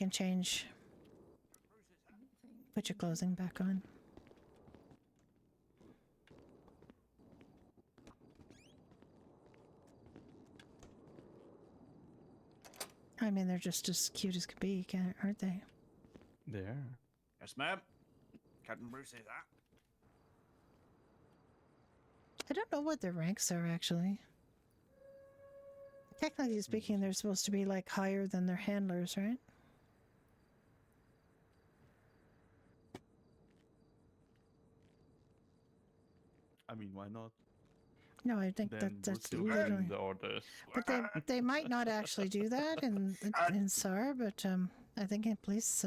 [SPEAKER 2] change Put your clothing back on. I mean, they're just as cute as could be, aren't they?
[SPEAKER 6] There.
[SPEAKER 16] Yes, ma'am. Captain Bruce is that.
[SPEAKER 2] I don't know what their ranks are, actually. Technically speaking, they're supposed to be, like, higher than their handlers, right?
[SPEAKER 6] I mean, why not?
[SPEAKER 2] No, I think
[SPEAKER 6] Then
[SPEAKER 2] that's
[SPEAKER 6] we'll
[SPEAKER 2] literally...
[SPEAKER 6] give the orders.
[SPEAKER 2] But they might not actually do that in SAR, but I think in police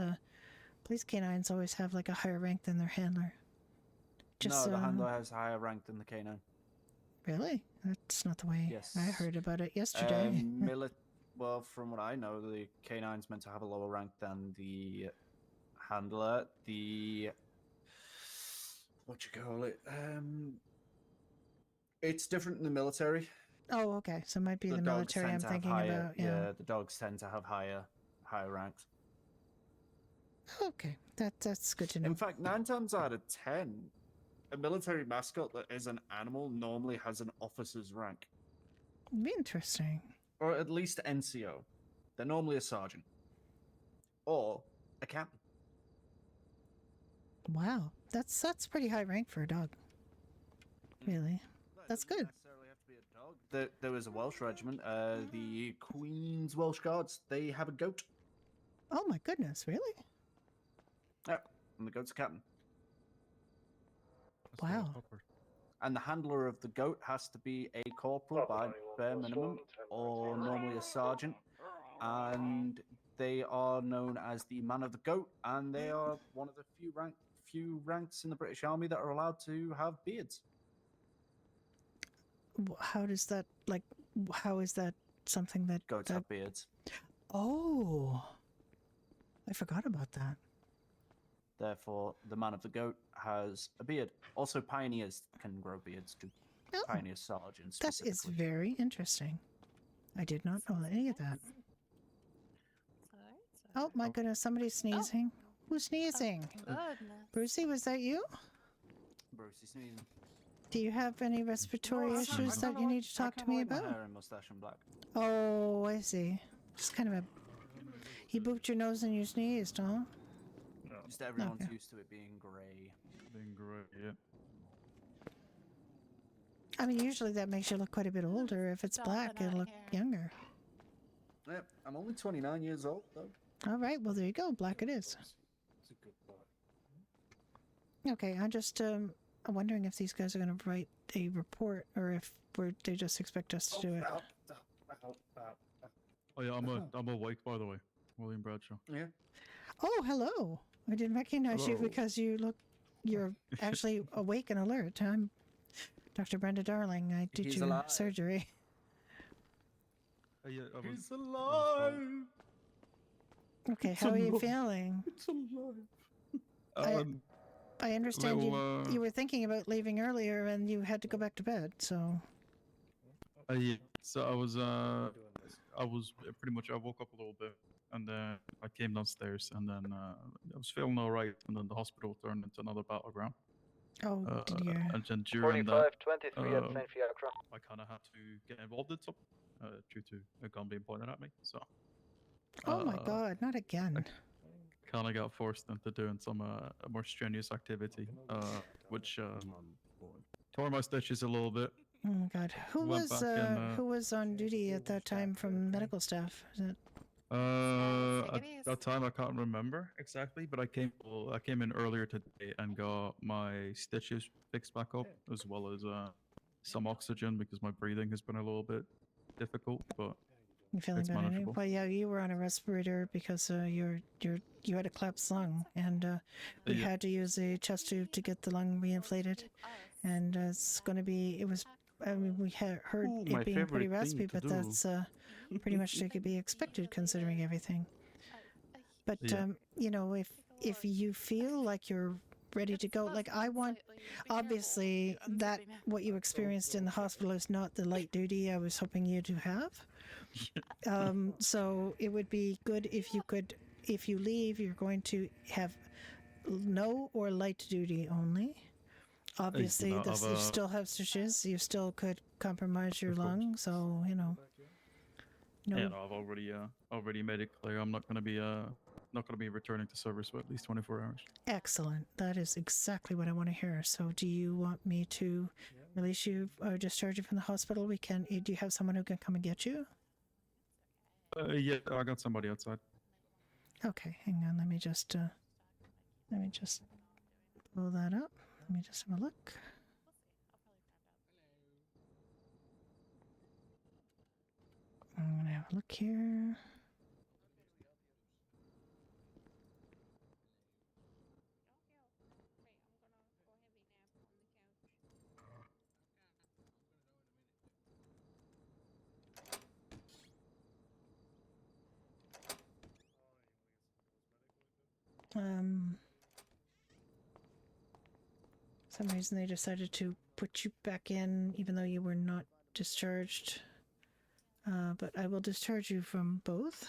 [SPEAKER 2] canines always have, like, a higher rank than their handler.
[SPEAKER 16] No, the handler has higher rank than the canine.
[SPEAKER 2] Really? That's not the way
[SPEAKER 16] Yes.
[SPEAKER 2] I heard about it yesterday.
[SPEAKER 16] Well, from what I know, the canine's meant to have a lower rank than the handler. What you call it? It's different in the military.
[SPEAKER 2] Oh, okay. So it might be the
[SPEAKER 16] dogs
[SPEAKER 2] military
[SPEAKER 16] tend
[SPEAKER 2] I'm
[SPEAKER 16] to have
[SPEAKER 2] thinking
[SPEAKER 16] higher,
[SPEAKER 2] about. Yeah.
[SPEAKER 16] the dogs tend to have higher ranks.
[SPEAKER 2] Okay, that's good to know.
[SPEAKER 16] In fact, 9 times out of 10, a military mascot that is an animal normally has an officer's rank.
[SPEAKER 2] Interesting.
[SPEAKER 16] Or at least NCO. They're normally a sergeant. Or a captain.
[SPEAKER 2] Wow, that's pretty high rank for a dog. Really, that's good.
[SPEAKER 16] Necessarily have to be a dog. There was a Welsh regiment, the Queen's Welsh Guards. They have a goat.
[SPEAKER 2] Oh my goodness, really?
[SPEAKER 16] Yep, and the goat's a captain.
[SPEAKER 2] Wow.
[SPEAKER 16] And the handler of the goat has to be a corporal by bare minimum, or normally a sergeant. And they are known as the man of the goat, and they are one of the few ranks in the British Army that are allowed to have beards.
[SPEAKER 2] How does that, like, how is that something that...
[SPEAKER 16] Goats have beards.
[SPEAKER 2] Oh, I forgot about that.
[SPEAKER 16] Therefore, the man of the goat has a beard. Also, pioneers can grow beards too.
[SPEAKER 2] Oh,
[SPEAKER 16] Pioneer sergeants.
[SPEAKER 2] That is very interesting. I did not know any of that. Oh my goodness, somebody's sneezing. Who's sneezing? Brucey, was that you?
[SPEAKER 16] Brucey sneezing.
[SPEAKER 2] Do you have any respiratory issues that you need to talk to me about?
[SPEAKER 16] Hair and mustache and black.
[SPEAKER 2] Oh, I see. Just kind of a... He booped your nose and you sneezed, huh?
[SPEAKER 16] Just everyone's used to it being grey.
[SPEAKER 6] Being grey, yeah.
[SPEAKER 2] I mean, usually that makes you look quite a bit older. If it's black, it'll look younger.
[SPEAKER 16] Yep, I'm only 29 years old, though.
[SPEAKER 2] All right, well, there you go. Black it is.
[SPEAKER 16] It's a good boy.
[SPEAKER 2] Okay, I'm just I'm wondering if these guys are going to write a report or if they just expect us to do it.
[SPEAKER 6] Oh yeah, I'm awake, by the way. William Bradshaw.
[SPEAKER 16] Yeah.
[SPEAKER 2] Oh, hello. I didn't recognize you because you're actually awake and alert. I'm Dr. Brenda Darling. I did
[SPEAKER 16] He's
[SPEAKER 2] your
[SPEAKER 16] alive.
[SPEAKER 2] surgery.
[SPEAKER 6] Yeah,
[SPEAKER 16] He's alive.
[SPEAKER 2] Okay, how are you feeling?
[SPEAKER 16] It's alive.
[SPEAKER 2] I understand you were thinking about leaving earlier and you had to go back to bed, so...
[SPEAKER 6] Yeah, so I was pretty much, I woke up a little bit, and then I came downstairs, and then I was feeling alright, and then the hospital turned into another battleground.
[SPEAKER 2] Oh, dear.
[SPEAKER 6] And then during that,
[SPEAKER 3] 45-23 at St. Fiacre.
[SPEAKER 6] I kind of had to get involved in something due to a gun being pointed at me, so...
[SPEAKER 2] Oh my god, not again.
[SPEAKER 6] Kind of got forced into doing some more strenuous activity, which tore my stitches a little bit.
[SPEAKER 2] Oh my god. Who was on duty at that time from medical staff? Is it...
[SPEAKER 6] At that time I can't remember exactly, but I came in earlier today and got my stitches fixed back up, as well as some oxygen because my breathing has been a little bit difficult, but
[SPEAKER 2] you feeling
[SPEAKER 6] it's
[SPEAKER 2] better?
[SPEAKER 6] manageable.
[SPEAKER 2] Well, yeah, you were on a respirator because you had a collapsed lung, and we had to use a chest tube to get the lung reinflated, and it's going to be. It was. I mean, we had heard it being pretty raspy, but that's pretty much to be expected considering everything. But you know, if you feel like you're ready to go, like I want, obviously that what you experienced in the hospital is not the light duty I was hoping you to have. So it would be good if you could, if you leave, you're going to have no or light duty only. Obviously,
[SPEAKER 6] know,
[SPEAKER 2] this, you still have stitches. You still could compromise your lung. So No.
[SPEAKER 6] Yeah, no, I've already made it clear I'm not gonna be returning to service for at least 24 hours.
[SPEAKER 2] Excellent. That is exactly what I want to hear. So, do you want me to release you or discharge you from the hospital? We can. Do you have someone who can come and get you?
[SPEAKER 6] Yeah, I got somebody outside.
[SPEAKER 2] Okay, hang on. Let me just pull that up. Let me just have a look. I'm gonna have a look here. Some reason they decided to put you back in even though you were not discharged. But I will discharge you from both.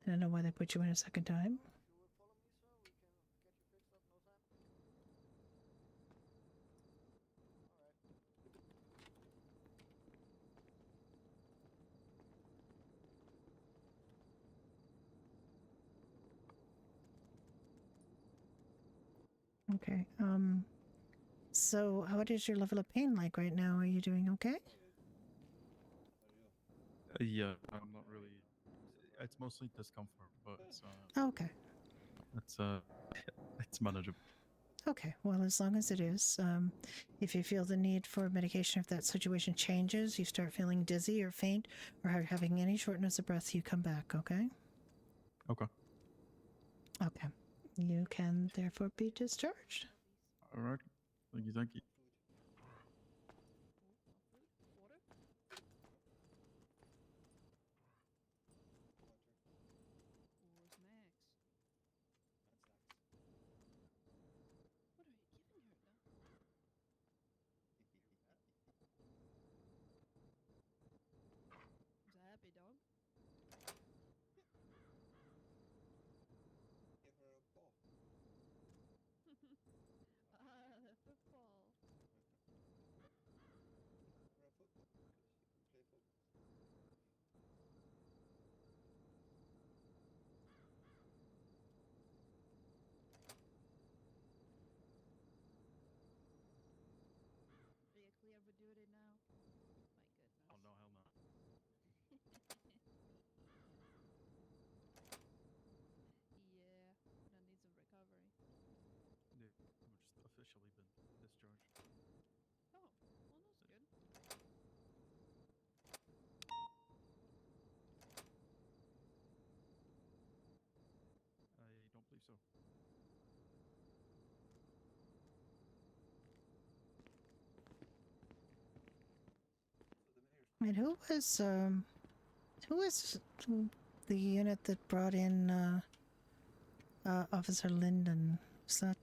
[SPEAKER 2] I don't know why they put you in a second time. Okay. So what is your level of pain like right now? Are you doing okay?
[SPEAKER 6] Yeah, I'm not really. It's mostly discomfort, but it's
[SPEAKER 2] Okay.
[SPEAKER 6] it's manageable.
[SPEAKER 2] Okay. Well, as long as it is, if you feel the need for medication, if that situation changes, you start feeling dizzy or faint or having any shortness of breath, you come back. Okay.
[SPEAKER 6] Okay.
[SPEAKER 2] Okay. You can therefore be discharged.
[SPEAKER 6] All right. Thank you. Thank you.
[SPEAKER 4] Happy dog.
[SPEAKER 19] Give her a ball.
[SPEAKER 4] Football.
[SPEAKER 19] Give her a football because she can play football.
[SPEAKER 4] Are you clear for duty now? My goodness.
[SPEAKER 6] Oh no, hell no.
[SPEAKER 4] Yeah, that needs some recovery.
[SPEAKER 6] Yeah, we've just officially been discharged.
[SPEAKER 4] Oh, well, that's good.
[SPEAKER 6] I don't believe so.
[SPEAKER 2] And who was the unit that brought in Officer Linden? Was that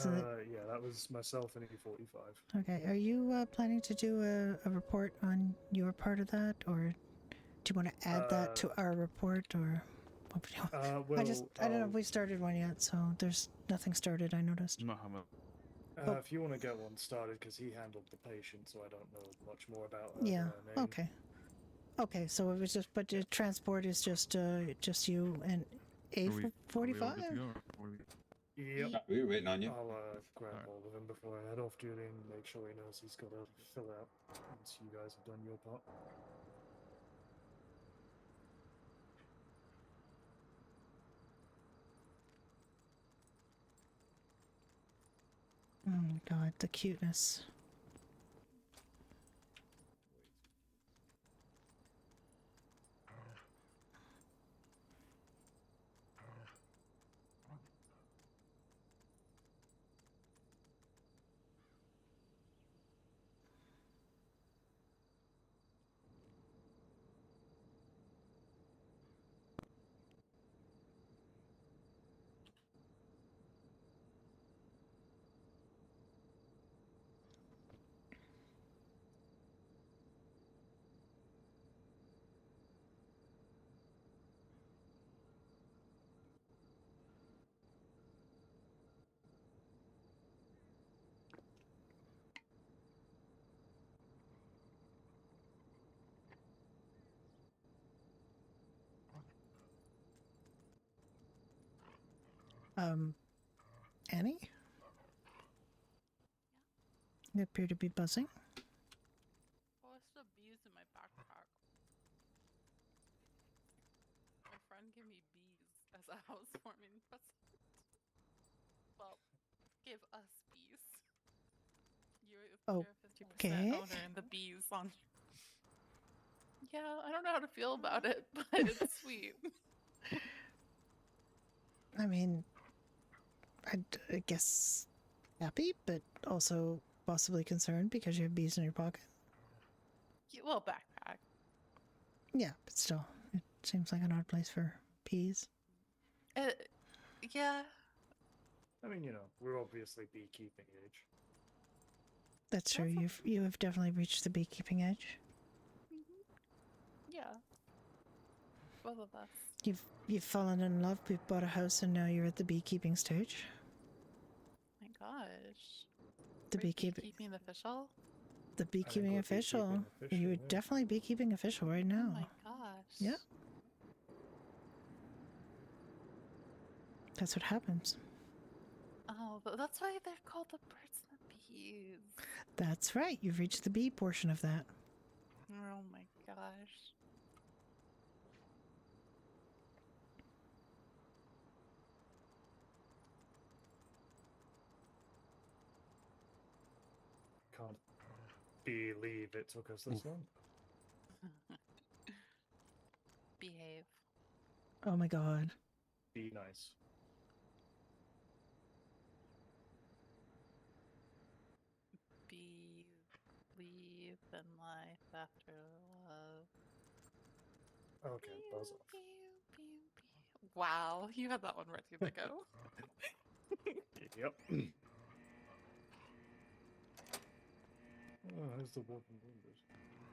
[SPEAKER 9] Yeah, that was myself and E45.
[SPEAKER 2] okay? Are you planning to do a report on your part of that, or do you want to add that to our report, or? What do you want? I don't know if we started one yet, so there's nothing started. I noticed.
[SPEAKER 6] No,
[SPEAKER 9] If you want to get one started, because he handled the patient, so I don't know much more about her.
[SPEAKER 2] Yeah.
[SPEAKER 9] Her name.
[SPEAKER 2] Okay. Okay. So it was just, but the transport is just you and A45.
[SPEAKER 9] Yep.
[SPEAKER 19] We were waiting on you.
[SPEAKER 9] I'll grab hold of him before I head off duty and make sure he knows he's got to fill out once you guys have done your part.
[SPEAKER 2] Oh God, the cuteness. Annie? You appear to be buzzing.
[SPEAKER 12] Oh, I still have bees in my backpack. My friend gave me bees as a housewarming present. Well, give us bees. You're a 50%
[SPEAKER 2] Okay.
[SPEAKER 12] owner and the bees on. Yeah, I don't know how to feel about it, but it's sweet.
[SPEAKER 2] I mean, I guess happy, but also possibly concerned because you have bees in your pocket.
[SPEAKER 12] Well, backpack.
[SPEAKER 2] Yeah, but still, it seems like an odd place for bees.
[SPEAKER 12] Yeah.
[SPEAKER 9] I mean, we're obviously beekeeping age.
[SPEAKER 2] That's true. You have definitely reached the beekeeping edge.
[SPEAKER 12] Yeah. Both of us.
[SPEAKER 2] You've fallen in love. We've bought a house, and now you're at the beekeeping stage.
[SPEAKER 12] My gosh.
[SPEAKER 2] The
[SPEAKER 12] beekeeping official.
[SPEAKER 2] The beekeeping official. You're definitely beekeeping official right now.
[SPEAKER 12] Oh my gosh.
[SPEAKER 2] Yeah. That's what happens.
[SPEAKER 12] Oh, but that's why they're called the birds and the bees.
[SPEAKER 2] That's right. You've reached the bee portion of that.
[SPEAKER 12] Oh my gosh.
[SPEAKER 9] Can't believe it took us this long.
[SPEAKER 12] Behave.
[SPEAKER 2] Oh my god.
[SPEAKER 9] Be nice.
[SPEAKER 12] Believe in life after love.
[SPEAKER 9] Okay, buzz off.
[SPEAKER 12] Wow, you had that one ready to go.
[SPEAKER 9] Yep. Oh, who's the warden?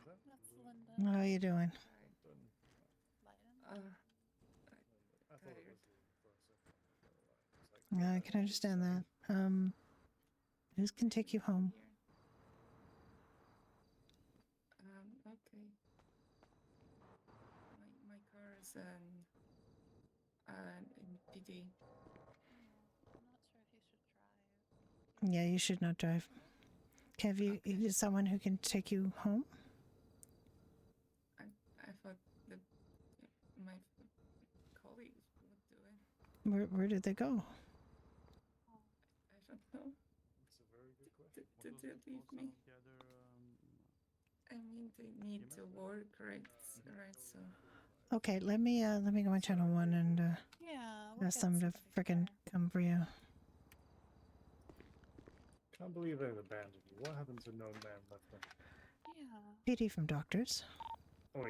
[SPEAKER 12] That's Linda.
[SPEAKER 2] How are you doing?
[SPEAKER 9] I thought it was you for a second.
[SPEAKER 2] Yeah, I can understand that. Who can take you home?
[SPEAKER 18] Okay. My car is in PD.
[SPEAKER 12] I'm not sure if you should drive.
[SPEAKER 2] Yeah, you should not drive. Kev, is someone who can take you home?
[SPEAKER 18] I thought that my colleagues would do it.
[SPEAKER 2] Where did they go?
[SPEAKER 18] I don't know.
[SPEAKER 9] It's a very good question.
[SPEAKER 18] Did they leave me? I mean, they need to work, right? So.
[SPEAKER 2] Okay, let me go on channel 1 and ask them to frickin' come for you.
[SPEAKER 9] Can't believe they've abandoned you. What happened to no man left them?
[SPEAKER 12] Yeah.
[SPEAKER 2] PD from doctors.
[SPEAKER 9] Oh,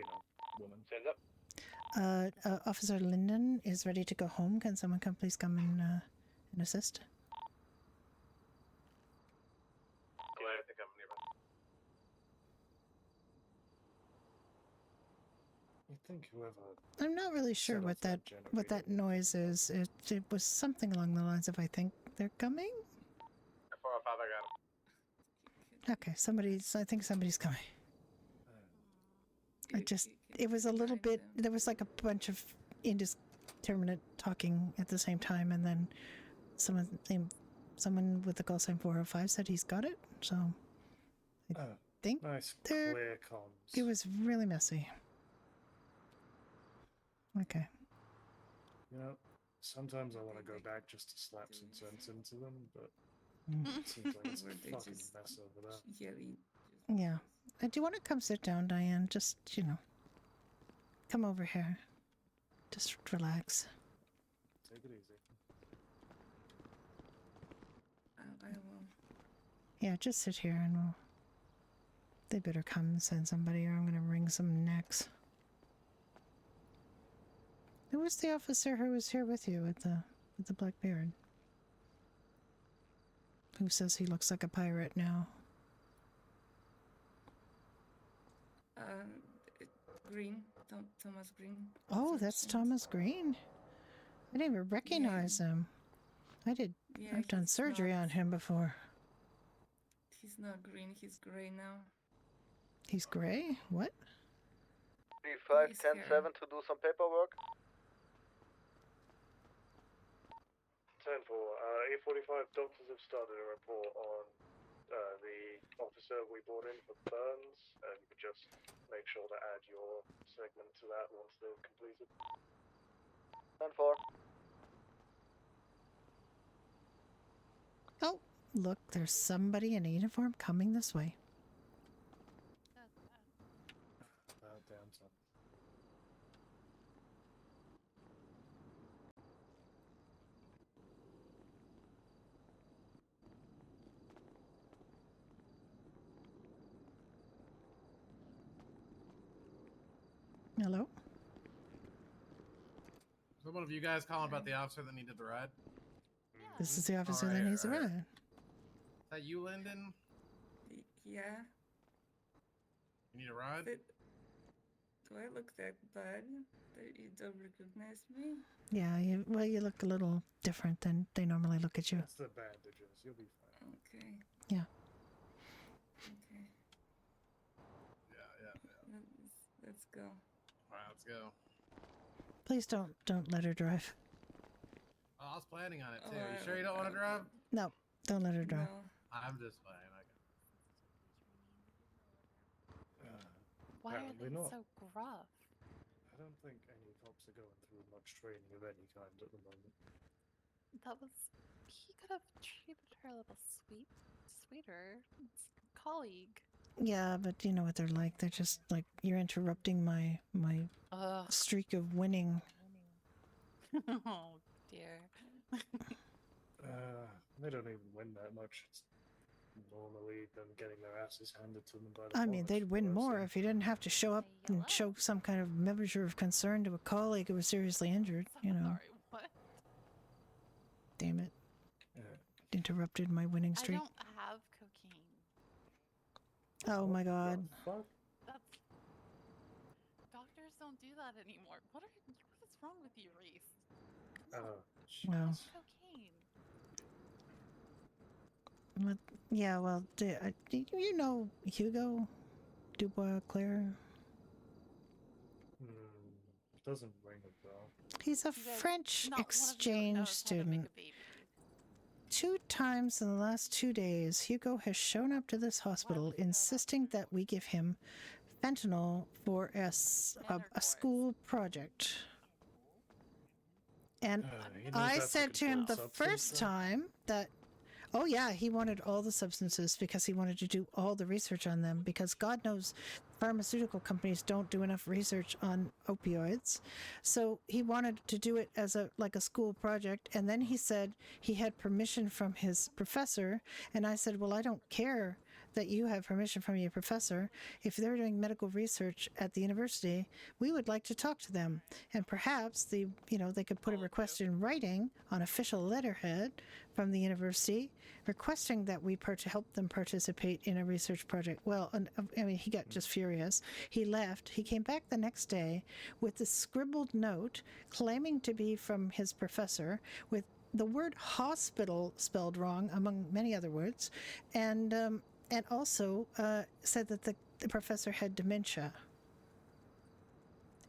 [SPEAKER 9] woman.
[SPEAKER 15] Stand up.
[SPEAKER 2] Officer Linden is ready to go home. Can someone please come and assist?
[SPEAKER 15] I think I'm nearby.
[SPEAKER 9] I think whoever.
[SPEAKER 2] I'm not really sure what that noise is. It was something along the lines of I think they're coming.
[SPEAKER 15] 405, I got him.
[SPEAKER 2] Okay, I think somebody's coming. It was a little bit, there was like a bunch of indeterminate talking at the same time, and then someone with the call sign 405 said he's got it, so I think
[SPEAKER 9] nice clear comms.
[SPEAKER 2] it was really messy. Okay.
[SPEAKER 9] Sometimes I want to go back just to slap some sense into them, but it seems like it's a fucking mess over there.
[SPEAKER 2] Yeah. Do you want to come sit down, Diane? Just, come over here. Just relax.
[SPEAKER 9] Take it easy.
[SPEAKER 18] I will.
[SPEAKER 2] Yeah, just sit here and they better come and send somebody or I'm going to wring some necks. Who was the officer who was here with you with the black beard? Who says he looks like a pirate now?
[SPEAKER 18] Green. Thomas Green.
[SPEAKER 2] Oh, that's Thomas Green. I didn't even recognize him. I've done surgery on him before.
[SPEAKER 18] He's not green, he's gray now.
[SPEAKER 2] He's gray? What?
[SPEAKER 3] B5, 10-7 to do some paperwork.
[SPEAKER 15] 10-7,
[SPEAKER 9] 10-4. 8:45. Doctors have started a report on the officer we brought in for burns, and you could just make sure to add your segment to that once they're completed.
[SPEAKER 3] 10-4.
[SPEAKER 2] Oh, look, there's somebody in a uniform coming this way.
[SPEAKER 9] About downtown.
[SPEAKER 2] Hello?
[SPEAKER 20] Is that one of you guys calling about the officer that needed the ride?
[SPEAKER 2] This is the officer that needs a ride.
[SPEAKER 20] Is that you, Lyndon?
[SPEAKER 18] Yeah.
[SPEAKER 20] You need a ride?
[SPEAKER 18] Do I look that bad that you don't recognize me?
[SPEAKER 2] Yeah, you look a little different than they normally look at you.
[SPEAKER 9] That's the bandages. You'll be fine.
[SPEAKER 18] Okay.
[SPEAKER 2] Yeah.
[SPEAKER 18] Okay.
[SPEAKER 20] Yeah.
[SPEAKER 18] Let's go.
[SPEAKER 20] Alright, let's go.
[SPEAKER 2] Please don't let her drive.
[SPEAKER 20] Oh, I was planning on it too. You sure you don't want to drive?
[SPEAKER 2] No, don't let her drive.
[SPEAKER 20] I'm just playing.
[SPEAKER 12] Why are
[SPEAKER 9] Apparently
[SPEAKER 12] they
[SPEAKER 9] not.
[SPEAKER 12] so gruff?
[SPEAKER 9] I don't think any cops are going through much training of any kind at the moment.
[SPEAKER 12] He could have treated her a little sweeter. It's a colleague.
[SPEAKER 2] Yeah, but you know what they're like. They're just like, you're interrupting my streak of winning.
[SPEAKER 12] Oh dear.
[SPEAKER 9] They don't even win that much. It's normally them getting their asses handed to them by the
[SPEAKER 2] I mean, they'd win more if you didn't have to show up and show some kind of measure of concern to a colleague who was seriously injured, you know.
[SPEAKER 12] Sorry, what?
[SPEAKER 2] Damn it. Interrupted my winning
[SPEAKER 12] I
[SPEAKER 2] streak.
[SPEAKER 12] don't have cocaine.
[SPEAKER 2] Oh my god.
[SPEAKER 12] Doctors don't do that anymore. What is wrong with you, Reese?
[SPEAKER 2] Well.
[SPEAKER 12] Cocaine.
[SPEAKER 2] Yeah, well, do you know Hugo Dubois Claire?
[SPEAKER 9] Doesn't ring a bell.
[SPEAKER 2] He's a French exchange student. 2 times in the last 2 days, Hugo has shown up to this hospital insisting that we give him fentanyl for a school project. And I said to him the first time that, oh yeah, he wanted all the substances because he wanted to do all the research on them, because God knows pharmaceutical companies don't do enough research on opioids. So he wanted to do it as a school project, and then he said he had permission from his professor, and I said, well, I don't care that you have permission from your professor. If they're doing medical research at the university, we would like to talk to them, and perhaps they could put a request in writing on official letterhead from the university requesting that we help them participate in a research project. Well, I mean, he got just furious. He left. He came back the next day with a scribbled note claiming to be from his professor with the word hospital spelled wrong, among many other words, and also said that the professor had dementia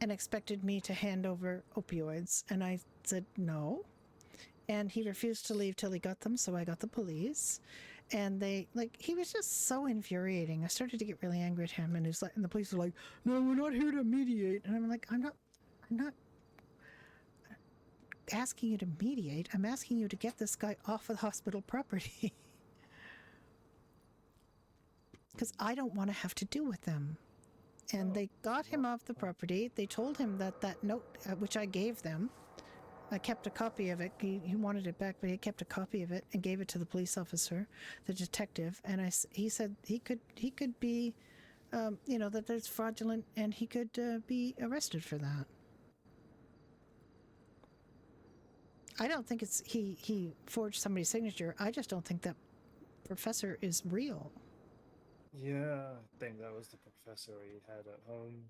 [SPEAKER 2] and expected me to hand over opioids. And I said no. And he refused to leave till he got them, so I got the police. And he was just so infuriating. I started to get really angry at him, and the police were like, no, we're not here to mediate. And I'm like, I'm not asking you to mediate. I'm asking you to get this guy off of the hospital property. Because I don't want to have to deal with them. And they got him off the property. They told him that note, which I gave them, I kept a copy of it. He wanted it back, but he kept a copy of it and gave it to the police officer, the detective. And he said he could be, that it's fraudulent, and he could be arrested for that. I don't think he forged somebody's signature. I just don't think that professor is real.
[SPEAKER 9] Yeah, I think that was the professor he had at home.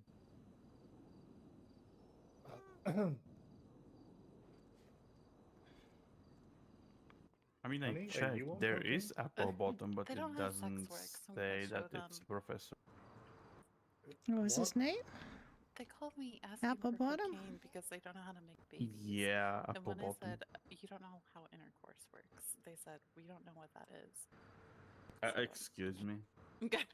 [SPEAKER 6] I mean,
[SPEAKER 9] Honey,
[SPEAKER 6] I checked. There is apple bottom, but
[SPEAKER 12] They
[SPEAKER 6] it
[SPEAKER 12] don't have
[SPEAKER 6] doesn't
[SPEAKER 12] sex work, so we
[SPEAKER 6] say
[SPEAKER 12] can't
[SPEAKER 6] that
[SPEAKER 12] show
[SPEAKER 6] it's
[SPEAKER 12] them.
[SPEAKER 6] professor.
[SPEAKER 2] What was his name?
[SPEAKER 12] They called me asking
[SPEAKER 2] Apple
[SPEAKER 12] for
[SPEAKER 2] bottom?
[SPEAKER 12] cocaine because they don't know how to make babies.
[SPEAKER 6] Yeah,
[SPEAKER 12] And
[SPEAKER 6] apple
[SPEAKER 12] when I
[SPEAKER 6] bottom.
[SPEAKER 12] said, you don't know how intercourse works, they said, we don't know what that is.
[SPEAKER 6] Excuse me.
[SPEAKER 12] Okay.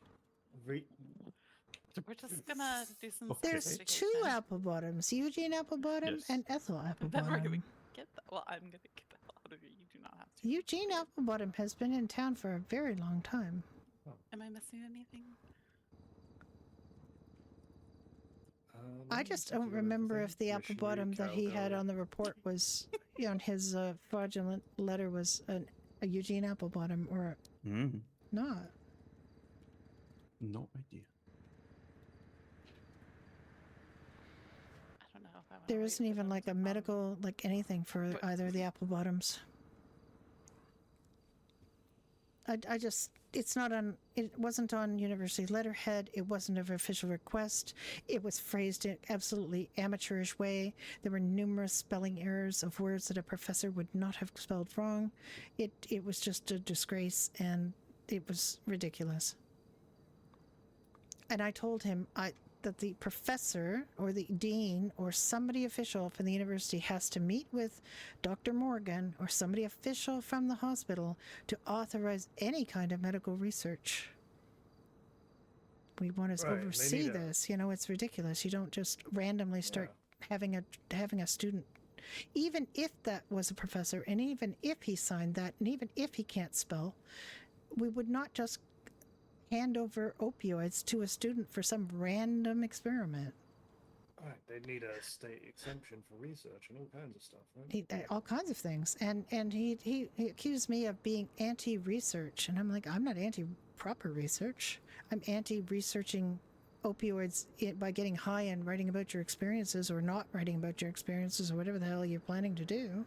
[SPEAKER 12] We're just gonna do some
[SPEAKER 2] There's
[SPEAKER 12] sex
[SPEAKER 2] two
[SPEAKER 12] education.
[SPEAKER 2] apple bottoms, Eugene apple bottom
[SPEAKER 6] Yes.
[SPEAKER 2] and Ethel apple
[SPEAKER 12] Then we're gonna
[SPEAKER 2] bottom.
[SPEAKER 12] get that. Well, I'm gonna get the hell out of here. You do not have to.
[SPEAKER 2] Eugene apple bottom has been in town for a very long time.
[SPEAKER 12] Am I missing anything?
[SPEAKER 2] I just don't remember if the apple bottom that he had on the report was, on his fraudulent letter was a Eugene apple bottom or not.
[SPEAKER 6] No idea.
[SPEAKER 12] I don't know if I want
[SPEAKER 2] There isn't even like a medical, like anything for either of the apple bottoms. I just, it's not on, it wasn't on university letterhead. It wasn't an official request. It was phrased in absolutely amateurish way. There were numerous spelling errors of words that a professor would not have spelled wrong. It was just a disgrace and it was ridiculous. And I told him that the professor or the dean or somebody official from the university has to meet with Dr. Morgan or somebody official from the hospital to authorize any kind of medical research. We want to oversee this. You know, it's ridiculous. You don't just randomly start having a student, even if that was a professor, and even if he signed that, and even if he can't spell, we would not just hand over opioids to a student for some random experiment.
[SPEAKER 9] Right, they need a state exemption for research and all kinds of stuff, right?
[SPEAKER 2] All kinds of things, and he accused me of being anti-research, and I'm like, I'm not anti-proper research. I'm anti-researching opioids by getting high and writing about your experiences, or not writing about your experiences, or whatever the hell you're planning to do.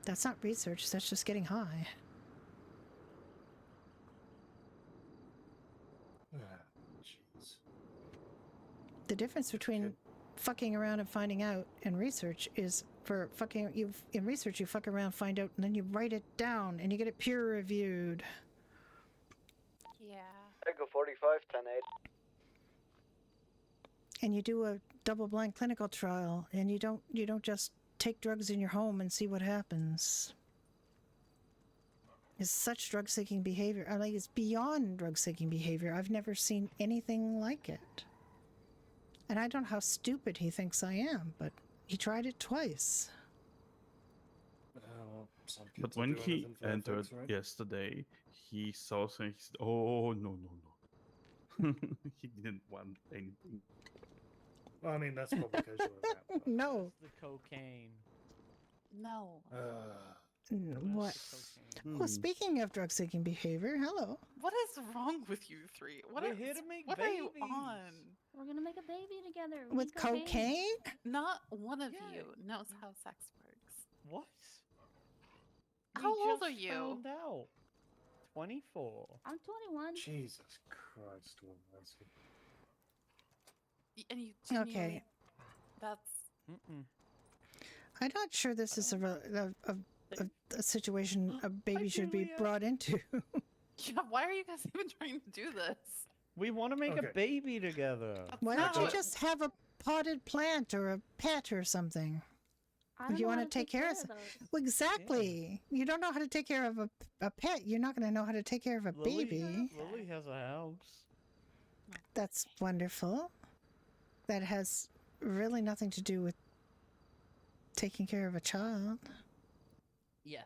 [SPEAKER 2] That's not research. That's just getting high.
[SPEAKER 9] Jeez.
[SPEAKER 2] The difference between fucking around and finding out and research is for in research you fuck around, find out, and then you write it down and you get it peer reviewed.
[SPEAKER 12] Yeah.
[SPEAKER 3] Echo 45, 10-8.
[SPEAKER 2] And you do a double-blind clinical trial, and you don't just take drugs in your home and see what happens. It's such drug-seeking behavior. I mean, it's beyond drug-seeking behavior. I've never seen anything like it. And I don't know how stupid he thinks I am, but he tried it twice.
[SPEAKER 6] But when he entered yesterday, he saw something. He said, "Oh no, no, no!" He didn't want anything.
[SPEAKER 9] Well, I mean, that's probably casual.
[SPEAKER 2] No.
[SPEAKER 13] The cocaine.
[SPEAKER 12] No.
[SPEAKER 2] What? Well, speaking of drug-seeking behavior, hello.
[SPEAKER 12] What is wrong with you three?
[SPEAKER 13] We're here to make
[SPEAKER 12] what
[SPEAKER 13] babies.
[SPEAKER 12] Are you on?
[SPEAKER 4] We're gonna make a baby together. We
[SPEAKER 2] With
[SPEAKER 4] need cocaine?
[SPEAKER 12] Not one of you knows how sex works.
[SPEAKER 13] What?
[SPEAKER 12] How
[SPEAKER 13] We
[SPEAKER 12] old
[SPEAKER 13] just
[SPEAKER 12] are you?
[SPEAKER 13] Found out. 24.
[SPEAKER 4] I'm 21.
[SPEAKER 9] Jesus Christ, almighty.
[SPEAKER 12] And you genuinely,
[SPEAKER 2] Okay.
[SPEAKER 12] That's.
[SPEAKER 2] I'm not sure this is a situation a baby should be brought into.
[SPEAKER 12] Yeah, why are you guys even trying to do this?
[SPEAKER 13] We want to make a baby together.
[SPEAKER 2] Why don't you just have a potted plant or a pet or something? If you want to take care of
[SPEAKER 4] those.
[SPEAKER 2] Well, exactly. You don't know how to take care of a pet. You're not going to know how to take care of a baby.
[SPEAKER 13] Lily has a house.
[SPEAKER 2] That's wonderful. That has really nothing to do with taking care of a child.
[SPEAKER 12] Yeah.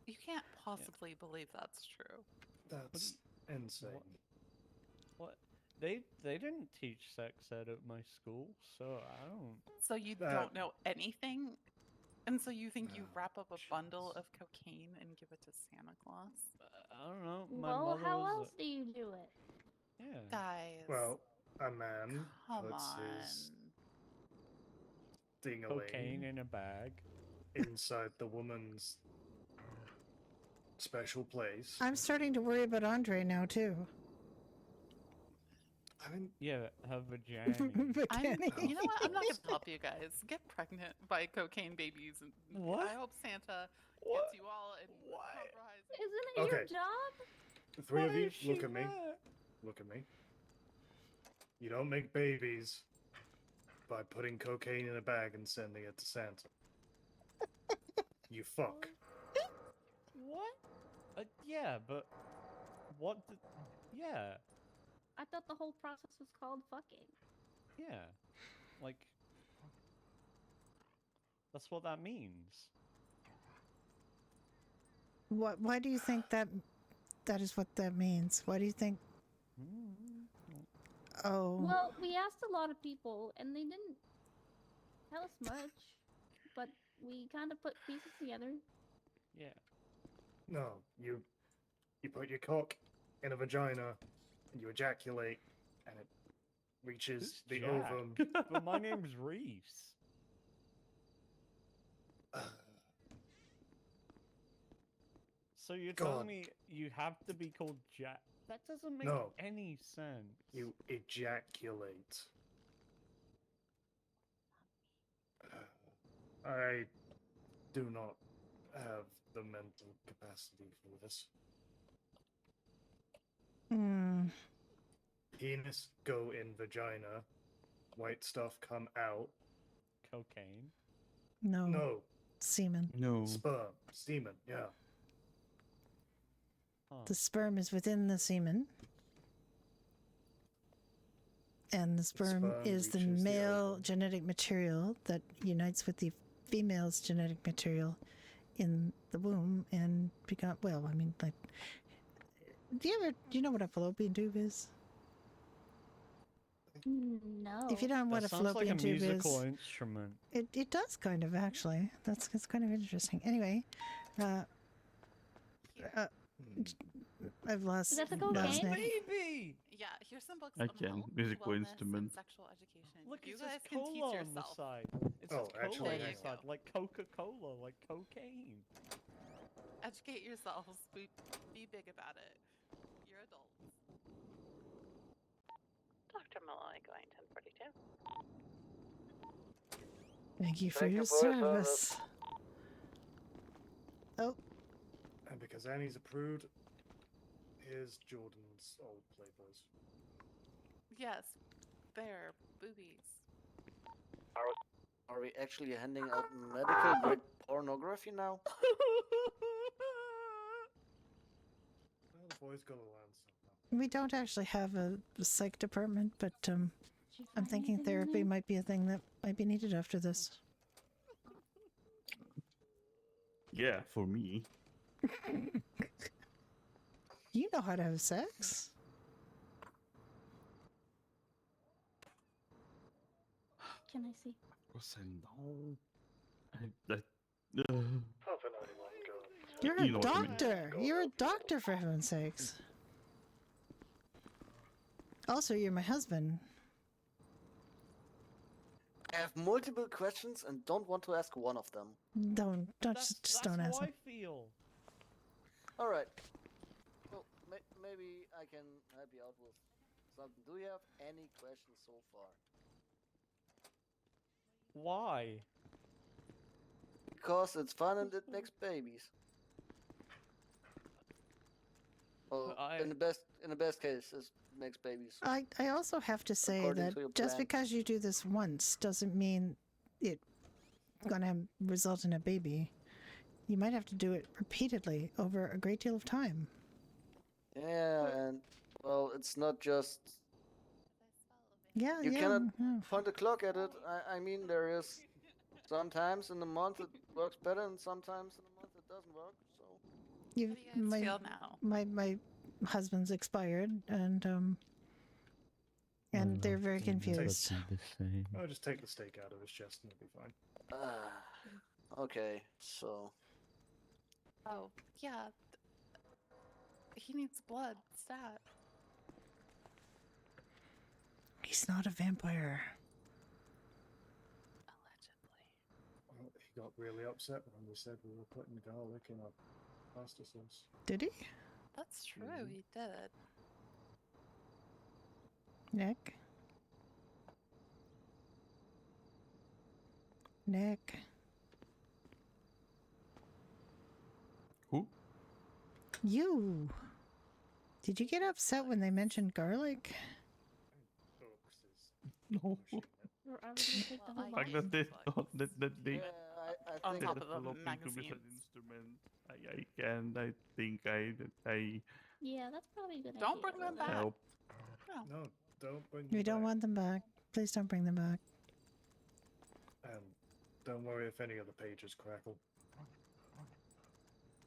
[SPEAKER 12] You can't possibly believe that's true.
[SPEAKER 9] That's insane.
[SPEAKER 13] What? They didn't teach sex ed at my school, so I don't.
[SPEAKER 12] So you don't know anything? And so you think you wrap up a bundle of cocaine and give it to Santa Claus?
[SPEAKER 13] I don't know. My
[SPEAKER 4] Well,
[SPEAKER 13] mother
[SPEAKER 4] how
[SPEAKER 13] was
[SPEAKER 4] else do you do it?
[SPEAKER 13] Yeah.
[SPEAKER 12] Guys.
[SPEAKER 9] Well, a man
[SPEAKER 12] Come
[SPEAKER 9] puts
[SPEAKER 12] on.
[SPEAKER 9] his ding-a-ling
[SPEAKER 13] Cocaine in a bag
[SPEAKER 9] inside the woman's special place.
[SPEAKER 2] I'm starting to worry about Andre now, too.
[SPEAKER 9] I mean,
[SPEAKER 13] yeah, her vagina.
[SPEAKER 12] You know what? I'm not gonna help you guys. Get pregnant by cocaine babies. And
[SPEAKER 13] What?
[SPEAKER 12] I hope Santa gets you all in surprise.
[SPEAKER 4] Isn't it your
[SPEAKER 9] Okay.
[SPEAKER 4] job?
[SPEAKER 9] The three of you,
[SPEAKER 13] is
[SPEAKER 9] look
[SPEAKER 13] she
[SPEAKER 9] at me.
[SPEAKER 13] mad?
[SPEAKER 9] Look at me. You don't make babies by putting cocaine in a bag and sending it to Santa. You fuck.
[SPEAKER 13] What? Yeah, but what? Yeah,
[SPEAKER 21] I thought the whole process was called fucking.
[SPEAKER 13] yeah. Like, that's what that means.
[SPEAKER 2] What? Why do you think that is what that means? Why do you think? Oh.
[SPEAKER 21] Well, we asked a lot of people, and they didn't tell us much, but we kind of put pieces together.
[SPEAKER 13] Yeah.
[SPEAKER 9] No, you put your cock in a vagina and you ejaculate and it reaches the
[SPEAKER 13] Jack.
[SPEAKER 9] ovum.
[SPEAKER 13] But my name's Reese. So you're telling me you have to be called Jack? That doesn't make any sense.
[SPEAKER 9] You ejaculate. I do not have the mental capacity for this. Penis go in vagina, white stuff come out.
[SPEAKER 13] Cocaine?
[SPEAKER 2] No.
[SPEAKER 9] No.
[SPEAKER 2] Semen.
[SPEAKER 6] No.
[SPEAKER 9] Sperm. Semen, yeah.
[SPEAKER 2] The sperm is within the semen. And the sperm is the male genetic material that unites with the female's genetic material in the womb and become, well, I mean, like, do you know what a fallopian tube is?
[SPEAKER 21] No.
[SPEAKER 2] If you don't know what a fallopian tube is,
[SPEAKER 13] sounds like a musical instrument.
[SPEAKER 2] it does kind of, actually. That's kind of interesting. Anyway, I've lost.
[SPEAKER 21] Is that the cocaine?
[SPEAKER 12] Baby! Yeah, here's some books on
[SPEAKER 6] Again,
[SPEAKER 12] health,
[SPEAKER 6] musical
[SPEAKER 12] wellness,
[SPEAKER 6] instrument.
[SPEAKER 12] and sexual education.
[SPEAKER 13] Look,
[SPEAKER 12] you
[SPEAKER 13] it
[SPEAKER 12] guys
[SPEAKER 13] says
[SPEAKER 12] can
[SPEAKER 13] cola
[SPEAKER 12] teach
[SPEAKER 13] on the
[SPEAKER 12] yourself.
[SPEAKER 13] side. It
[SPEAKER 9] Oh,
[SPEAKER 13] says
[SPEAKER 9] actually,
[SPEAKER 13] cola on
[SPEAKER 12] there
[SPEAKER 13] the
[SPEAKER 12] you
[SPEAKER 13] side,
[SPEAKER 12] go.
[SPEAKER 13] like Coca-Cola, like cocaine.
[SPEAKER 12] Educate yourselves. Be big about it. You're adults.
[SPEAKER 8] Dr. Malloy going 1042.
[SPEAKER 2] Thank you for your service. Oh.
[SPEAKER 9] And because Annie's a prude, here's Jordan's old Playboys.
[SPEAKER 12] Yes, there, boobies.
[SPEAKER 17] Are we actually handing out medical grade pornography now?
[SPEAKER 9] Well, the boys gotta learn something.
[SPEAKER 2] We don't actually have a psych department, but I'm thinking therapy might be a thing that might be needed after this.
[SPEAKER 6] Yeah, for me.
[SPEAKER 2] You know how to have sex.
[SPEAKER 21] Can I see?
[SPEAKER 2] You're
[SPEAKER 6] You
[SPEAKER 2] a
[SPEAKER 6] know what I mean.
[SPEAKER 2] doctor. You're a doctor, for heaven's sakes. Also, you're my husband.
[SPEAKER 17] I have multiple questions and don't want to ask one of them.
[SPEAKER 2] Don't just don't
[SPEAKER 13] That's
[SPEAKER 2] ask
[SPEAKER 13] how I
[SPEAKER 2] him.
[SPEAKER 13] feel.
[SPEAKER 17] All right. Well, maybe I can help you out with something. Do you have any questions so far?
[SPEAKER 13] Why?
[SPEAKER 17] Because it's fun and it makes babies. Well, in the best case, it makes babies.
[SPEAKER 2] I also have to say
[SPEAKER 17] According
[SPEAKER 2] that
[SPEAKER 17] to your
[SPEAKER 2] just
[SPEAKER 17] plan.
[SPEAKER 2] because you do this once doesn't mean it's gonna result in a baby. You might have to do it repeatedly over a great deal of time.
[SPEAKER 17] Yeah, and well, it's not just.
[SPEAKER 2] Yeah,
[SPEAKER 17] You
[SPEAKER 2] yeah.
[SPEAKER 17] cannot
[SPEAKER 2] yeah.
[SPEAKER 17] point a clock at it. I mean, there is sometimes in the month it works better, and sometimes in the month it doesn't work. So.
[SPEAKER 2] You,
[SPEAKER 12] How do you guys feel now?
[SPEAKER 2] My husband's expired, and they're very confused.
[SPEAKER 9] I'll just take the steak out of his chest and it'll be fine.
[SPEAKER 17] Okay, so.
[SPEAKER 12] Oh, yeah. He needs blood. Stat.
[SPEAKER 2] He's not a vampire.
[SPEAKER 9] Well, he got really upset when we said we were putting garlic in our pasta sauce.
[SPEAKER 2] Did he?
[SPEAKER 12] That's true. He did.
[SPEAKER 2] Nick? Nick?
[SPEAKER 6] Who?
[SPEAKER 2] You! Did you get upset when they mentioned garlic?
[SPEAKER 6] No.
[SPEAKER 21] Or are we gonna take the whole
[SPEAKER 6] Fact
[SPEAKER 21] box?
[SPEAKER 6] that they
[SPEAKER 17] Yeah, I
[SPEAKER 12] On
[SPEAKER 17] think
[SPEAKER 12] top
[SPEAKER 6] the
[SPEAKER 12] of the
[SPEAKER 6] flopping to be an
[SPEAKER 12] magazines.
[SPEAKER 6] instrument. I can. I think I
[SPEAKER 21] Yeah, that's probably a good
[SPEAKER 12] Don't
[SPEAKER 21] idea.
[SPEAKER 12] bring them
[SPEAKER 21] though.
[SPEAKER 12] back.
[SPEAKER 6] help.
[SPEAKER 9] No, don't bring
[SPEAKER 2] We
[SPEAKER 9] them
[SPEAKER 2] don't
[SPEAKER 9] back.
[SPEAKER 2] want them back. Please don't bring them back.
[SPEAKER 9] Don't worry if any of the pages crackle.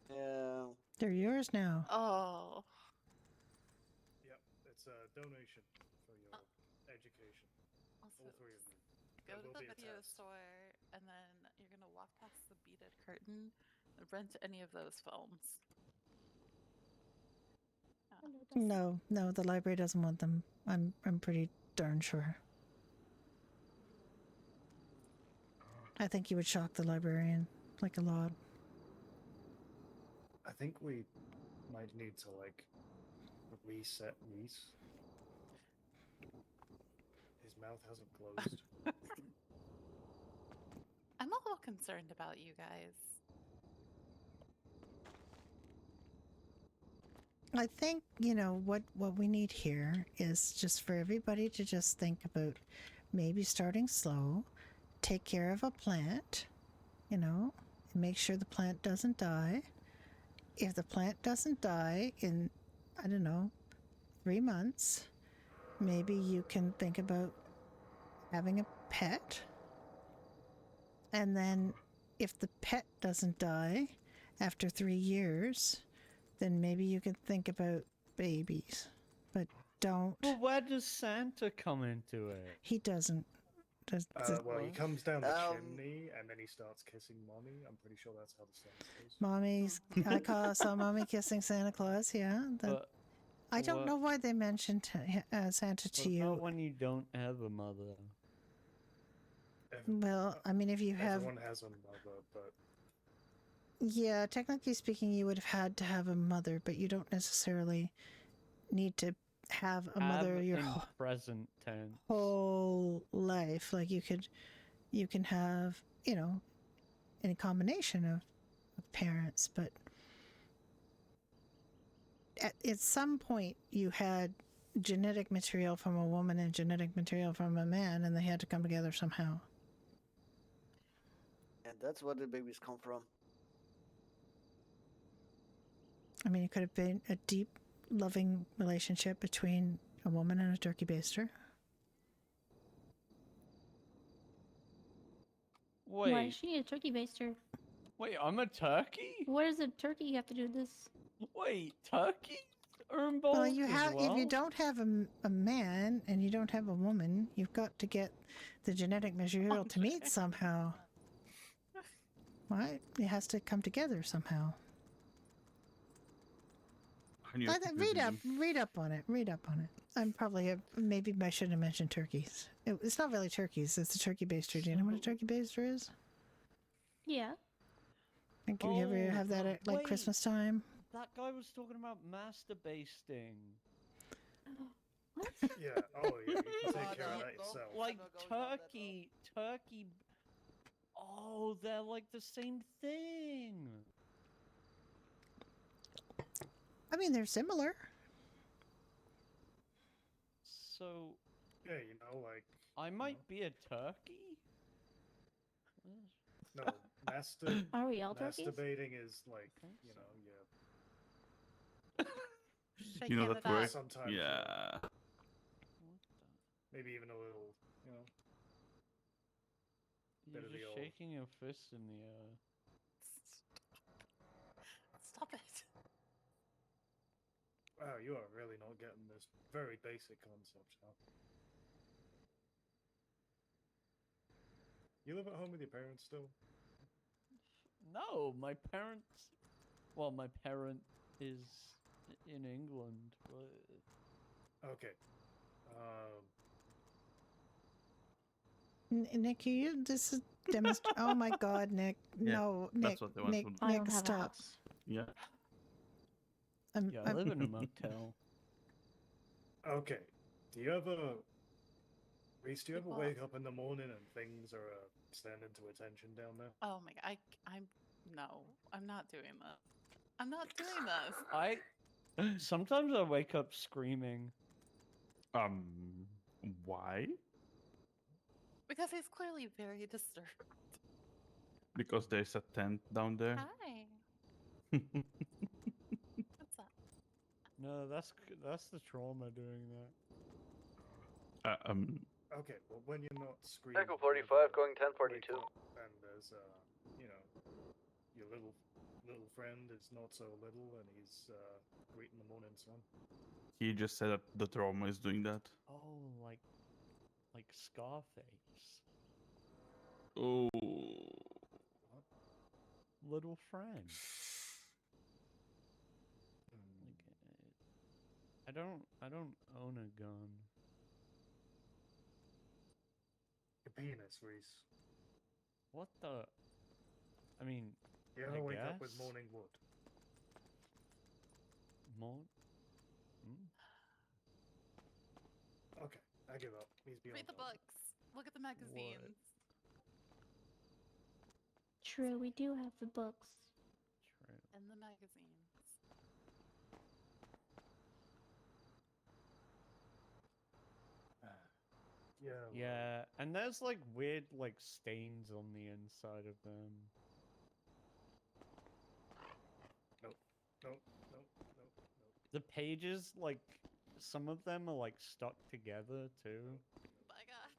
[SPEAKER 17] Yeah.
[SPEAKER 2] They're yours now.
[SPEAKER 12] Oh.
[SPEAKER 9] Yep, it's a donation for your education.
[SPEAKER 12] Also,
[SPEAKER 9] All three of them.
[SPEAKER 12] go
[SPEAKER 9] There
[SPEAKER 12] to
[SPEAKER 9] will
[SPEAKER 12] the
[SPEAKER 9] be a
[SPEAKER 12] video
[SPEAKER 9] test.
[SPEAKER 12] store, and then you're gonna walk past the beaded curtain, rent any of those films.
[SPEAKER 2] No, the library doesn't want them. I'm pretty darn sure. I think you would shock the librarian like a lot.
[SPEAKER 9] I think we might need to like reset Reese. His mouth hasn't closed.
[SPEAKER 12] I'm a little concerned about you guys.
[SPEAKER 2] I think, what we need here is just for everybody to just think about maybe starting slow, take care of a plant, and make sure the plant doesn't die. If the plant doesn't die in, I don't know, 3 months, maybe you can think about having a pet. And then if the pet doesn't die after 3 years, then maybe you can think about babies. But don't.
[SPEAKER 13] Well, where does Santa come into it?
[SPEAKER 2] He doesn't.
[SPEAKER 9] Well, he comes down the chimney and then he starts kissing Mommy. I'm pretty sure that's how the song goes.
[SPEAKER 2] I saw Mommy kissing Santa Claus, yeah. I don't know why they mentioned Santa to you.
[SPEAKER 13] Not when you don't have a mother.
[SPEAKER 2] Well, I mean, if you have...
[SPEAKER 9] Everyone has a mother, but...
[SPEAKER 2] Yeah, technically speaking, you would have had to have a mother, but you don't necessarily need to have a mother your
[SPEAKER 13] present tense.
[SPEAKER 2] Whole life. Like you can have, any combination of parents, but at some point you had genetic material from a woman and genetic material from a man, and they had to come together somehow.
[SPEAKER 17] And that's where the babies come from.
[SPEAKER 2] I mean, it could have been a deep, loving relationship between a woman and a turkey baster.
[SPEAKER 13] Wait.
[SPEAKER 21] Why is she a turkey baster?
[SPEAKER 13] Wait, I'm a turkey?
[SPEAKER 21] What does a turkey have to do with this?
[SPEAKER 13] Wait, turkeys are involved
[SPEAKER 2] Well, you have.
[SPEAKER 13] as well?
[SPEAKER 2] If you don't have a man and you don't have a woman, you've got to get the genetic material to meet somehow. Right? It has to come together somehow. Read up on it. I'm probably maybe I shouldn't have mentioned turkeys. It's not really turkeys. It's a turkey baster. Do you know what a turkey baster is?
[SPEAKER 21] Yeah.
[SPEAKER 2] And can you ever have that at like Christmas time?
[SPEAKER 13] That guy was talking about masturbating.
[SPEAKER 21] What?
[SPEAKER 9] Yeah. Oh, yeah. You can take care of that yourself.
[SPEAKER 13] Like turkey. Oh, they're like the same thing.
[SPEAKER 2] I mean, they're similar.
[SPEAKER 13] So,
[SPEAKER 9] yeah, like...
[SPEAKER 13] I might be a turkey?
[SPEAKER 9] No,
[SPEAKER 21] Are we all turkeys?
[SPEAKER 9] masturbating is like, yeah.
[SPEAKER 6] You know that word?
[SPEAKER 9] Sometimes,
[SPEAKER 6] yeah.
[SPEAKER 9] Maybe even a little,
[SPEAKER 13] You're
[SPEAKER 9] bit of the
[SPEAKER 13] just
[SPEAKER 9] old...
[SPEAKER 13] shaking your fist in the air.
[SPEAKER 12] Stop it.
[SPEAKER 9] Wow, you are really not getting this very basic concept, huh? You live at home with your parents still?
[SPEAKER 13] No, my parents... Well, my parent is in England, but...
[SPEAKER 9] Okay.
[SPEAKER 2] Nick, this is oh my God, Nick!
[SPEAKER 6] Yeah,
[SPEAKER 2] no, Nick,
[SPEAKER 6] that's what they want
[SPEAKER 2] Nick,
[SPEAKER 6] to do.
[SPEAKER 21] I don't have a
[SPEAKER 2] stop!
[SPEAKER 21] house.
[SPEAKER 6] Yeah.
[SPEAKER 13] I live in a motel.
[SPEAKER 9] Okay. Do you ever... Reese, do you ever wake up in the morning and things are standing to attention down there?
[SPEAKER 12] Oh my god, no, I'm not doing that. I'm not doing this.
[SPEAKER 13] Sometimes I wake up screaming.
[SPEAKER 6] Why?
[SPEAKER 12] Because Because he's clearly very disturbed.
[SPEAKER 6] Because there's a tent down there.
[SPEAKER 12] Hi. What's up?
[SPEAKER 13] No, that's the trauma doing that.
[SPEAKER 5] Okay, well, when you're not screaming.
[SPEAKER 3] Echo 45 going 1042.
[SPEAKER 5] And there's you know, your little friend is not so little, and he's greeting the morning sun.
[SPEAKER 6] He just said that the trauma is doing that.
[SPEAKER 13] Oh, like Scarface.
[SPEAKER 6] Oh.
[SPEAKER 13] Little friend. Like, I don't own a gun.
[SPEAKER 5] Your penis, Reese.
[SPEAKER 13] What the? I mean,
[SPEAKER 5] You ever wake up with morning wood? Okay, I give up. He's beyond.
[SPEAKER 12] Read the books. Look at the magazines.
[SPEAKER 21] True, we do have the books.
[SPEAKER 12] True. And the magazines.
[SPEAKER 13] Yeah, and there's like weird like stains on the inside of them.
[SPEAKER 5] Nope.
[SPEAKER 13] The pages, like, some of them are like stuck together too.
[SPEAKER 12] My God.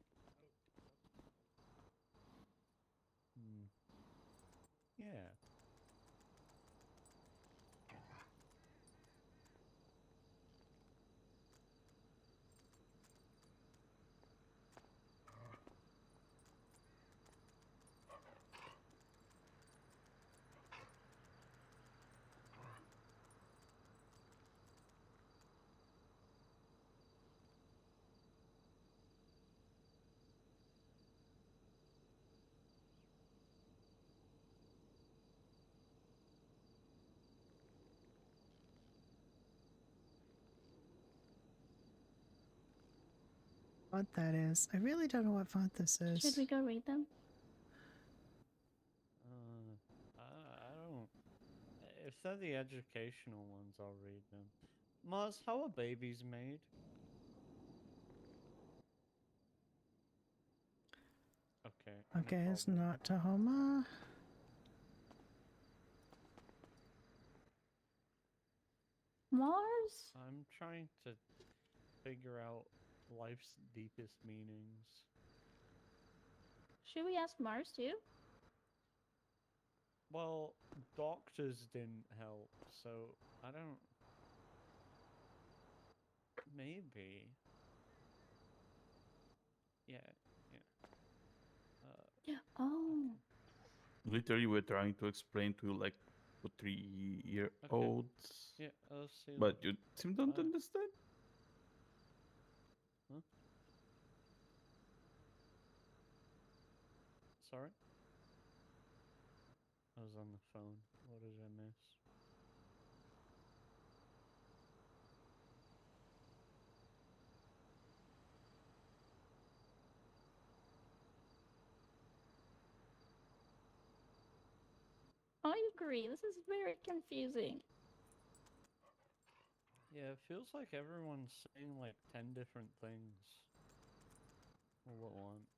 [SPEAKER 13] Yeah.
[SPEAKER 2] What that is. I really don't know what font this is.
[SPEAKER 21] Should we go read them?
[SPEAKER 13] I don't. If they're the educational ones, I'll read them. Mars, how are babies made? Okay.
[SPEAKER 2] Okay, it's not Tahoma.
[SPEAKER 21] Mars?
[SPEAKER 13] I'm trying to figure out life's deepest meanings.
[SPEAKER 21] Should we ask Mars too?
[SPEAKER 13] Well, doctors didn't help, so I don't... Maybe. Yeah.
[SPEAKER 21] Oh.
[SPEAKER 6] Literally, we're trying to explain to you, like, for 3-year-olds.
[SPEAKER 13] Yeah, I'll see.
[SPEAKER 6] But you seem don't understand.
[SPEAKER 13] Huh? Sorry? I was on the phone. What did I miss?
[SPEAKER 21] I agree. This is very confusing.
[SPEAKER 13] Yeah, it feels like everyone's saying like 10 different things all at once.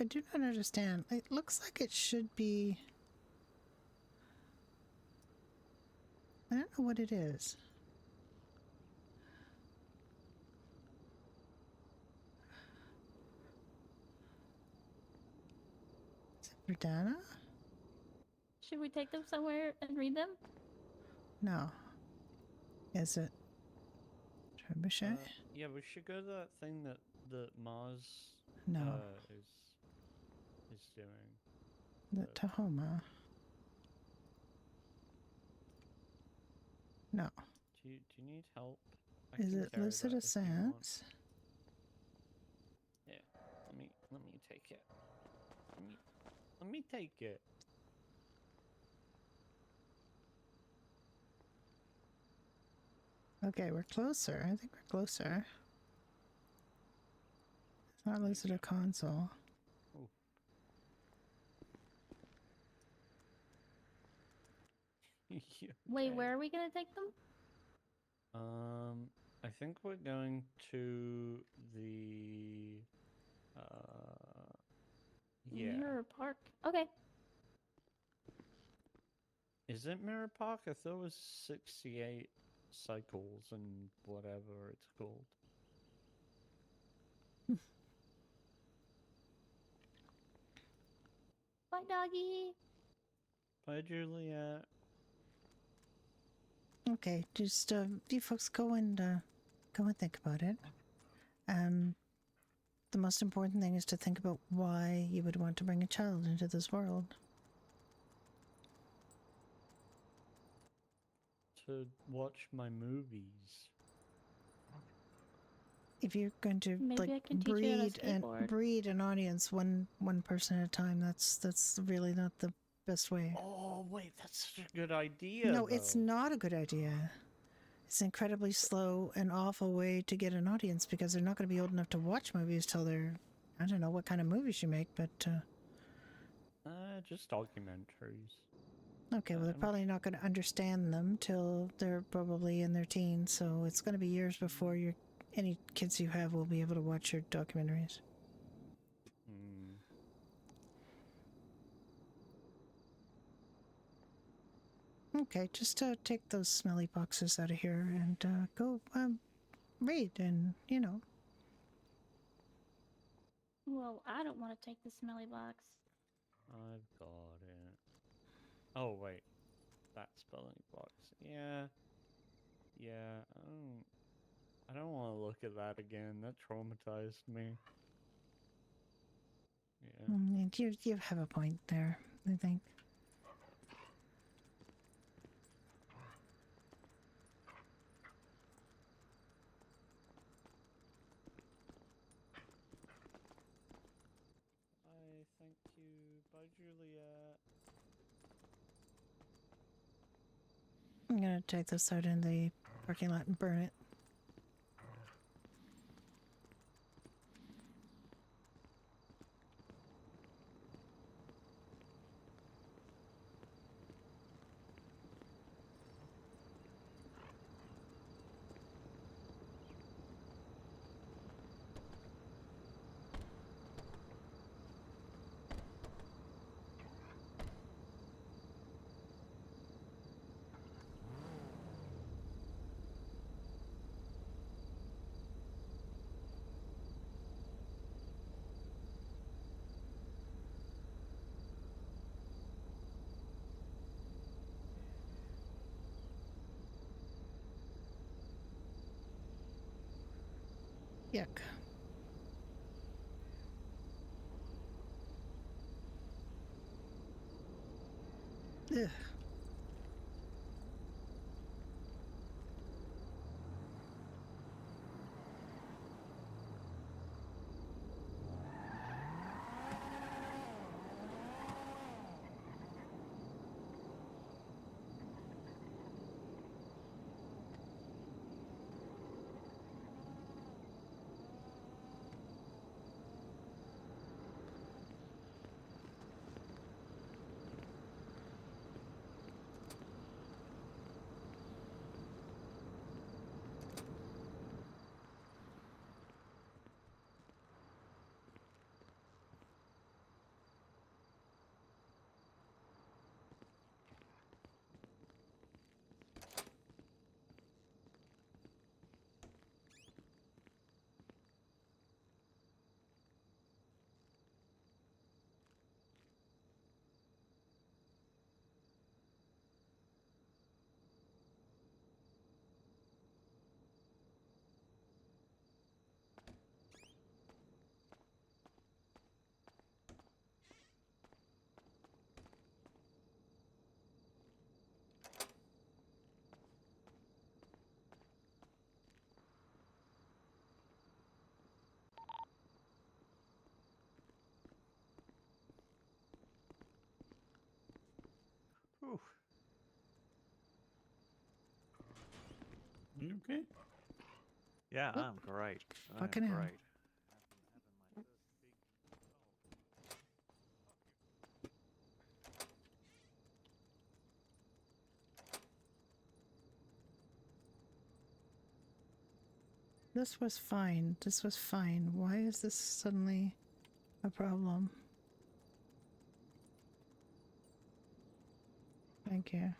[SPEAKER 2] I do not understand. It looks like it should be... I don't know what it is. Is it Verdana?
[SPEAKER 21] Should we take them somewhere and read them?
[SPEAKER 2] No. Is it Trebuchet?
[SPEAKER 13] Yeah, we should go to that thing that Mars
[SPEAKER 2] No.
[SPEAKER 13] is doing.
[SPEAKER 2] The Tahoma. No.
[SPEAKER 13] Do you need help?
[SPEAKER 2] Is it Lucid Ascent?
[SPEAKER 13] Yeah. Let me take it. Let me take it.
[SPEAKER 2] Okay, we're closer. I think we're closer. It's not Lucid a console.
[SPEAKER 13] Ooh.
[SPEAKER 21] Wait, where are we gonna take them?
[SPEAKER 13] I think we're going to the yeah.
[SPEAKER 21] Mirror Park. Okay.
[SPEAKER 13] Is it Mirror Park? I thought it was 68 cycles and whatever it's called.
[SPEAKER 21] Bye, doggy.
[SPEAKER 13] Bye, Juliet.
[SPEAKER 2] Okay, just you folks go and think about it. The most important thing is to think about why you would want to bring a child into this world.
[SPEAKER 13] To watch my movies.
[SPEAKER 2] If you're going to
[SPEAKER 21] Maybe I can teach you how to skateboard.
[SPEAKER 2] breed an audience one person at a time, that's really not the best way.
[SPEAKER 13] Oh wait, that's such a good idea.
[SPEAKER 2] No, it's not a good idea. It's an incredibly slow and awful way to get an audience because they're not going to be old enough to watch movies till they're, I don't know what kind of movies you make, but
[SPEAKER 13] just documentaries.
[SPEAKER 2] Okay, well, they're probably not going to understand them till they're probably in their teens, so it's going to be years before any kids you have will be able to watch your documentaries. Okay, just take those smelly boxes out of here and go read and,
[SPEAKER 21] Well, I don't want to take the smelly box.
[SPEAKER 13] I've got it. Oh wait, that spelling box. Yeah. I don't want to look at that again. That traumatized me. Yeah.
[SPEAKER 2] You have a point there, I think.
[SPEAKER 13] Thank you. Bye, Juliet.
[SPEAKER 2] I'm going to take this out in the parking lot and burn it. Yuck. Ugh.
[SPEAKER 14] Whew.
[SPEAKER 6] You okay?
[SPEAKER 14] Yeah, I'm great.
[SPEAKER 2] Fucking hell.
[SPEAKER 14] great.
[SPEAKER 2] This was fine. This was fine. Why is this suddenly a problem? Thank you.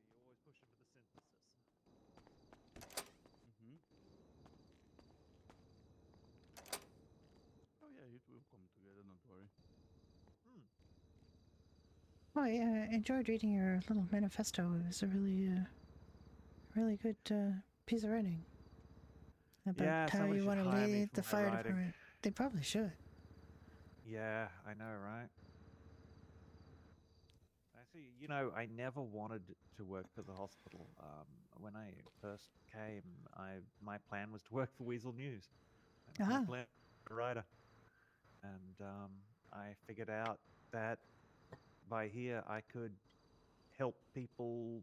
[SPEAKER 14] You're always pushing for the synthesis.
[SPEAKER 6] Oh yeah, it will come together. Don't worry.
[SPEAKER 2] Well, I enjoyed reading your little manifesto. It was a really good piece of writing about
[SPEAKER 14] Yeah,
[SPEAKER 2] how
[SPEAKER 14] somebody
[SPEAKER 2] you
[SPEAKER 14] should
[SPEAKER 2] want to
[SPEAKER 14] hire me
[SPEAKER 2] lead
[SPEAKER 14] for
[SPEAKER 2] the
[SPEAKER 14] my
[SPEAKER 2] fire
[SPEAKER 14] writing.
[SPEAKER 2] department. They probably should.
[SPEAKER 14] Yeah, I know, right? Actually, you know, I never wanted to work for the hospital. When I first came, my plan was to work for Weasel News. That was my plan as a writer. And I figured out that by here I could help people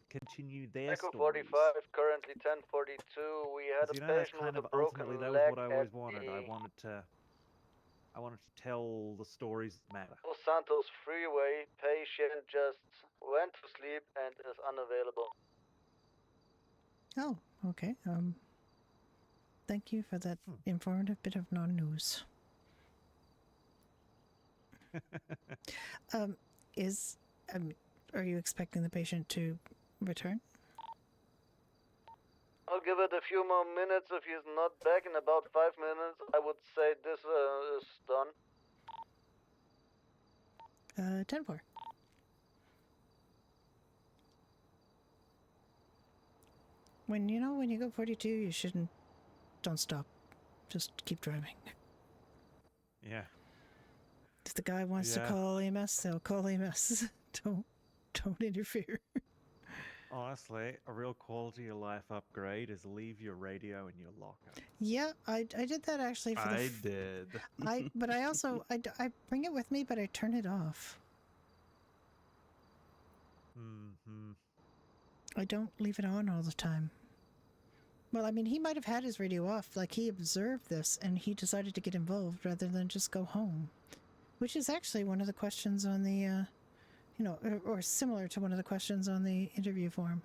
[SPEAKER 14] continue their
[SPEAKER 3] Echo
[SPEAKER 14] stories.
[SPEAKER 3] 45, currently 10:42. We had a
[SPEAKER 14] You know, that's
[SPEAKER 3] patient
[SPEAKER 14] kind
[SPEAKER 3] with
[SPEAKER 14] of
[SPEAKER 3] a broken
[SPEAKER 14] ultimately that was
[SPEAKER 3] leg
[SPEAKER 14] what I
[SPEAKER 3] at
[SPEAKER 14] always wanted.
[SPEAKER 3] the
[SPEAKER 14] I wanted to tell the stories that matter.
[SPEAKER 3] Los Santos Freeway. Patient just went to sleep and is unavailable.
[SPEAKER 2] Oh, okay. Thank you for that informative bit of non-news. Are you expecting the patient to return?
[SPEAKER 3] I'll give it a few more minutes. If he's not back in about 5 minutes, I would say this is done.
[SPEAKER 2] 10-4. When you go 42, you don't stop. Just keep driving.
[SPEAKER 14] Yeah.
[SPEAKER 2] If the guy wants to call EMS, they'll call EMS. Don't interfere.
[SPEAKER 14] Honestly, a real quality of life upgrade is leave your radio in your locker.
[SPEAKER 2] Yeah, I did that actually for
[SPEAKER 6] I did.
[SPEAKER 2] But I also I bring it with me, but I turn it off. I don't leave it on all the time. Well, I mean, he might have had his radio off, like he observed this and he decided to get involved rather than just go home, which is actually one of the questions on the, or similar to one of the questions on the interview form.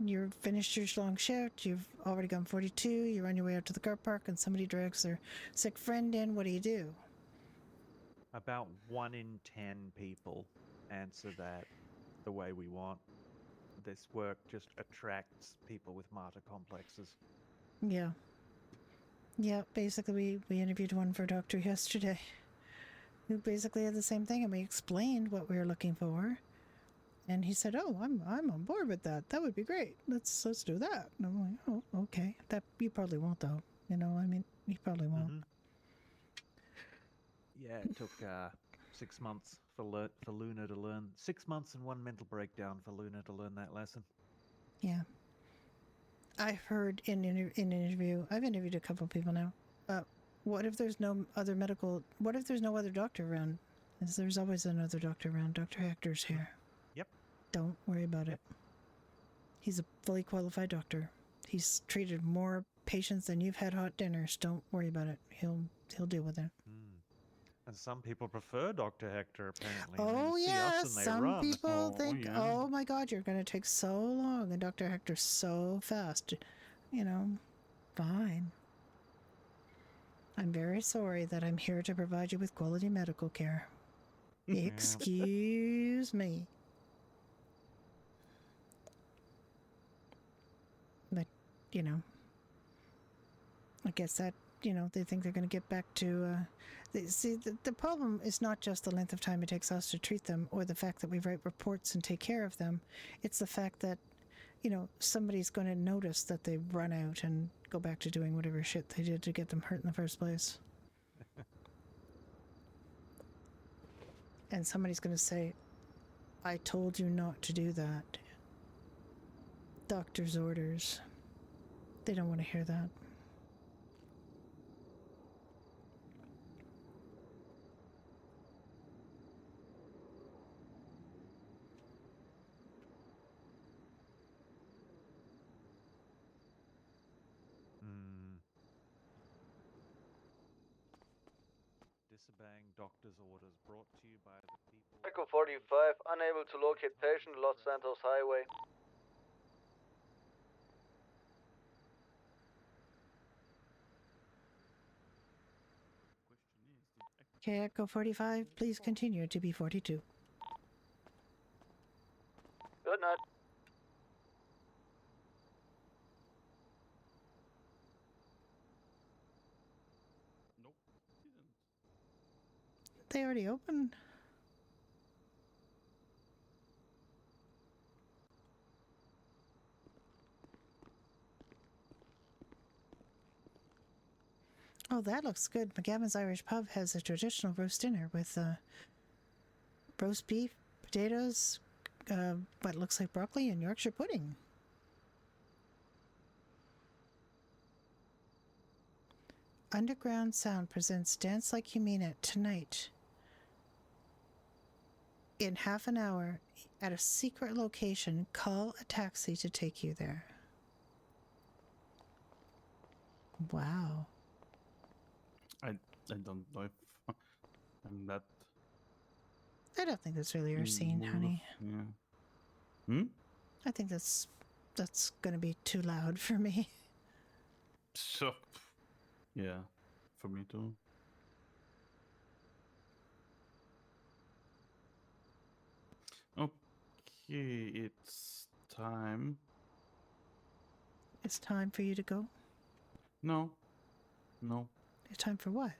[SPEAKER 2] You're finished your long shift, you've already gone 42, you're on your way out to the car park and somebody drags their sick friend in, what do?
[SPEAKER 14] About 1 in 10 people answer that the way we want. This work just attracts people with martyr complexes.
[SPEAKER 2] Yeah. Yeah, basically we interviewed one for a doctor yesterday who basically had the same thing, and we explained what we were looking for. And he said, "Oh, I'm on board with that. That would be great. Let's do that." And I'm like, "Oh, okay. That you probably won't though. You probably won't."
[SPEAKER 14] Yeah, it took 6 months for Luna to learn. 6 months and 1 mental breakdown for Luna to learn that lesson.
[SPEAKER 2] Yeah. I heard in an interview, I've interviewed a couple of people now. What if there's no other doctor around? Because there's always another doctor around. Dr. Hector's here.
[SPEAKER 14] Yep.
[SPEAKER 2] Don't worry about it. He's a fully qualified doctor. He's treated more patients than you've had hot dinners. Don't worry about it. He'll deal with it.
[SPEAKER 14] And some people prefer Dr. Hector, apparently.
[SPEAKER 2] Oh, yeah. Some people
[SPEAKER 14] Oh,
[SPEAKER 2] think,
[SPEAKER 14] yeah.
[SPEAKER 2] oh my God, you're going to take so long. And Dr. Hector's so fast. Fine. I'm very sorry that I'm here to provide you with quality medical care. Excuse me. But, I guess that, they think they're going to get back to... the problem is not just the length of time it takes us to treat them or the fact that we write reports and take care of them. It's the fact that, somebody's going to notice that they've run out and go back to doing whatever shit they did to get them hurt in the first place. And somebody's going to say, "I told you not to do that." Doctor's orders. They don't want to hear that.
[SPEAKER 14] disobeying doctor's orders brought to you by the people.
[SPEAKER 3] Echo 45, unable to locate patient, Los Santos Highway.
[SPEAKER 2] Okay, Echo 45, please continue to be 42.
[SPEAKER 3] Good night.
[SPEAKER 6] Nope, didn't.
[SPEAKER 2] They already opened. Oh, that looks good. McGavin's Irish Pub has a traditional roast dinner with roast beef, potatoes, what looks like broccoli, and Yorkshire pudding. Underground Sound presents Dance Like You Mean It tonight in half an hour at a secret location. Call a taxi to take you there. Wow.
[SPEAKER 6] I don't know if I'm that.
[SPEAKER 2] I don't think that's really your scene,
[SPEAKER 6] mood of-
[SPEAKER 2] honey.
[SPEAKER 6] Yeah. Hmm?
[SPEAKER 2] I think that's gonna be too loud for me.
[SPEAKER 6] So, yeah, for me too. Okay, it's time.
[SPEAKER 2] It's time for you to go.
[SPEAKER 6] No.
[SPEAKER 2] It's time for what?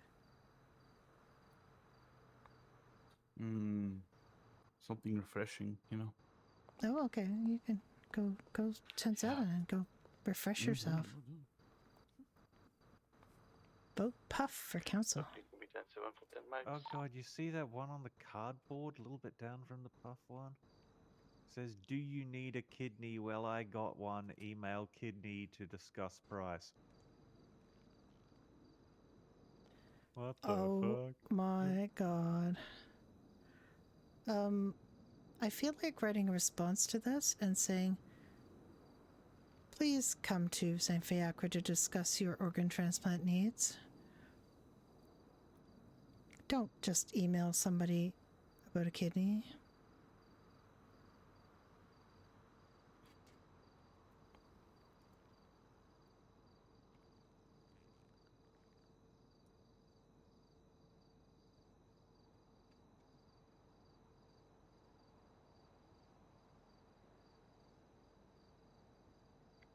[SPEAKER 6] Something refreshing, you know.
[SPEAKER 2] Oh, okay. You can go 10-7 and go refresh yourself. Vote Puff for council.
[SPEAKER 14] Oh god, you see that one on the cardboard a little bit down from the puff one? It says, do you need a kidney? Well, I got one. Email kidney to discuss price. What the fuck?
[SPEAKER 2] My god. I feel like writing a response to this and saying, please come to St. Fiacre to discuss your organ transplant needs. Don't just email somebody about a kidney.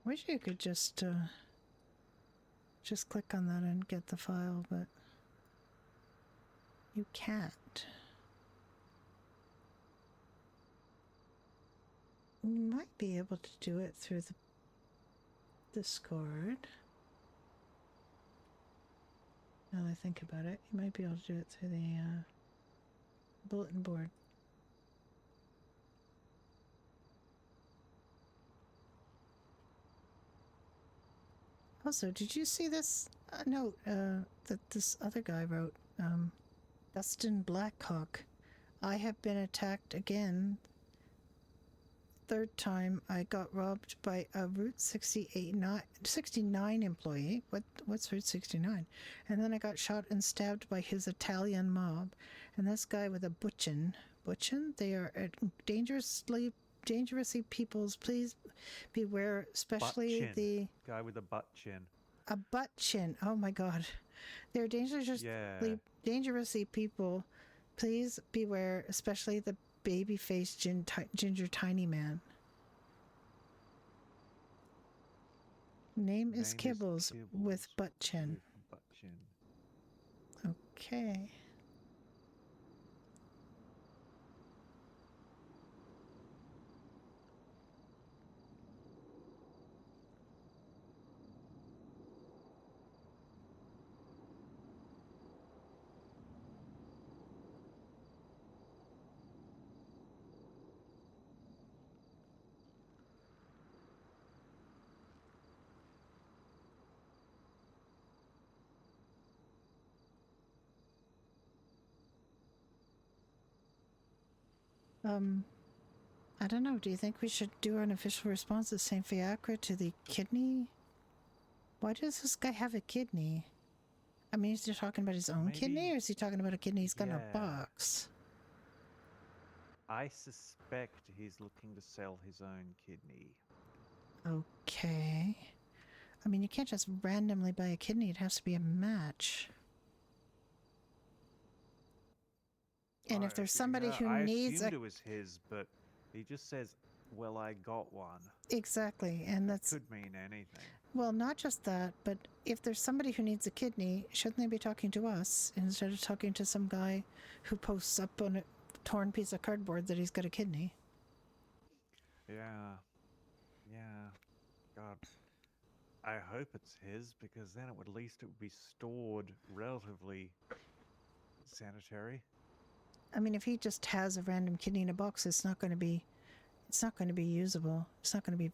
[SPEAKER 2] Wish you could just click on that and get the file, but you can't. You might be able to do it through the Discord. Now that I think about it, you might be able to do it through the bulletin board. Also, did you see this note that this other guy wrote? Dustin Blackhawk. I have been attacked again. Third time I got robbed by a Route 69 employee. What's Route 69? And then I got shot and stabbed by his Italian mob. And this guy with a butchin. They are dangerously peoples. Please beware, especially the
[SPEAKER 14] guy with a butt chin.
[SPEAKER 2] A butt chin. Oh my god. They're dangerously people. Please beware, especially the baby-faced ginger tiny man. Name is Kibbles with butt chin. Okay. I don't know. Do you think we should do an official response to St. Fiacre to the kidney? Why does this guy have a kidney? I mean, is he talking about his own kidney,
[SPEAKER 14] Maybe-
[SPEAKER 2] or is he talking about a kidney he's got in a
[SPEAKER 14] Yeah.
[SPEAKER 2] box?
[SPEAKER 14] I suspect he's looking to sell his own kidney.
[SPEAKER 2] Okay. I mean, you can't just randomly buy a kidney. It has to be a match. And if there's somebody who
[SPEAKER 14] I
[SPEAKER 2] needs
[SPEAKER 14] assumed
[SPEAKER 2] a...
[SPEAKER 14] it was his, but he just says, "Well, I got one."
[SPEAKER 2] Exactly, and that's...
[SPEAKER 14] Could mean anything.
[SPEAKER 2] Well, not just that, but if there's somebody who needs a kidney, shouldn't they be talking to us instead of talking to some guy who posts up on a torn piece of cardboard that he's got a kidney?
[SPEAKER 14] Yeah. God. I hope it's his, because then at least it would be stored relatively sanitary.
[SPEAKER 2] I mean, if he just has a random kidney in a box, it's not going to be usable. It's not going to be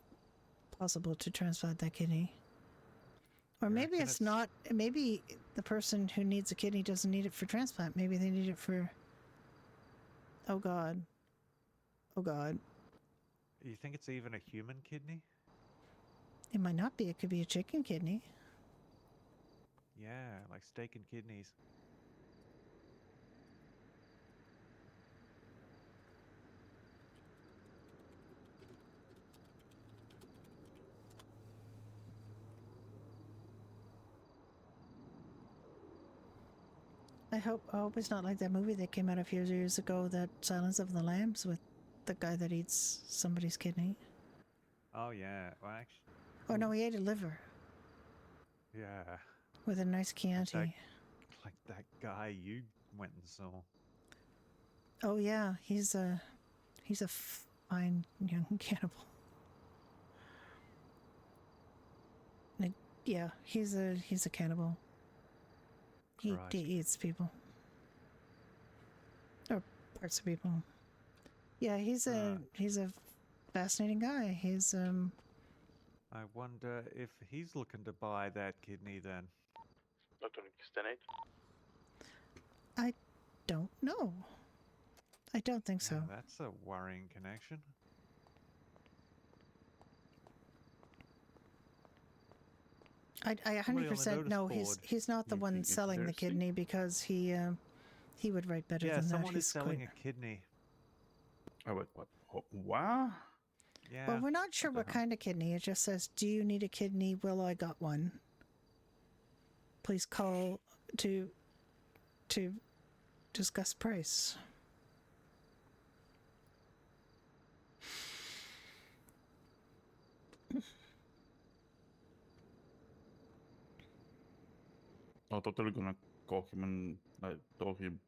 [SPEAKER 2] possible to transplant that kidney. Or maybe it's not. Maybe the person who needs a kidney doesn't need it for transplant. Maybe they need it for... Oh God.
[SPEAKER 14] You think it's even a human kidney?
[SPEAKER 2] It might not be. It could be a chicken kidney.
[SPEAKER 14] Yeah, like steak and kidneys.
[SPEAKER 2] I hope it's not like that movie that came out a few years ago, that Silence of the Lambs, with the guy that eats somebody's kidney.
[SPEAKER 14] Oh yeah, well actually...
[SPEAKER 2] Oh no, he ate a liver
[SPEAKER 14] Yeah.
[SPEAKER 2] with a nice Chianti.
[SPEAKER 14] Like that guy you went and saw.
[SPEAKER 2] Oh yeah, he's a fine young cannibal. Yeah, he's a cannibal. He eats people. Or parts of people. Yeah, he's a fascinating guy. He's
[SPEAKER 14] I wonder if he's looking to buy that kidney then.
[SPEAKER 2] I don't know. I don't think so.
[SPEAKER 14] Yeah, that's a worrying connection.
[SPEAKER 2] I 100% know he's not the one selling the kidney, because he would write better than that.
[SPEAKER 14] Yeah, someone is
[SPEAKER 2] He's
[SPEAKER 14] selling
[SPEAKER 2] quite...
[SPEAKER 14] a kidney.
[SPEAKER 6] Oh, wait, what?
[SPEAKER 14] Yeah.
[SPEAKER 2] Well, we're not sure what kind of kidney. It just says, "Do you need a kidney? Well, I got one. Please call to discuss price."
[SPEAKER 6] I'm totally gonna call him and I told him,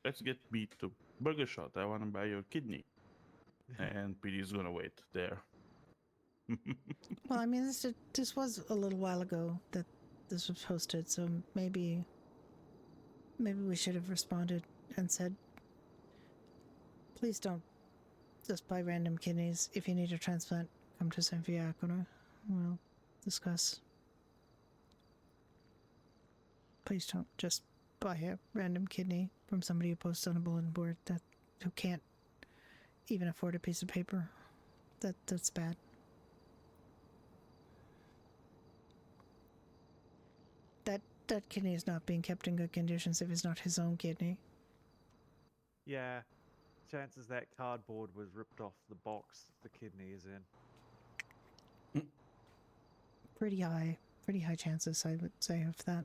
[SPEAKER 6] "Let's get beat to Burger Shot. I wanna buy your kidney." And PD's gonna wait there.
[SPEAKER 2] Well, I mean, this was a little while ago that this was posted, so maybe we should have responded and said, "Please don't just buy random kidneys. If you need a transplant, come to San Fiacolo. We'll discuss. Please don't just buy a random kidney from somebody who posts on a bulletin board who can't even afford a piece of paper. That's bad." That kidney is not being kept in good conditions if it's not his own kidney.
[SPEAKER 14] Yeah, chances that cardboard was ripped off the box the kidney is in.
[SPEAKER 2] Pretty high chances, I would say, of that.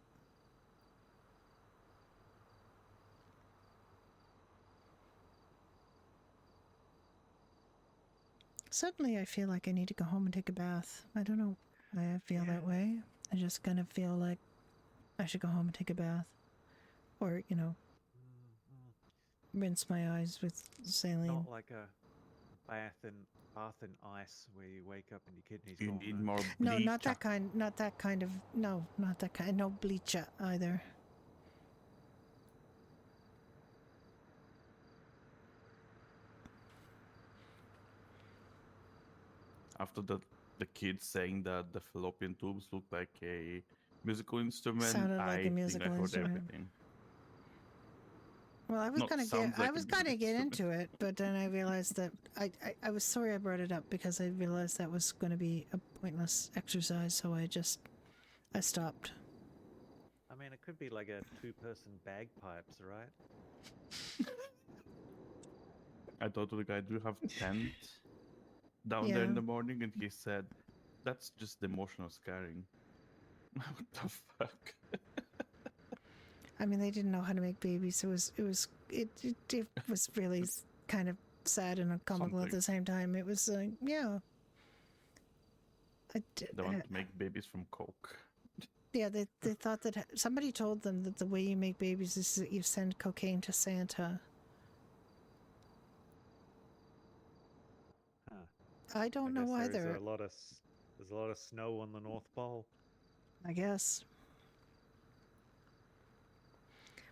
[SPEAKER 2] Suddenly I feel like I need to go home and take a bath. I don't know why I feel that way. I just kind of feel like I should go home and take a bath. Or, rinse my eyes with saline.
[SPEAKER 14] Not like a bath in ice where you wake up and your kidneys
[SPEAKER 6] You
[SPEAKER 14] gone.
[SPEAKER 6] need more bleach.
[SPEAKER 2] No, not that kind. Not that kind of. No, not that kind. No bleach either.
[SPEAKER 6] After the kid saying that the fallopian tubes look like a musical instrument,
[SPEAKER 2] Sounded like a
[SPEAKER 6] I
[SPEAKER 2] musical
[SPEAKER 6] think I heard
[SPEAKER 2] instrument.
[SPEAKER 6] everything.
[SPEAKER 2] Well, I was
[SPEAKER 6] No,
[SPEAKER 2] gonna
[SPEAKER 6] sounds like a musical
[SPEAKER 2] get
[SPEAKER 6] instrument.
[SPEAKER 2] into it, but then I realized that I was sorry I brought it up, because I realized that was going to be a pointless exercise, so I stopped.
[SPEAKER 14] I mean, saying it could be like a two-person bagpipes, right?
[SPEAKER 6] I told the guy, "Do you have tent down there in the morning?" And he said, "That's just emotional scarring." What the fuck?
[SPEAKER 2] I mean, they didn't know how to make babies. It was really kind of sad and comical at the same time. It was yeah.
[SPEAKER 6] They want to make babies from coke.
[SPEAKER 2] Yeah, they thought that somebody told them that the way you make babies is that you send cocaine to Santa.
[SPEAKER 14] Huh.
[SPEAKER 2] I don't know either.
[SPEAKER 14] There's a lot of snow on the North Pole.
[SPEAKER 2] I guess.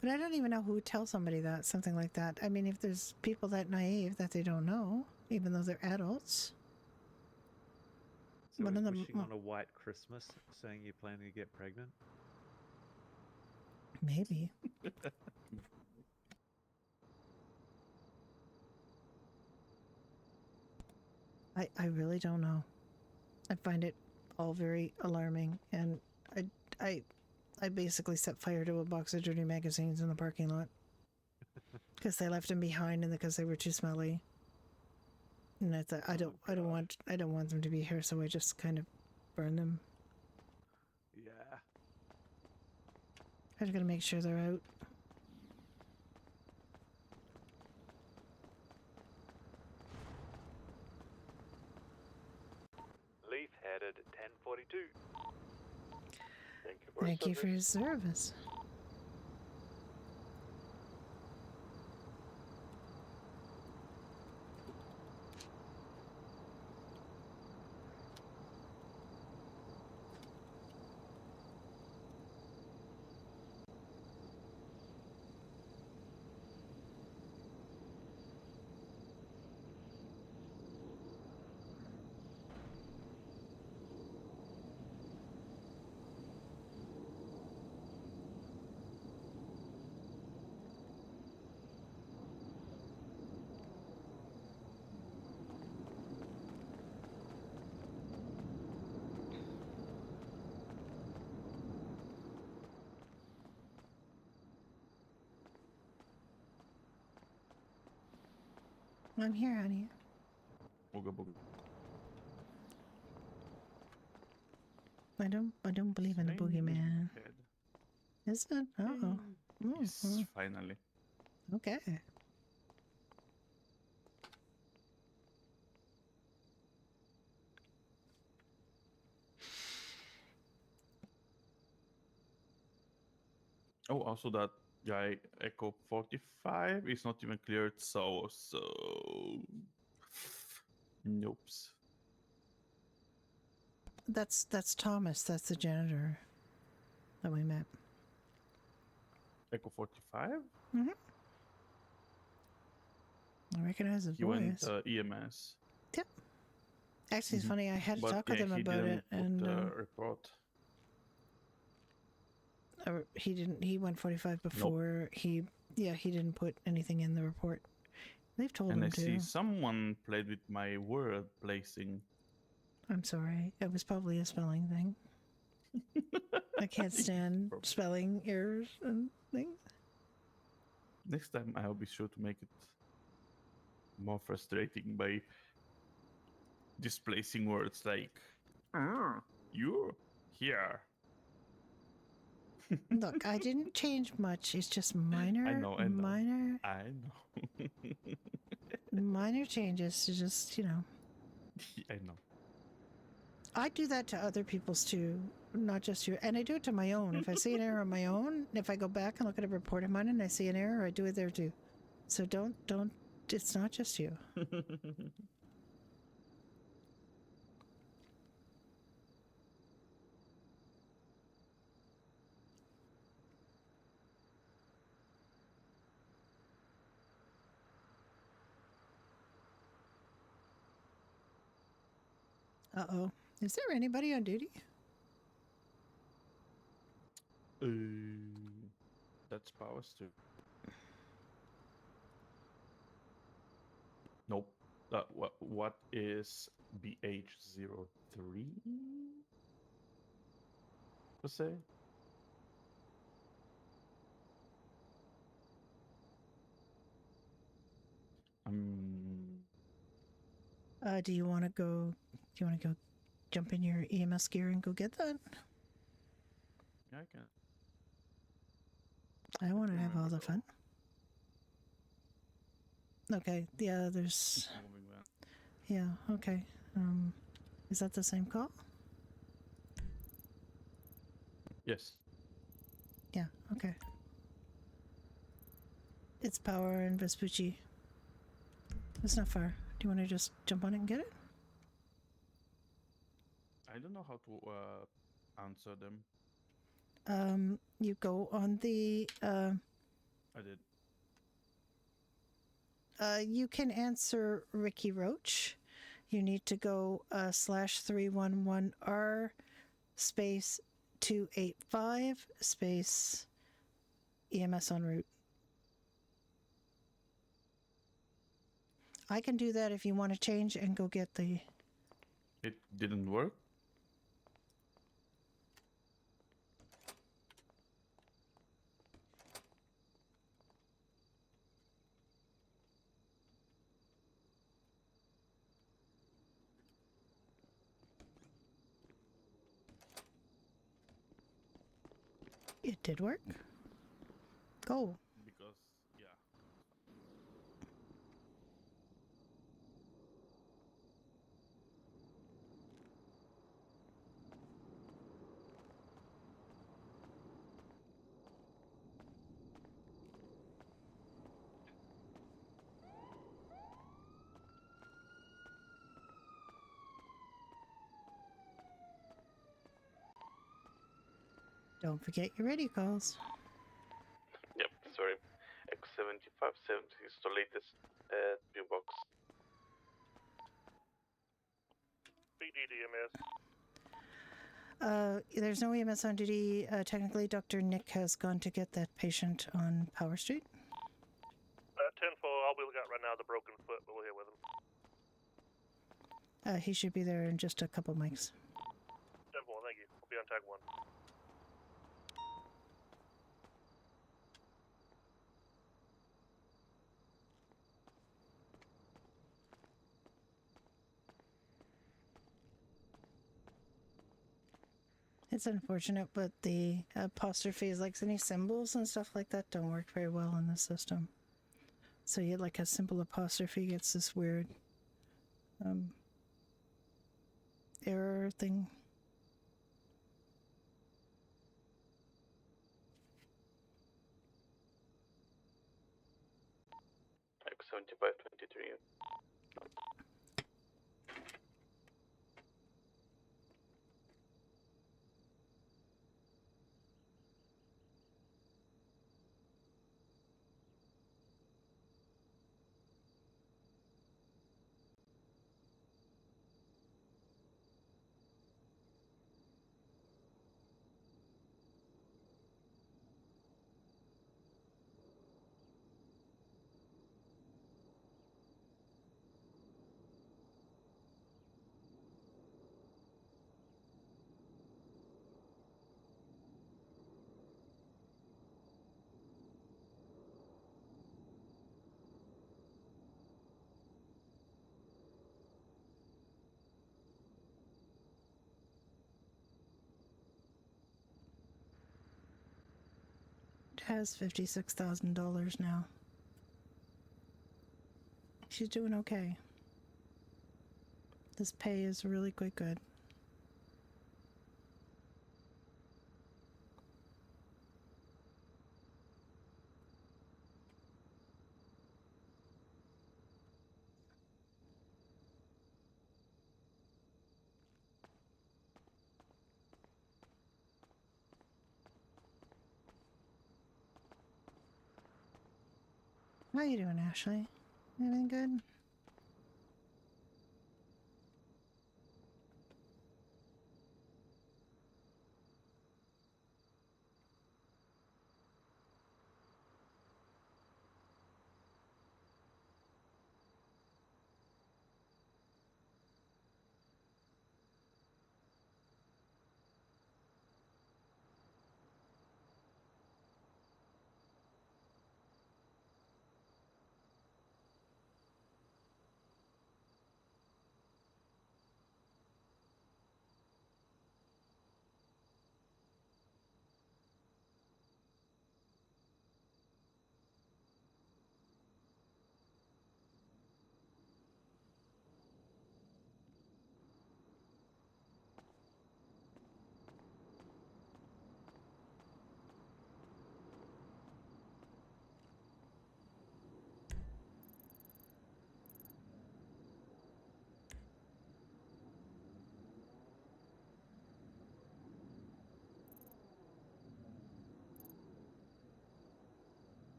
[SPEAKER 2] But I don't even know who would tell somebody that, something like that. I mean, if there's people that naive that they don't know, even though they're adults.
[SPEAKER 14] So wishing on a white Christmas, saying you're planning to get pregnant?
[SPEAKER 2] Maybe. I really don't know. I find it all very alarming, and I basically set fire to a box of dirty magazines in the parking lot because they left them behind and because they were too smelly. And I thought I don't want them to be here, so I just kind of burn them.
[SPEAKER 14] Yeah.
[SPEAKER 2] I just gotta make sure they're out.
[SPEAKER 14] Leaf headed 1042.
[SPEAKER 2] Thank you for your service. I'm here, honey.
[SPEAKER 6] Booga booga.
[SPEAKER 2] I don't believe in the boogeyman. Is it? Oh.
[SPEAKER 6] Yes, finally.
[SPEAKER 2] Okay.
[SPEAKER 6] Oh, also that guy Echo 45 is not even cleared, so nope.
[SPEAKER 2] That's Thomas. That's the janitor that we met.
[SPEAKER 6] Echo 45?
[SPEAKER 2] Mm-hmm. I recognize his
[SPEAKER 6] He
[SPEAKER 2] voice.
[SPEAKER 6] went EMS.
[SPEAKER 2] Yep. Actually, it's funny. I had to talk with him about it, and
[SPEAKER 6] report.
[SPEAKER 2] He didn't. He went 45 before. Nope. He didn't put anything in the report. They've told him to.
[SPEAKER 6] And I see someone played with my word placing.
[SPEAKER 2] I'm sorry. It was probably a spelling thing. I can't stand spelling errors and things.
[SPEAKER 6] Next time I'll be sure to make it more frustrating by displacing words like you're here.
[SPEAKER 2] Look, I didn't change much. It's just minor.
[SPEAKER 6] I know.
[SPEAKER 2] Minor.
[SPEAKER 6] I know.
[SPEAKER 2] Minor changes to just,
[SPEAKER 6] I know.
[SPEAKER 2] I do that to other people's too, not just you. And I do it to my own. If I see an error on my own, if I go back and look at a report of mine and I see an error, I do it there too. So don't, it's not just you. Uh-oh. Is there anybody on duty?
[SPEAKER 6] That's powers too. Nope. What is BH03? Per se?
[SPEAKER 2] Do you want to go? Do you want to go jump in your EMS gear and go get that?
[SPEAKER 6] Yeah, I can.
[SPEAKER 2] I want to have all the fun. Okay. Yeah. There's. Yeah. Okay. Is that the same call?
[SPEAKER 6] Yes.
[SPEAKER 2] Yeah. Okay. It's Power and Vespucci. It's not far. Do you want to just jump on it and get it?
[SPEAKER 6] I don't know how to answer them.
[SPEAKER 2] You go on the.
[SPEAKER 6] I did.
[SPEAKER 2] You can answer Ricky Roach. You need to go /311R space 285 space EMS en route. I can do that if you want to change and go get the.
[SPEAKER 6] It didn't work.
[SPEAKER 2] It did work. Go.
[SPEAKER 6] Because, yeah.
[SPEAKER 2] Don't forget your radio calls.
[SPEAKER 6] Yep, sorry. X7570 is the latest view box.
[SPEAKER 9] BDDMS.
[SPEAKER 2] There's no EMS on duty. Technically, Dr. Nick has gone to get that patient on Power Street.
[SPEAKER 9] 10-4, I'll be looking out right now the broken foot, but we're here with him.
[SPEAKER 2] He should be there in just a couple mics.
[SPEAKER 9] 10-4, thank you. I'll be on tag 1.
[SPEAKER 2] It's unfortunate, but the apostrophes, like any symbols and stuff like that, don't work very well in the system. So you like a simple apostrophe gets this weird error thing.
[SPEAKER 6] X7523.
[SPEAKER 2] It has $56,000 now. She's doing okay. This pay is really quite good. How you doing, Ashley? Anything good?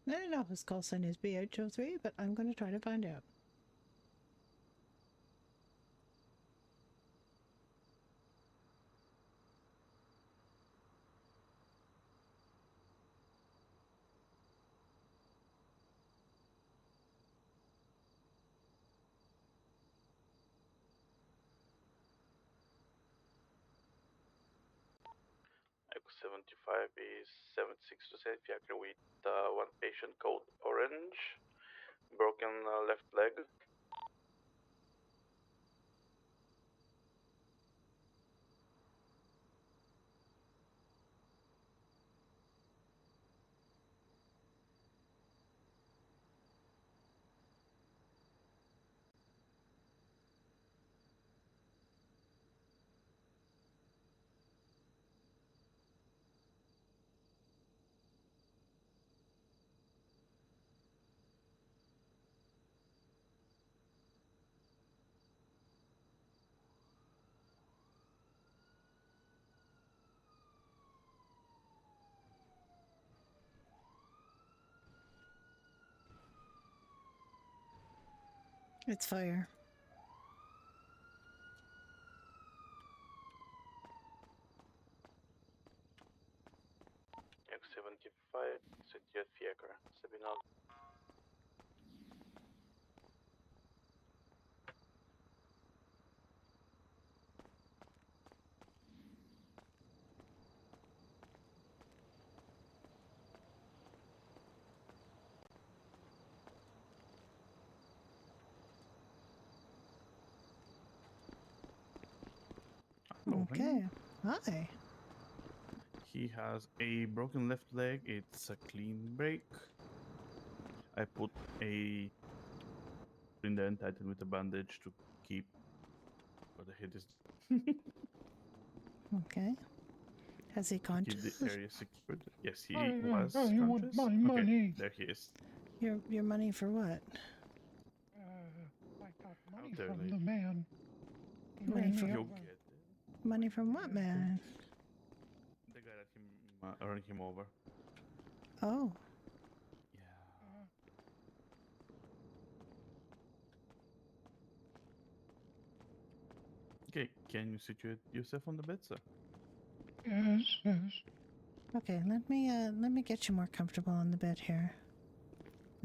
[SPEAKER 2] I don't know whose call sign is BH03, but I'm going to try to find out.
[SPEAKER 6] Echo 75 is 76 to St. Fiacre with one patient code orange, broken left leg.
[SPEAKER 2] It's fire.
[SPEAKER 6] Echo 75, St. Fiacre, Sabinal.
[SPEAKER 2] Okay. Hi.
[SPEAKER 6] He has a broken left leg. It's a clean break. I put a Brenda and tighten with a bandage to keep where the head is.
[SPEAKER 2] Okay. Has he
[SPEAKER 6] Keep
[SPEAKER 2] conscious?
[SPEAKER 6] the area secured. Yes, he
[SPEAKER 1] I
[SPEAKER 6] was
[SPEAKER 1] want
[SPEAKER 6] conscious.
[SPEAKER 1] my
[SPEAKER 6] Okay,
[SPEAKER 1] money.
[SPEAKER 6] there he is.
[SPEAKER 2] Your money for what?
[SPEAKER 1] I got money
[SPEAKER 6] Out there,
[SPEAKER 1] from
[SPEAKER 6] lady.
[SPEAKER 1] the man. He
[SPEAKER 2] Money
[SPEAKER 1] ran
[SPEAKER 2] from-
[SPEAKER 1] me
[SPEAKER 6] You'll
[SPEAKER 1] over.
[SPEAKER 6] get it.
[SPEAKER 2] Money from what, man?
[SPEAKER 6] The guy that ran him over.
[SPEAKER 2] Oh.
[SPEAKER 6] Okay, can you situate yourself on the bed, sir?
[SPEAKER 1] Yes, yes.
[SPEAKER 2] Okay, let me get you more comfortable on the bed here.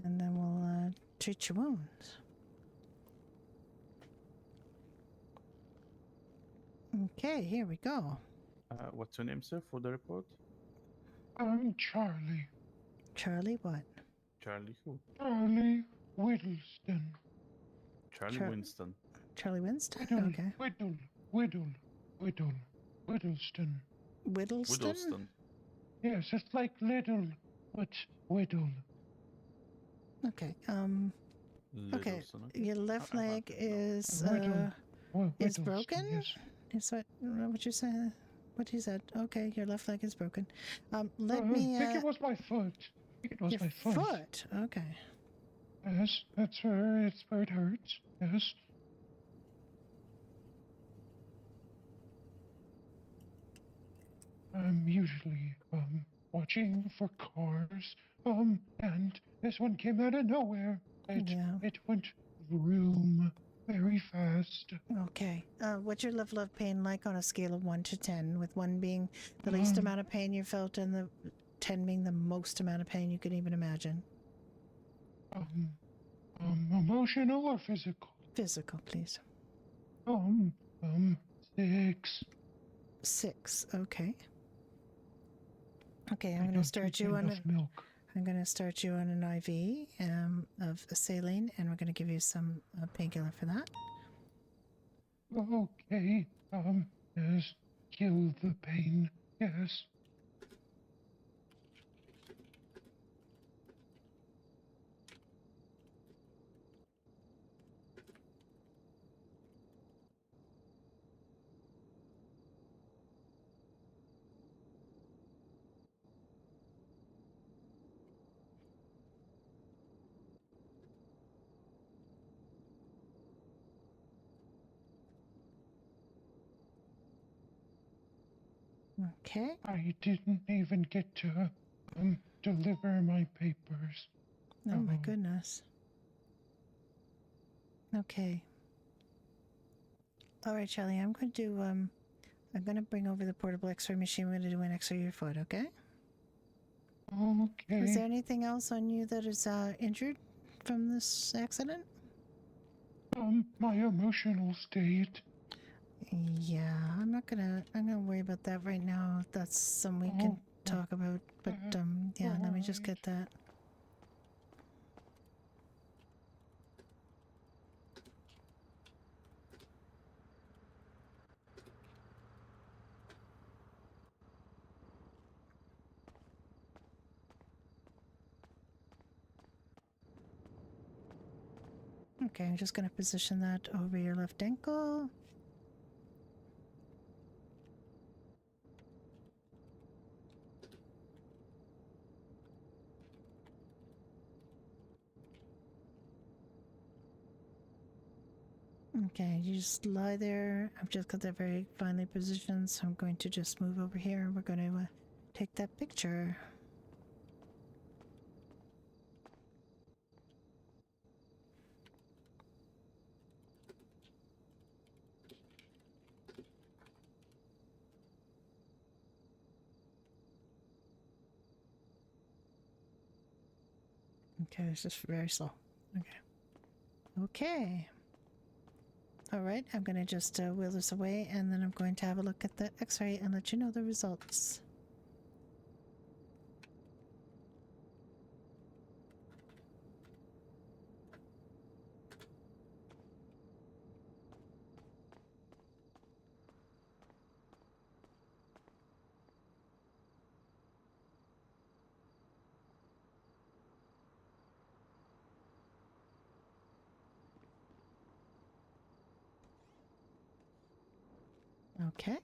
[SPEAKER 2] And then we'll treat your wounds. Okay, here we go.
[SPEAKER 6] What's your name, sir, for the report?
[SPEAKER 1] I'm Charlie.
[SPEAKER 2] Charlie what?
[SPEAKER 6] Charlie who?
[SPEAKER 1] Charlie Whittleston.
[SPEAKER 6] Charlie Winston.
[SPEAKER 2] Charlie Winston? Okay.
[SPEAKER 1] Whittleston.
[SPEAKER 2] Whittleston?
[SPEAKER 6] Whittleston.
[SPEAKER 1] Yes, it's like little, but whittle.
[SPEAKER 2] Okay. Okay.
[SPEAKER 6] Littleson,
[SPEAKER 2] Your left leg is
[SPEAKER 1] Whittleston,
[SPEAKER 2] broken.
[SPEAKER 1] yes.
[SPEAKER 2] Is what you said? What you said? Okay, your left leg is broken. Let me.
[SPEAKER 1] I think it was my foot.
[SPEAKER 2] Your foot. Okay.
[SPEAKER 1] Yes, it's where it hurts. Yes. I'm usually watching for cars. And this one came out of nowhere. It went vroom very fast.
[SPEAKER 2] Okay. What's your level of pain like on a scale of 1 to 10, with 1 being the least amount of pain you felt and the 10 being the most amount of pain you could even imagine?
[SPEAKER 1] Emotional or physical?
[SPEAKER 2] Physical, please.
[SPEAKER 1] 6.
[SPEAKER 2] 6. Okay. Okay, I'm going to start you on
[SPEAKER 1] milk.
[SPEAKER 2] I'm going to start you on an IV of saline, and we're going to give you some painkiller for that.
[SPEAKER 1] Okay. Yes. Kill the pain. Yes.
[SPEAKER 2] Okay.
[SPEAKER 1] I didn't even get to deliver my papers.
[SPEAKER 2] Oh my goodness. Okay. All right, Charlie, I'm going to I'm going to bring over the portable X-ray machine. We're going to do an X-ray of your foot, okay?
[SPEAKER 1] Okay.
[SPEAKER 2] Is there anything else on you that is injured from this accident?
[SPEAKER 1] My emotional state.
[SPEAKER 2] Yeah, I'm gonna worry about that right now. That's something we can talk about. But yeah, let me just get that. Okay, I'm just gonna position that over your left ankle. Okay, you just lie there. I've just got that very finely positioned, so I'm going to just move over here and we're going to take that picture. Okay, it's just very slow. Okay. Okay. All right, I'm going to just wheel this away and then I'm going to have a look at the x-ray and let you know the results. Okay.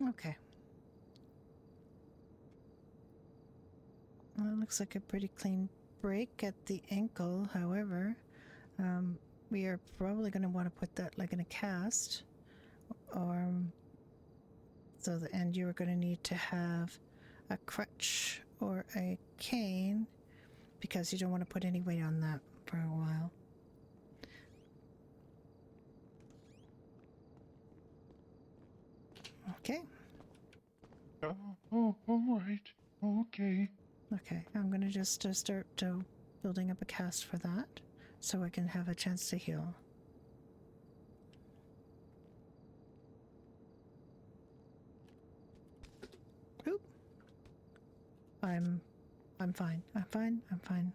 [SPEAKER 2] Okay. Well, it looks like a pretty clean break at the ankle. However, we are probably going to want to put that like in a cast, or and you are going to need to have a crutch or a cane because you don't want to put any weight on that for a while. Okay.
[SPEAKER 1] All right. Okay.
[SPEAKER 2] Okay, I'm going to just start building up a cast for that so I can have a chance to heal. Oop. I'm fine. I'm fine. I'm fine.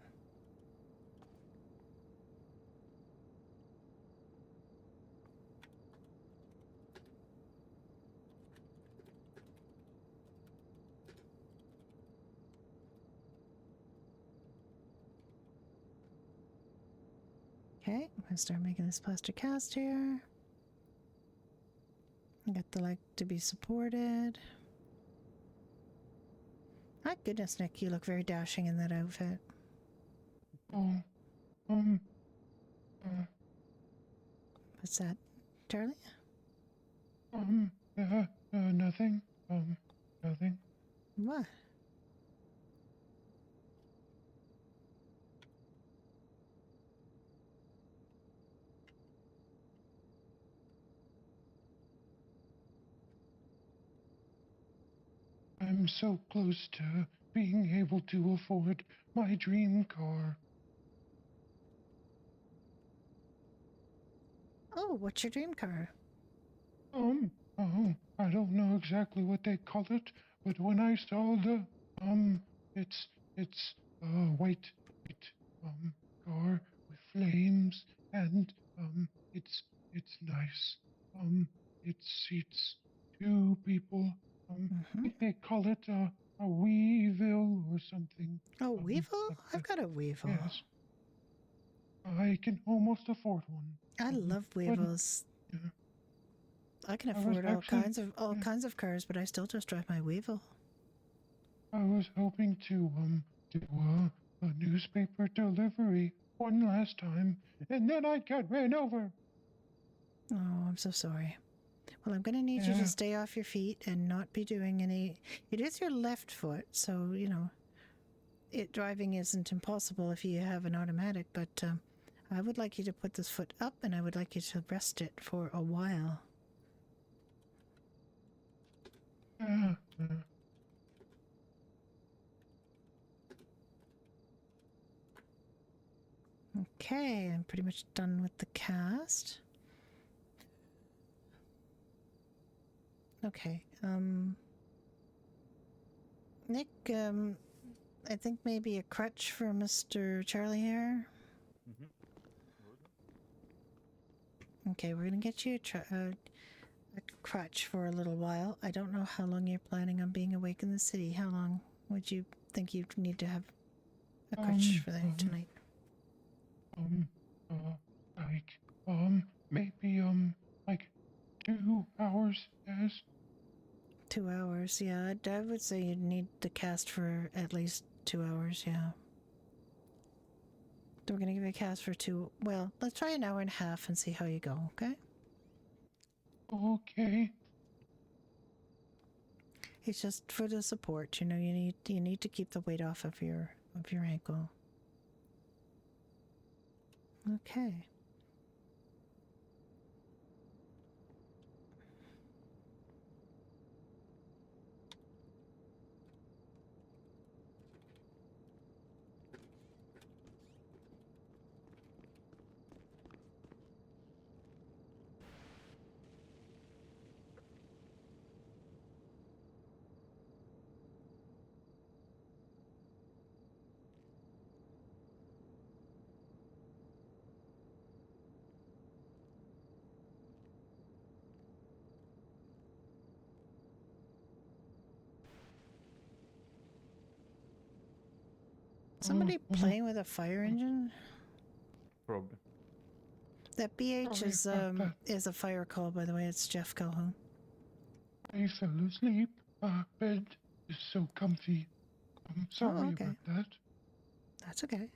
[SPEAKER 2] Okay, I'm gonna start making this plaster cast here. I got the leg to be supported. My goodness, Nick, you look very dashing in that outfit. What's that, Charlie?
[SPEAKER 1] Nothing. Nothing.
[SPEAKER 2] What?
[SPEAKER 1] I'm so close to being able to afford my dream car.
[SPEAKER 2] Oh, what's your dream car?
[SPEAKER 1] I don't know exactly what they call it, but when I saw the, it's a white, car with flames, and, it's nice. It seats two people, They call it a weevil or something.
[SPEAKER 2] Oh, weevil? I've got a weevil.
[SPEAKER 1] Yes. I can almost afford one.
[SPEAKER 2] I love weevils.
[SPEAKER 1] Yeah.
[SPEAKER 2] I can
[SPEAKER 1] I was
[SPEAKER 2] afford
[SPEAKER 1] actually-
[SPEAKER 2] all kinds of cars, but I still just drive my weevil.
[SPEAKER 1] I was hoping to do a newspaper delivery one last time, and then I got ran over.
[SPEAKER 2] Oh, I'm so sorry. Well, I'm going to need you to stay off your feet and not be doing any... It is your left foot, so, you know, driving isn't impossible if you have an automatic, but I would like you to put this foot up, and I would like you to rest it for a while. Okay, I'm pretty much done with the cast. Okay, Nick, I think maybe a crutch for Mr. Charlie here. Okay, we're gonna get you a crutch for a little while. I don't know how long you're planning on being awake in the city. How long would you think you'd need to have a crutch for that tonight?
[SPEAKER 1] Maybe, like 2 hours, yes?
[SPEAKER 2] 2 hours, yeah. I would say you'd need the cast for at least 2 hours, yeah. We're gonna give you a cast for 2... Well, let's try an hour and a half and see how you go, okay?
[SPEAKER 1] Okay.
[SPEAKER 2] It's just for the support, you know, you need to keep the weight off of your ankle. Okay. Somebody playing with a fire engine?
[SPEAKER 6] Probably.
[SPEAKER 2] That BH is a fire call, by the way. It's Jeff Calhoun.
[SPEAKER 1] I fell asleep. Bed is so comfy. I'm sorry
[SPEAKER 2] okay.
[SPEAKER 1] about that.
[SPEAKER 2] That's okay.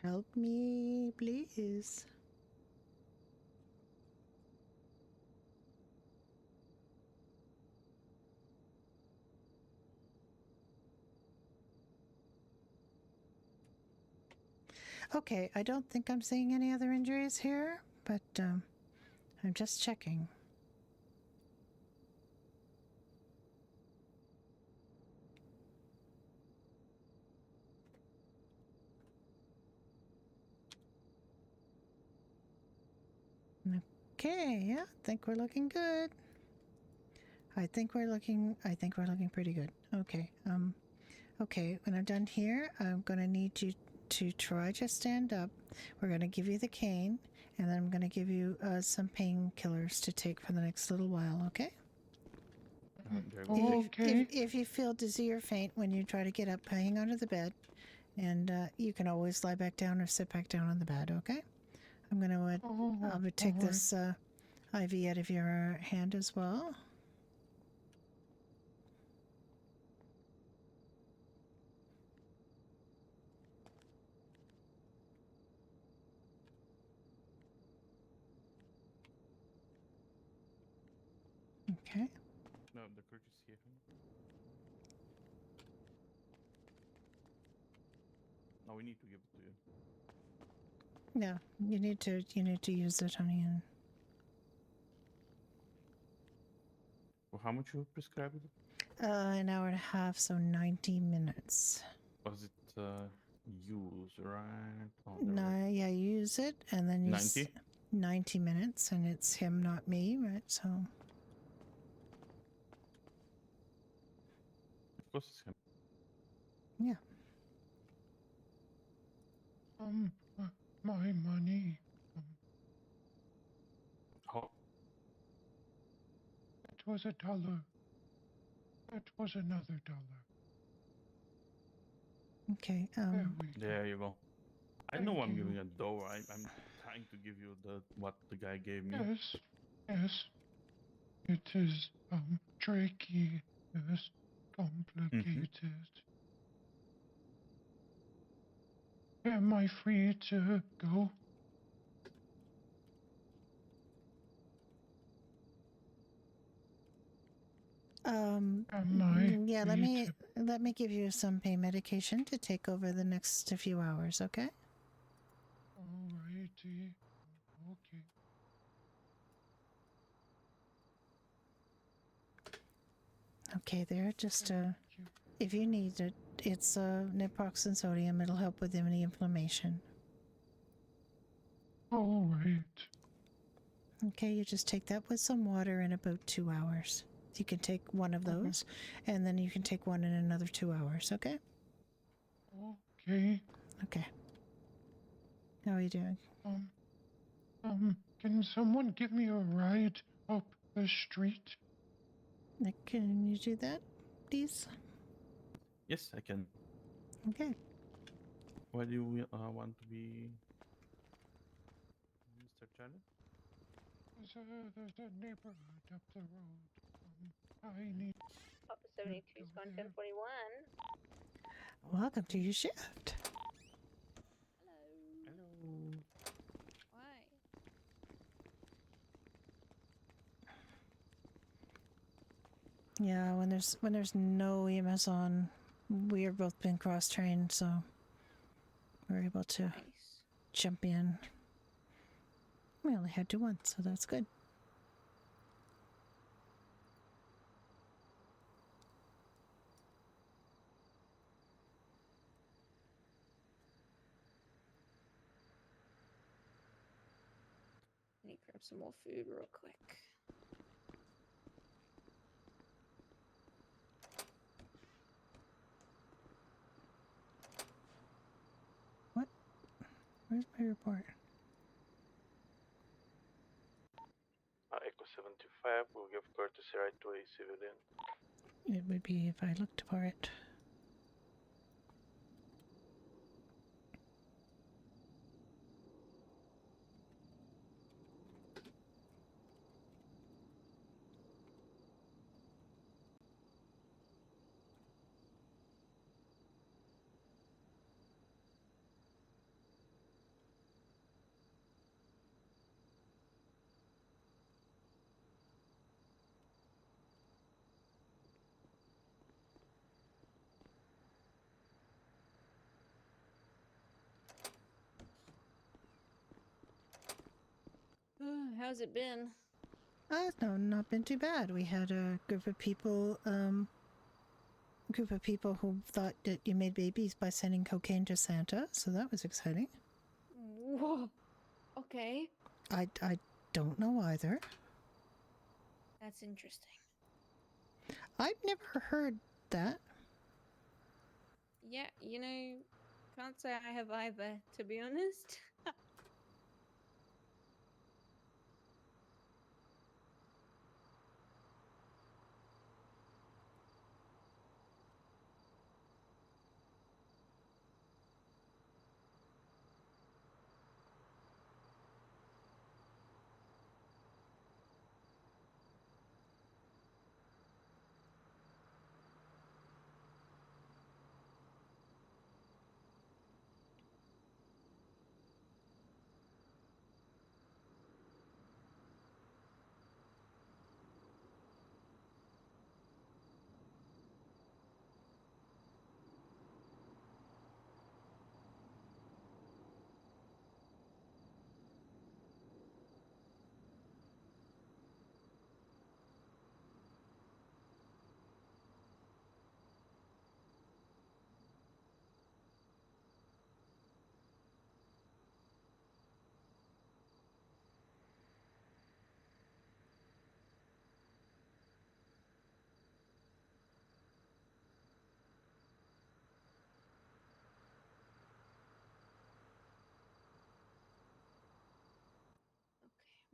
[SPEAKER 2] Help me, please. Okay, I don't think I'm seeing any other injuries here, but I'm just checking. Okay, yeah, I think we're looking good. I think we're looking pretty good. Okay, okay, when I'm done here, I'm gonna need you to try to stand up. We're gonna give you the cane, and then I'm gonna give you some painkillers to take for the next little while, okay? If you feel dizzy or faint when you try to get up, hang onto the bed, and you can always lie back down or sit back down on the bed, okay? I'm gonna I'll take this IV out of your hand as well. Okay.
[SPEAKER 6] No, the crutch is here. No, we need to give it to you.
[SPEAKER 2] No, you need to use it, honey. And
[SPEAKER 6] Well, how much you prescribed it?
[SPEAKER 2] an hour and a half, so 90 minutes.
[SPEAKER 6] Was it use, right? Oh,
[SPEAKER 2] No, yeah, use it, and then you
[SPEAKER 6] 90?
[SPEAKER 2] 90 minutes, and it's him, not me, right? So.
[SPEAKER 6] Of course it's him.
[SPEAKER 2] Yeah.
[SPEAKER 1] My money.
[SPEAKER 6] Oh.
[SPEAKER 1] It was $1. It was another $1.
[SPEAKER 2] Okay.
[SPEAKER 6] There you go. I
[SPEAKER 1] Thank
[SPEAKER 6] know I'm
[SPEAKER 1] you.
[SPEAKER 6] giving a dough. I'm trying to give you what the guy gave me.
[SPEAKER 1] Yes. It is tricky. Yes, complicated. Am I free to go?
[SPEAKER 2] Yeah, let me give you some pain medication to take over the next few hours, okay?
[SPEAKER 1] Alrighty. Okay.
[SPEAKER 2] Okay, there. Just if you need it, it's naproxen sodium. It'll help with any inflammation.
[SPEAKER 1] All right.
[SPEAKER 2] Okay, you just take that with some water in about 2 hours. You can take one of those, and then you can take one in another 2 hours, okay?
[SPEAKER 1] Okay.
[SPEAKER 2] Okay. How are you doing?
[SPEAKER 1] Can someone give me a ride up the street?
[SPEAKER 2] Can you do that, please?
[SPEAKER 6] Yes, I can.
[SPEAKER 2] Okay.
[SPEAKER 6] Why do you want to be, Mr. Charlie?
[SPEAKER 1] There's a neighborhood up the road. I need.
[SPEAKER 4] Papa 72 is going 1041.
[SPEAKER 2] Welcome to your shift.
[SPEAKER 6] Hello.
[SPEAKER 4] Why?
[SPEAKER 2] Yeah, when there's no EMS on, we are both been cross-trained, so we're able to jump in. We only had to once, so that's good.
[SPEAKER 4] I need to grab some more food real quick.
[SPEAKER 2] What? Where's my report?
[SPEAKER 10] Echo 75 will give courtesy right to a civilian.
[SPEAKER 2] It would be if I looked for it.
[SPEAKER 4] How's it been?
[SPEAKER 2] No, not been too bad. We had a group of people who thought that you made babies by sending cocaine to Santa, so that was exciting.
[SPEAKER 4] Whoa. Okay.
[SPEAKER 2] I don't know either.
[SPEAKER 4] That's interesting.
[SPEAKER 2] I've never heard that.
[SPEAKER 4] Yeah, can't say I have either, to be honest.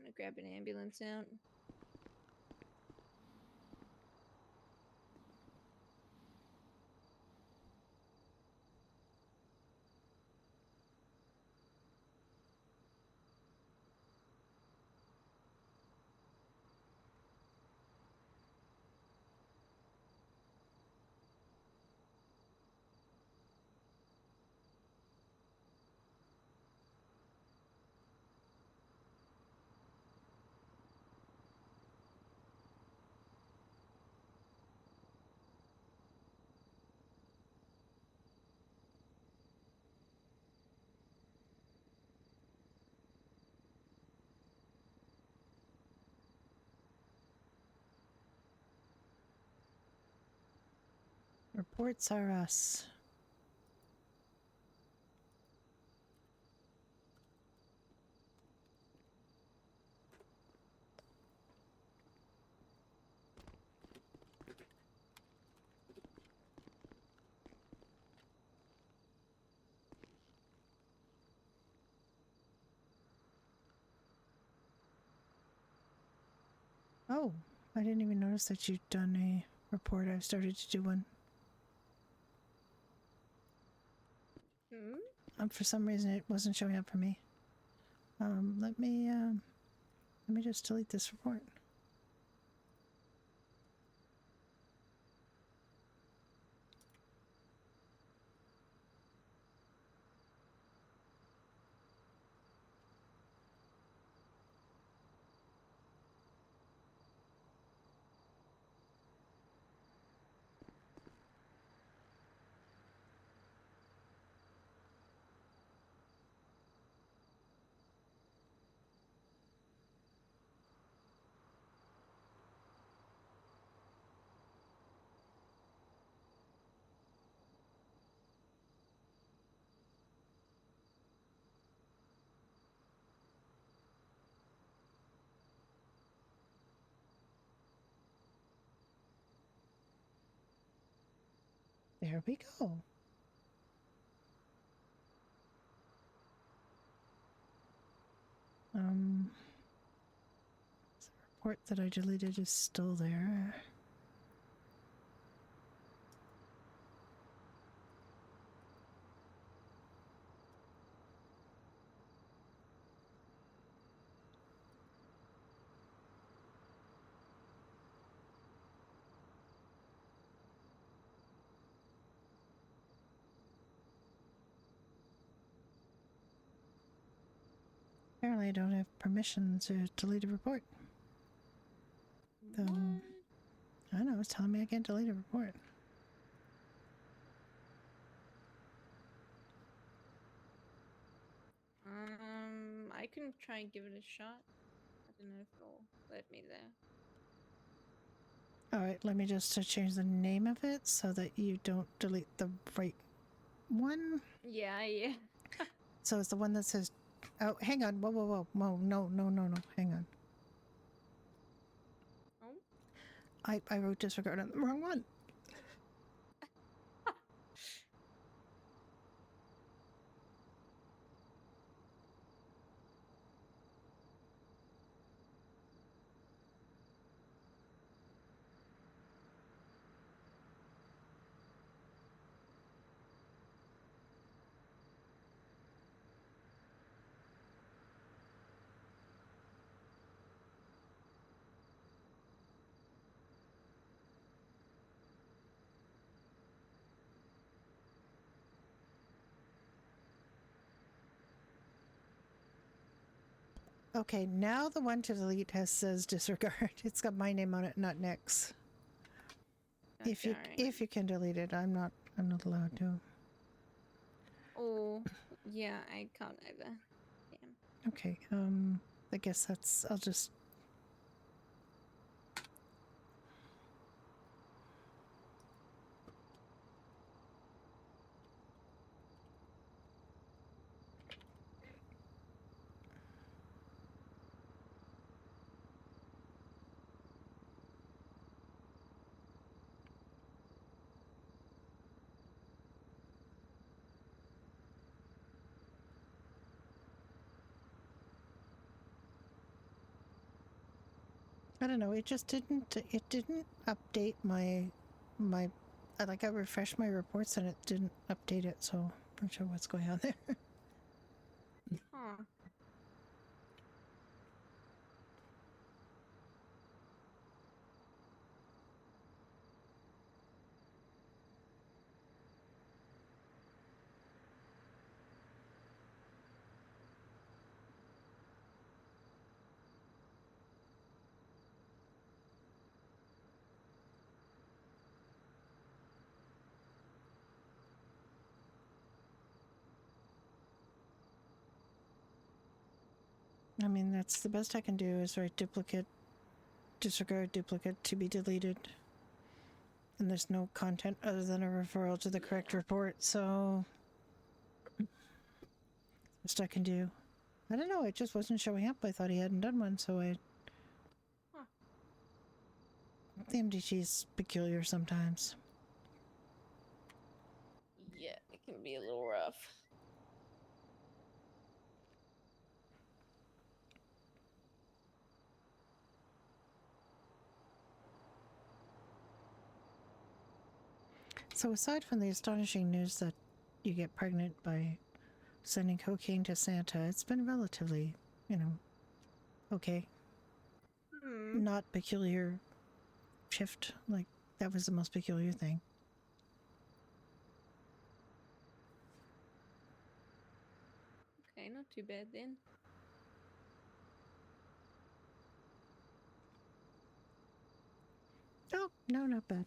[SPEAKER 4] gonna grab an ambulance out.
[SPEAKER 2] Reports are us. Oh, I didn't even notice that you'd done a report. I've started to do one. For some reason, it wasn't showing up for me. Let me just delete this report. There we go. The report that I deleted is still there. Apparently I don't have permission to delete a report. Though, I don't know, it's telling me I can't delete a report.
[SPEAKER 4] I can try and give it a shot. I don't know if it'll let me there.
[SPEAKER 2] Alright, let me just change the name of it so that you don't delete the right one.
[SPEAKER 4] Yeah.
[SPEAKER 2] So it's the one that says, oh, hang on, whoa, no, hang on.
[SPEAKER 4] Oh?
[SPEAKER 2] I wrote disregard on the wrong one. Okay, now the one to delete says disregard. It's got my name on it, not Nick's.
[SPEAKER 4] Gotcha,
[SPEAKER 2] If you can delete it, I'm not allowed to.
[SPEAKER 4] Oh, yeah, I can't either. Damn.
[SPEAKER 2] Okay, I guess I'll just. I don't know. It just didn't. It didn't update my. Like I refreshed my reports and it didn't update it. So I'm not sure what's going on there.
[SPEAKER 4] Huh.
[SPEAKER 2] I mean, that's the best I can do is write duplicate, disregard duplicate to be deleted. And there's no content other than a referral to the correct report, so best I can do. I don't know, it just wasn't showing up. I thought he hadn't done one, so I...
[SPEAKER 4] Huh.
[SPEAKER 2] The MDG's peculiar sometimes.
[SPEAKER 4] Yeah, it can be a little rough.
[SPEAKER 2] So aside from the astonishing news that you get pregnant by sending cocaine to Santa, it's been relatively, okay. Not peculiar shift, like that was the most peculiar thing.
[SPEAKER 4] Okay, not too bad then.
[SPEAKER 2] Oh, no, not bad.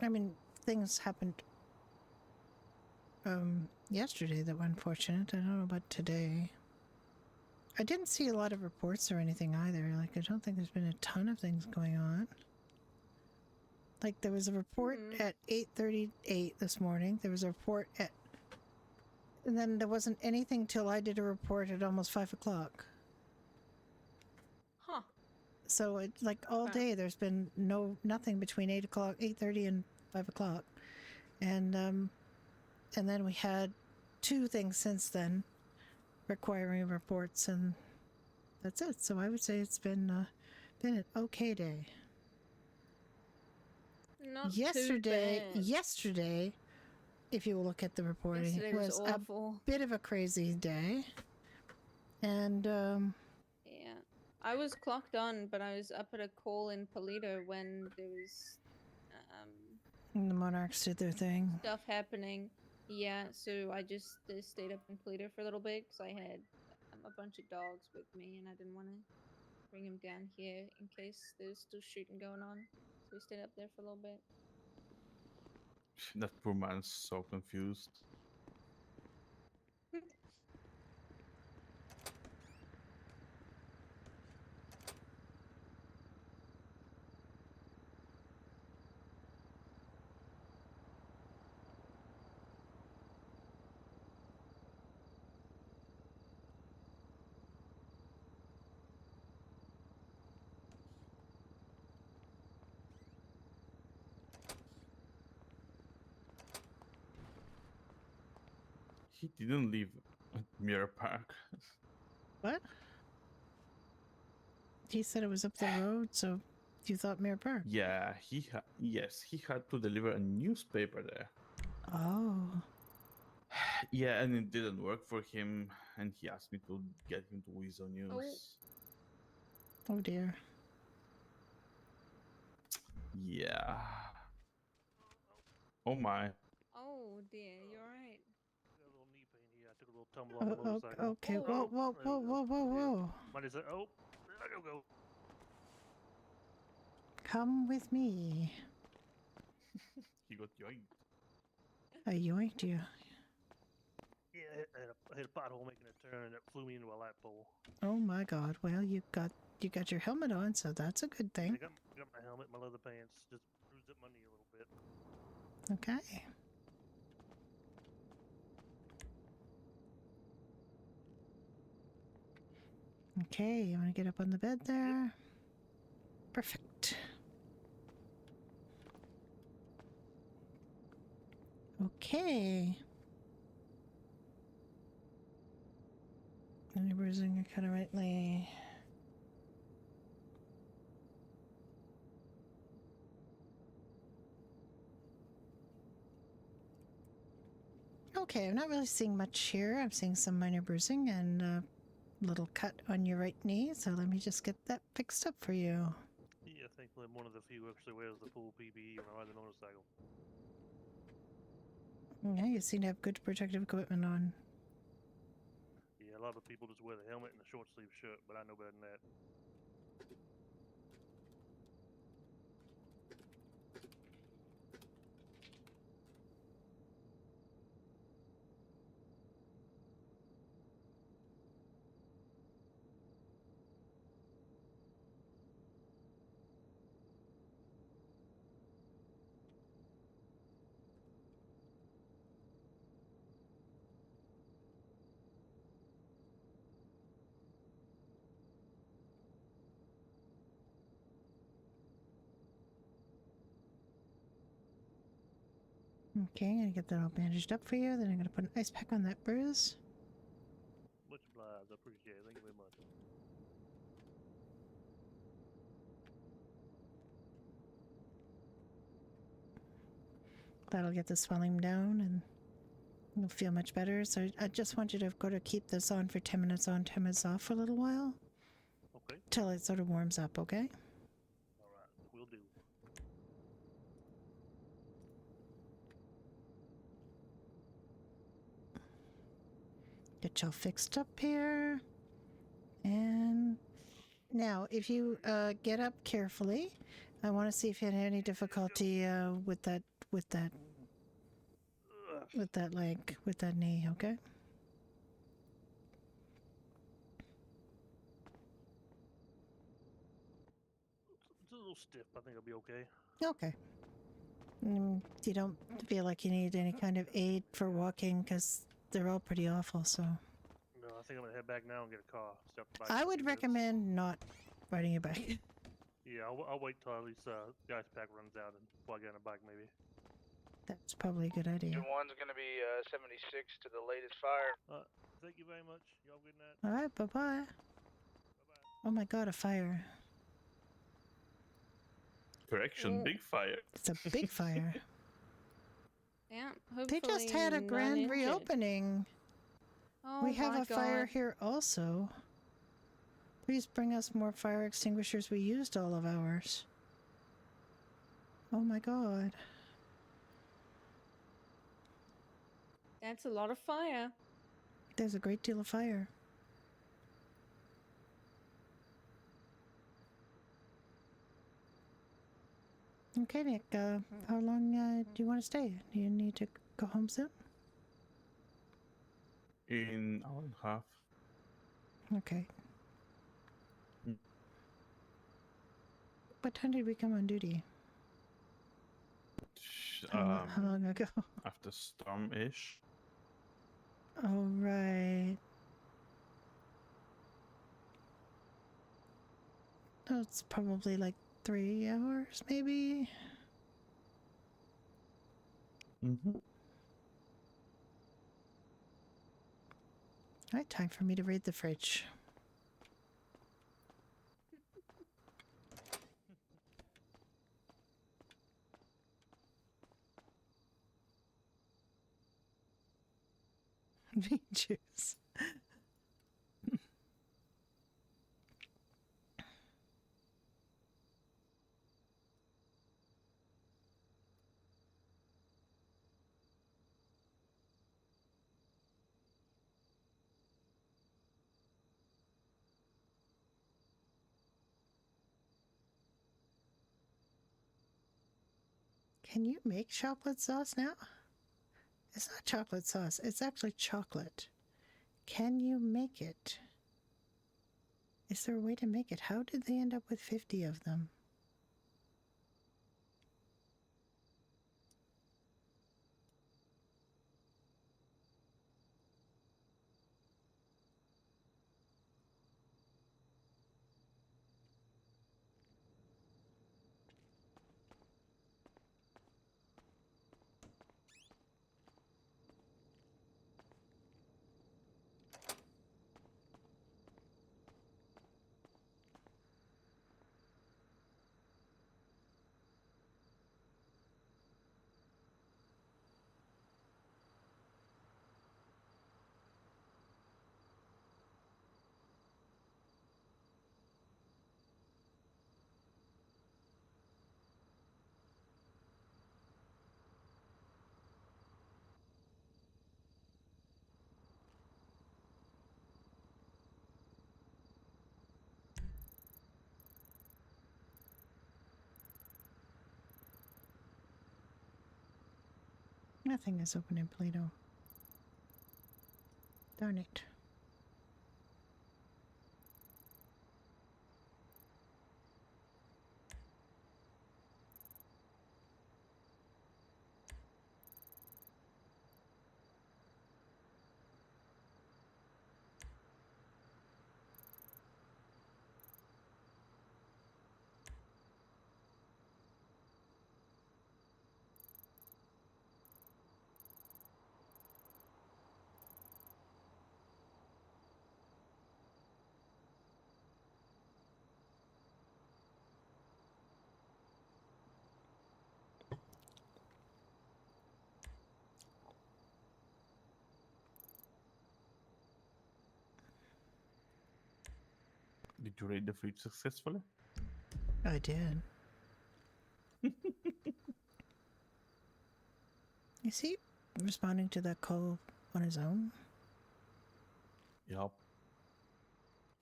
[SPEAKER 2] I mean, things happened yesterday that were unfortunate. I don't know about today. I didn't see a lot of reports or anything either. Like, I don't think there's been a ton of things going on. Like, there was a report at 8:38 this morning. There was a report at... And then there wasn't anything till I did a report at almost 5 o'clock.
[SPEAKER 4] Huh.
[SPEAKER 2] So, like, all day there's been nothing between 8 o'clock, 8:30 and 5 o'clock. And then we had 2 things since then requiring reports, and that's it. So I would say it's been an okay day.
[SPEAKER 4] Not too bad.
[SPEAKER 2] Yesterday, if you look at the reporting,
[SPEAKER 4] Yesterday was awful.
[SPEAKER 2] A bit of a crazy day. And
[SPEAKER 4] yeah, I was clocked on, but I was up at a call in Polito when there was
[SPEAKER 2] the Monarchs did their thing.
[SPEAKER 4] Stuff happening. Yeah, so I just stayed up in Polito for a little bit because I had a bunch of dogs with me and I didn't want to bring them down here in case there's still shooting going on. So we stayed up there for a little bit.
[SPEAKER 6] That poor man's so confused. He didn't leave Mirror Park.
[SPEAKER 2] What? He said it was up the road, so you thought Mirror Park?
[SPEAKER 6] Yeah, he had to deliver a newspaper there.
[SPEAKER 2] Oh.
[SPEAKER 6] Yeah, and it didn't work for him, and he asked me to get him to Weasel News.
[SPEAKER 2] Oh dear.
[SPEAKER 6] Yeah. Oh my.
[SPEAKER 4] Oh dear, you're right.
[SPEAKER 9] I took a little tumble on the motorcycle.
[SPEAKER 2] Okay, whoa.
[SPEAKER 9] What is it? Oh, there you go.
[SPEAKER 2] Come with me.
[SPEAKER 6] He got yoinked.
[SPEAKER 2] I yoinked you.
[SPEAKER 9] Yeah, I hit a pothole making a turn and it flew me into a light pole.
[SPEAKER 2] Oh my god. Well, you got your helmet on, so that's a good thing.
[SPEAKER 9] I got my helmet, my leather pants, just bruised up my knee a little bit.
[SPEAKER 2] Okay. Okay, you want to get up on the bed there? Perfect. Okay. Any bruising kind of rightly. Okay, I'm not really seeing much here. I'm seeing some minor bruising and a little cut on your right knee, so let me just get that fixed up for you.
[SPEAKER 7] Yeah, thankfully I'm one of the few who actually wears the full PPE when I ride the motorcycle.
[SPEAKER 2] Yeah, you seem to have good protective equipment on.
[SPEAKER 7] Yeah, a lot of people just wear the helmet and the short sleeve shirt, but I know better than that.
[SPEAKER 2] Okay, I'm gonna get that all bandaged up for you. Then I'm gonna put an ice pack on that bruise.
[SPEAKER 7] Much obliged, I appreciate it. Thank you very much.
[SPEAKER 2] That'll get the swelling down and you'll feel much better. So I just want you to go to keep this on for 10 minutes on, 10 minutes off for a little while.
[SPEAKER 7] Okay.
[SPEAKER 2] Till it sort of warms up, okay?
[SPEAKER 7] Alright, will do.
[SPEAKER 2] Get y'all fixed up here. And now, if you get up carefully, I want to see if you had any difficulty with that leg, with that knee, okay?
[SPEAKER 7] It's a little stiff. I think I'll be okay.
[SPEAKER 2] Okay. You don't feel like you need any kind of aid for walking because they're all pretty awful, so...
[SPEAKER 7] No, I think I'm gonna head back now and get a car. Step back
[SPEAKER 2] I would recommend not riding your bike.
[SPEAKER 7] Yeah, I'll wait till at least the ice pack runs out and before I get on a bike, maybe.
[SPEAKER 2] That's probably a good idea.
[SPEAKER 22] One's gonna be 76 to the latest fire.
[SPEAKER 7] Thank you very much. Y'all good night.
[SPEAKER 2] Alright, bye-bye. Oh my god, a fire.
[SPEAKER 6] Correction, big fire.
[SPEAKER 2] It's a big fire.
[SPEAKER 4] Yeah,
[SPEAKER 2] They just had a
[SPEAKER 4] hopefully
[SPEAKER 2] grand
[SPEAKER 4] none injured.
[SPEAKER 2] reopening.
[SPEAKER 4] Oh
[SPEAKER 2] We have
[SPEAKER 4] my
[SPEAKER 2] a fire
[SPEAKER 4] God.
[SPEAKER 2] here also. Please bring us more fire extinguishers. We used all of ours. Oh my god.
[SPEAKER 4] That's a lot of fire.
[SPEAKER 2] There's a great deal of fire. Okay, Nick, how long do you want to stay? Do you need to go home soon?
[SPEAKER 6] In hour and a half.
[SPEAKER 2] Okay. What time did we come on duty? How long ago?
[SPEAKER 6] After storm-ish.
[SPEAKER 2] Oh, right. Oh, it's probably like 3 hours, maybe?
[SPEAKER 6] Mm-hmm.
[SPEAKER 2] Alright, time for me to raid the fridge. Me juice. Can you make chocolate sauce now? It's not chocolate sauce, it's actually chocolate. Can you make it? Is there a way to make it? How did they end up with 50 of them? Nothing is open in Plato. Darn it.
[SPEAKER 6] Did you raid the fleet successfully?
[SPEAKER 2] I did. Is he responding to that call on his own?
[SPEAKER 6] Yep.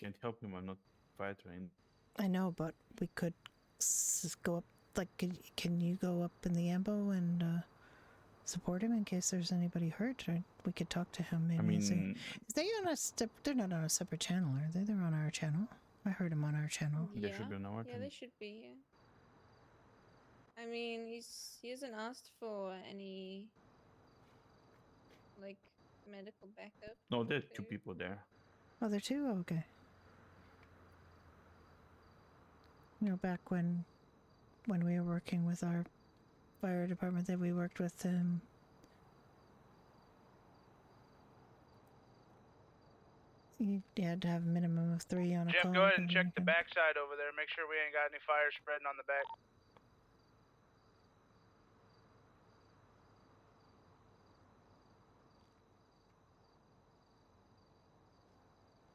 [SPEAKER 6] Can't help him, I'm not fire trained.
[SPEAKER 2] I know, but we could go up. Like, can you go up in the ambo and support him in case there's anybody hurt? Or we could talk to him. Maybe.
[SPEAKER 6] I mean,
[SPEAKER 2] is they on a they're not on a separate channel, are they? They're on our channel. I heard him on our channel.
[SPEAKER 6] They should be on our
[SPEAKER 4] Yeah,
[SPEAKER 6] channel.
[SPEAKER 4] they should be. Yeah. I mean, he hasn't asked for any like medical backup.
[SPEAKER 6] No, there are 2 people there.
[SPEAKER 2] Oh, there are 2? Oh, okay. You know, back when we were working with our fire department, that we worked with you had to have a minimum of 3 on a
[SPEAKER 22] Jeff,
[SPEAKER 2] call.
[SPEAKER 22] go ahead and check the backside over there. Make sure we ain't got any fire spreading on the back.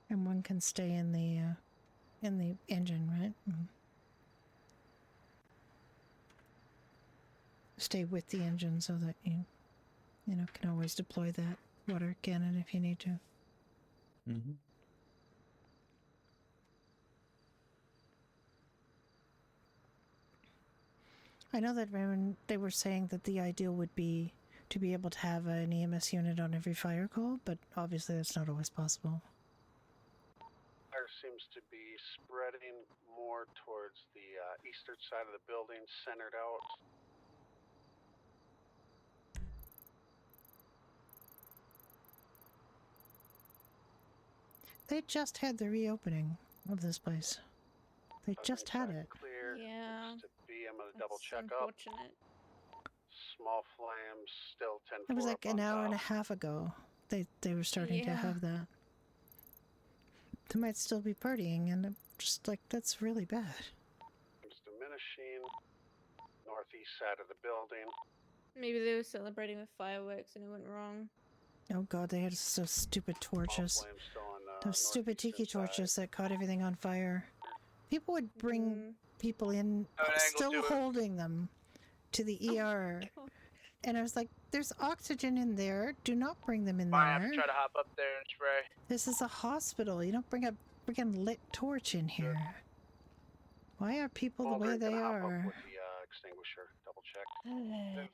[SPEAKER 2] And one can stay in the engine, right? Stay with the engine so that you can always deploy that water cannon if you need to.
[SPEAKER 6] Mm-hmm.
[SPEAKER 2] I know that Raymond, they were saying that the ideal would be to be able to have an EMS unit on every fire call, but obviously that's not always possible.
[SPEAKER 11] Fire seems to be spreading more towards the eastern side of the building, centered out.
[SPEAKER 2] They just had the reopening of this place. They just had it.
[SPEAKER 11] Clear.
[SPEAKER 4] Yeah.
[SPEAKER 11] To be, I'm gonna double check
[SPEAKER 4] unfortunate.
[SPEAKER 11] up. Small flames, still 10-4.
[SPEAKER 2] It was like an hour and a half ago. They were starting to have that. They might still be partying, and I'm just like, that's really bad.
[SPEAKER 11] It's diminishing. Northeast side of the building.
[SPEAKER 4] Maybe they were celebrating with fireworks and it went wrong.
[SPEAKER 2] Oh god, they had those stupid torches. Those stupid tiki torches that caught everything on fire. People would bring people in, still holding them, to the ER. And I was like, there's oxygen in there. Do not bring them in
[SPEAKER 22] Might have
[SPEAKER 2] there.
[SPEAKER 22] to try to hop up there and spray.
[SPEAKER 2] This is a hospital. You don't bring a freaking lit torch in here. Why are people the way they are?
[SPEAKER 11] With the extinguisher, double check.
[SPEAKER 22] 10-4.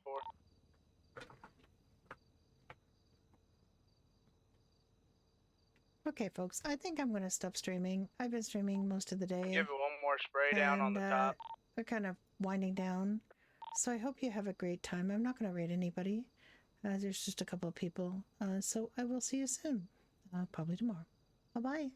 [SPEAKER 2] Okay, folks, I think I'm going to stop streaming. I've been streaming most of the day.
[SPEAKER 22] Give it one more spray down on the top.
[SPEAKER 2] We're kind of winding down. So I hope you have a great time. I'm not going to raid anybody. There's just a couple of people. So I will see you soon. Probably tomorrow. Bye-bye.